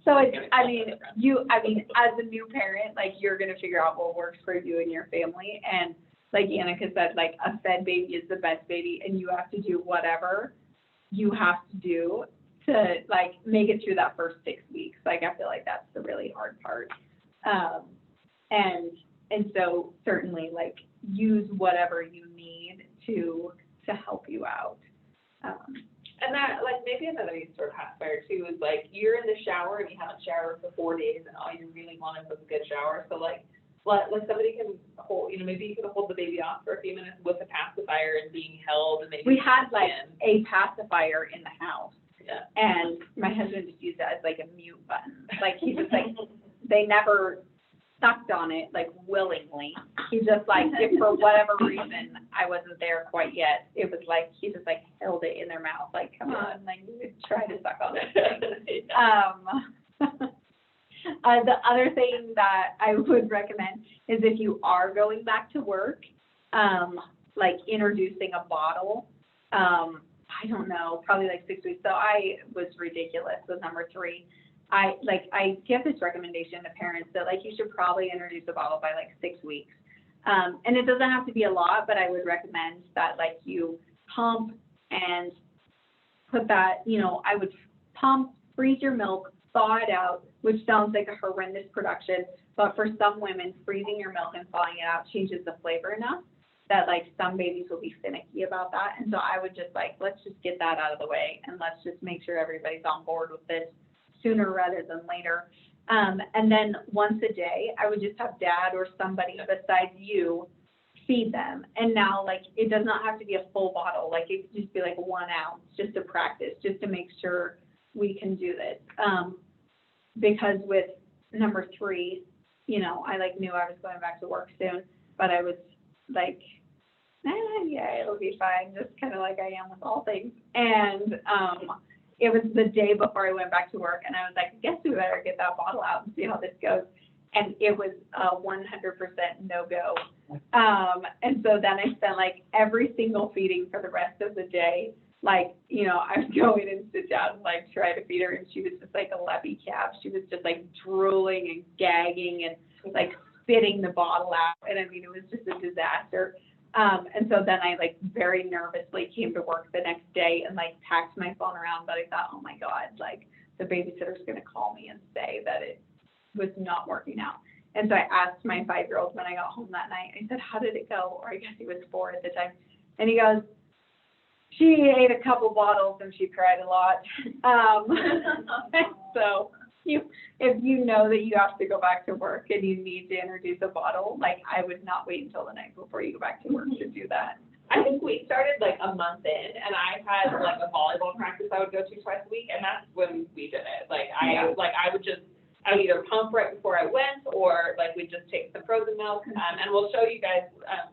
So it's, as a new parent, like you're gonna figure out what works for you and your family. And like Annika said, like a fed baby is the best baby, and you have to do whatever you have to do to like make it through that first 6 weeks. Like I feel like that's the really hard part. And so certainly like use whatever you need to help you out. And that, like, maybe another use for a pacifier too is like you're in the shower and you haven't showered for 4 days, and all you really wanted was a good shower. So like somebody can hold, maybe you can hold the baby off for a few minutes with a pacifier and being held, and maybe we had like a pacifier in the house. Yeah. And my husband just used it as like a mute button. Like he just like, they never sucked on it like willingly. He just like, if for whatever reason I wasn't there quite yet, it was like, he just like held it in their mouth, like, come on, like try to suck on it. The other thing that I would recommend is if you are going back to work, like introducing a bottle, I don't know, probably like 6 weeks. So I was ridiculous with number 3. I give this recommendation to parents that like you should probably introduce a bottle by like 6 weeks. And it doesn't have to be a lot, but I would recommend that like you pump and put that, I would pump, freeze your milk, thaw it out, which sounds like a horrendous production, but for some women, freezing your milk and thawing it out changes the flavor enough that like some babies will be finicky about that. And so I would just like, let's just get that out of the way, and let's just make sure everybody's on board with this sooner rather than later. And then once a day, I would just have dad or somebody besides you feed them. And now like, it does not have to be a full bottle. Like it could just be like 1 ounce just to practice, just to make sure we can do this. Because with number 3, you know, I like knew I was going back to work soon, but I was like, yeah, it'll be fine, just kind of like I am with all things. And it was the day before I went back to work, and I was like, I guess we better get that bottle out and see how this goes. And it was a 100% no-go. And so then I spent like every single feeding for the rest of the day. Like, you know, I would go in and sit down and like try to feed her, and she was just like a leppy calf. She was just like drooling and gagging and like spitting the bottle out. And I mean, it was just a disaster. And so then I like very nervously came to work the next day and like packed my phone around, but I thought, oh my God, like the babysitter's gonna call me and say that it was not working out. And so I asked my 5-year-old when I got home that night, I said, how did it go? Or I guess he was 4 at the time. And he goes, she ate a couple bottles and she cried a lot. So if you know that you have to go back to work and you need to introduce a bottle, like I would not wait until the night before you go back to work to do that. I think we started like a month in, and I had like a volleyball practice I would go to twice a week, and that's when we did it. Like I would either pump right before I went, or like we'd just take some frozen milk. And we'll show you guys,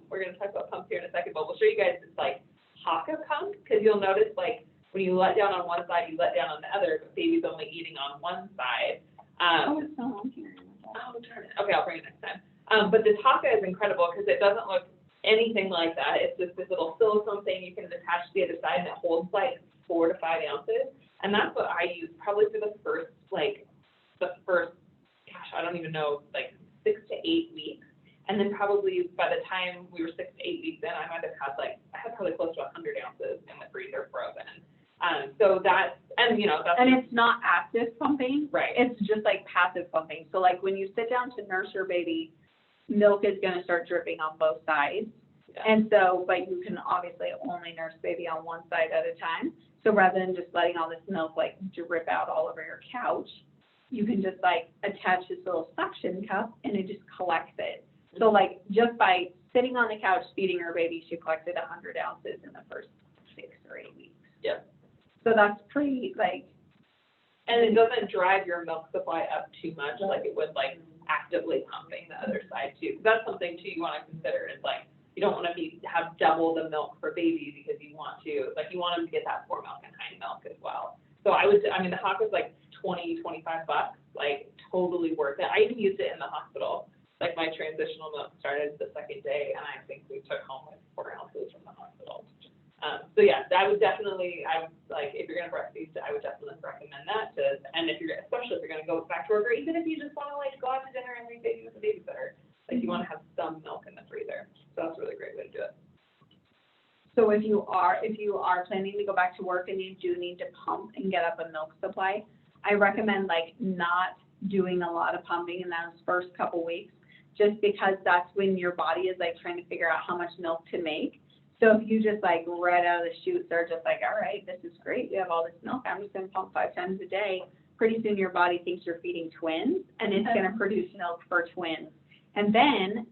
we're gonna talk about pumps here in a second, but we'll show you guys this like Haakaa pump, because you'll notice like when you let down on one side, you let down on the other, but baby's only eating on one side. It's not on here. Darn it. Okay, I'll bring it next time. But this Haakaa is incredible because it doesn't look anything like that. It's just this little silicone thing you can attach to the other side, and it holds like 4 to 5 ounces. And that's what I use probably for the first, gosh, I don't even know, like 6 to 8 weeks. And then probably by the time we were 6 to 8 weeks in, I might have had I had probably close to 100 ounces in the freezer frozen. So that's, and you know, that's. And it's not active pumping. Right. It's just like passive pumping. So like when you sit down to nurse your baby, milk is going to start dripping on both sides. Yeah. And so, but you can obviously only nurse baby on one side at a time. So rather than just letting all this milk like drip out all over your couch, you can just like attach this little suction cup and it just collects it. So like just by sitting on the couch feeding her baby, she collected 100 ounces in the first 6 or 8 weeks. Yeah. So that's pretty like. And it doesn't drive your milk supply up too much like it would like actively pumping the other side too. 'Cause that's something too you want to consider is like, you don't want to have double the milk for baby because you want them to get that foremilk and hind milk as well. So the Haakaa is like $20, $25, like totally worth it. I even used it in the hospital. Like my transitional milk started the second day, and I think we took home like 4 ounces from the hospital. So yeah, if you're gonna breastfeed, I would definitely recommend that. Especially if you're gonna go back to work, or even if you just want to like go out to dinner and leave baby with a babysitter, like you want to have some milk in the freezer. So that's a really great way to do it. So if you are planning to go back to work and you do need to pump and get up a milk supply, I recommend like not doing a lot of pumping in those first couple weeks, just because that's when your body is like trying to figure out how much milk to make. So if you just like right out of the chute are just like, all right, this is great, we have all this milk, I'm just gonna pump 5 times a day, pretty soon your body thinks you're feeding twins, and it's gonna produce milk for twins. And then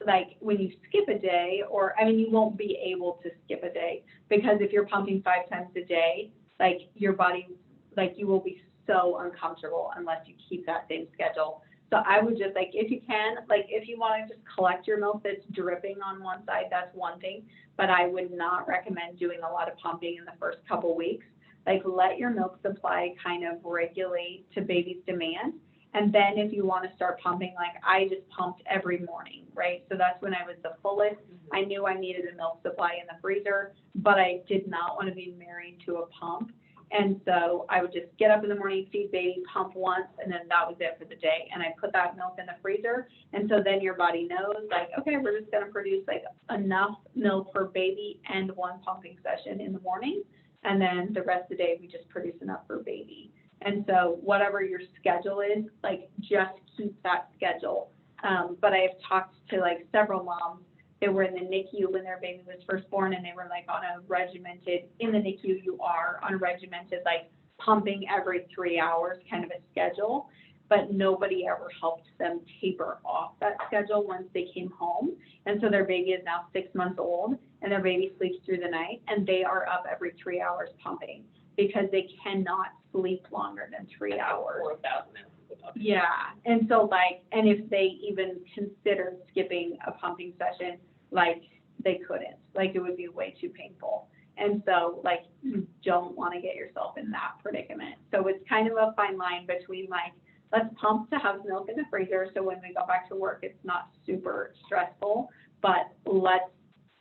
like when you skip a day, you won't be able to skip a day, because if you're pumping 5 times a day, like your body, like you will be so uncomfortable unless you keep that same schedule. So I would just like, if you can, like if you want to just collect your milk that's dripping on one side, that's one thing, but I would not recommend doing a lot of pumping in the first couple weeks. Like let your milk supply kind of regulate to baby's demand. And then if you want to start pumping, like I just pumped every morning, right? So that's when I was the fullest. I knew I needed a milk supply in the freezer, but I did not want to be married to a pump. And so I would just get up in the morning, feed baby, pump once, and then that was it for the day. And I put that milk in the freezer. And so then your body knows, like, okay, we're just going to produce like enough milk for baby and 1 pumping session in the morning. And then the rest of the day, we just produce enough for baby. And so whatever your schedule is, like just keep that schedule. But I have talked to like several moms that were in the NICU when their baby was first born, and they were like on a regimented, in the NICU you are on a regimented like pumping every 3 hours kind of a schedule, but nobody ever helped them taper off that schedule once they came home. And so their baby is now 6 months old, and their baby sleeps through the night, and they are up every 3 hours pumping. because they cannot sleep longer than 3 hours. 4,000 ounces of milk. Yeah, and so like, and if they even considered skipping a pumping session, like, they couldn't, like, it would be way too painful. And so, like, you don't want to get yourself in that predicament. So it's kind of a fine line between like, let's pump to have milk in the freezer, so when we go back to work, it's not super stressful, but let's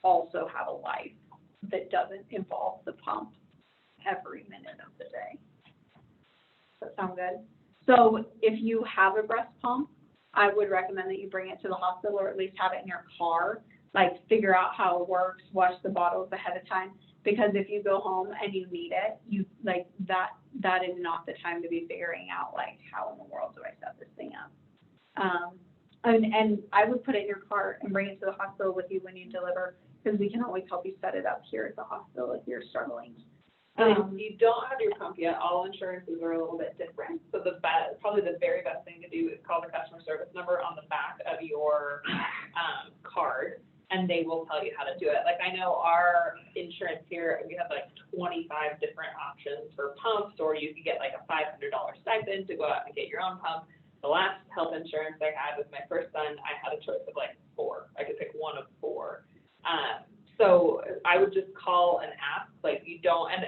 also have a life that doesn't involve the pump every minute of the day. Does that sound good? So if you have a breast pump, I would recommend that you bring it to the hospital or at least have it in your car. Like, figure out how it works, wash the bottles ahead of time. Because if you go home and you need it, you like that is not the time to be figuring out like, how in the world do I set this thing up? And I would put it in your car and bring it to the hospital with you when you deliver, because we can always help you set it up here at the hospital if you're struggling. And if you don't have your pump yet, all insurances are a little bit different. So probably the very best thing to do is call the customer service number on the back of your card, and they will tell you how to do it. Like, I know our insurance here, we have like 25 different options for pumps, or you could get like a $500 stipend to go out and get your own pump. The last health insurance I had with my first son, I had a choice of like 4. I could pick one of 4. So I would just call and ask, like, you don't, and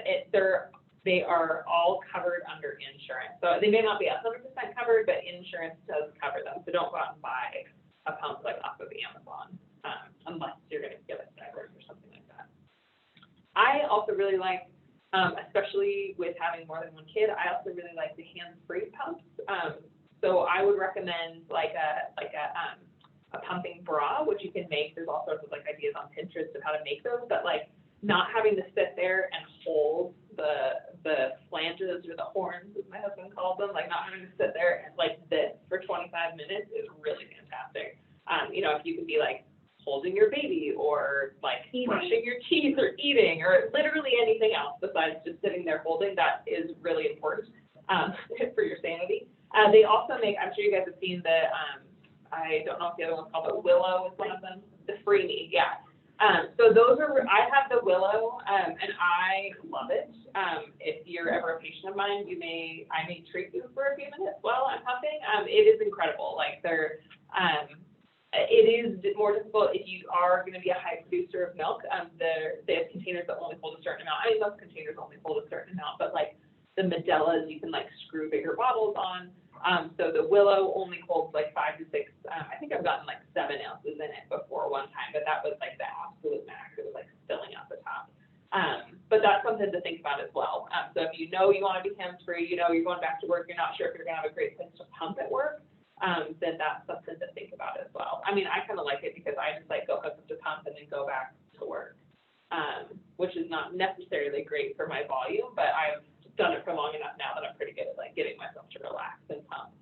they are all covered under insurance. So they may not be 100% covered, but insurance does cover them. So don't go out and buy a pump like off of Amazon, unless you're gonna get a stipend or something like that. I also really like, especially with having more than one kid, I also really like the hands-free pumps. So I would recommend like a pumping bra, which you can make. There's all sorts of like ideas on Pinterest of how to make those, but like not having to sit there and hold the flanges or the horns, as my husband calls them, like not having to sit there and like this for 25 minutes is really fantastic. You know, if you can be like holding your baby or like brushing your teeth or eating or literally anything else besides just sitting there holding, that is really important for your sanity. They also make, I'm sure you guys have seen the, I don't know if the other one's called, but Willow is one of them, the Freeney, yeah. So those are, I have the Willow, and I love it. If you're ever a patient of mine, I may treat you for a few minutes while I'm pumping. It is incredible. Like it is more difficult if you are going to be a high producer of milk. They have containers that only hold a certain amount. I mean, most containers only hold a certain amount, but like the Medellas, you can like screw bigger bottles on. So the Willow only holds like 5 to 6. I think I've gotten like 7 ounces in it before one time, but that was like the absolute max. It was like filling out the top. But that's something to think about as well. So if you know you want to be hands-free, you know you're going back to work, you're not sure if you're going to have a great place to pump at work, then that's something to think about as well. I mean, I kind of like it because I just like go hook up to pump and then go back to work, which is not necessarily great for my volume, but I've done it for long enough now that I'm pretty good at like getting myself to relax and pump.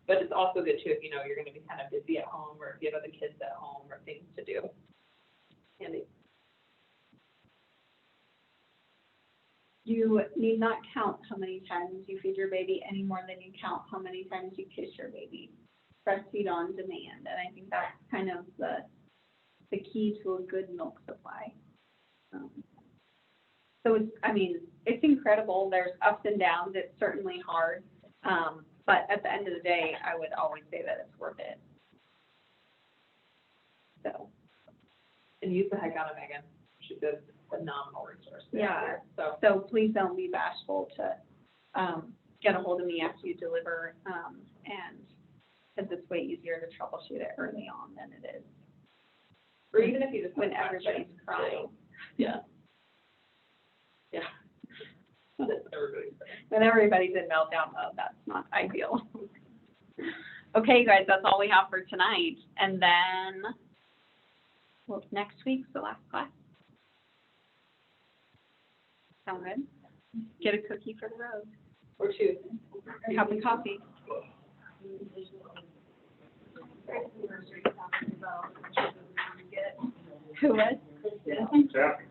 But it's also good too if you know you're going to be kind of busy at home or if you have other kids at home or things to do. Handy. You need not count how many times you feed your baby any more than you count how many times you kiss your baby. Breastfeed on demand, and I think that's kind of the key to a good milk supply. So it's incredible. There's ups and downs. It's certainly hard, but at the end of the day, I would always say that it's worth it. So. And use the heck out of Megan. She's a phenomenal resource. Yeah. So Please don't be bashful to get a hold of me after you deliver, and because it's way easier to troubleshoot it early on than it is. Or even if you just when everybody's crying. Yeah. Yeah. Everybody's crying. When everybody's in meltdown mode, that's not ideal. Okay, you guys, that's all we have for tonight. And then, well, next week's the last class. Sound good? Get a cookie for the road. Or 2. A cup of coffee. Who was? Traffic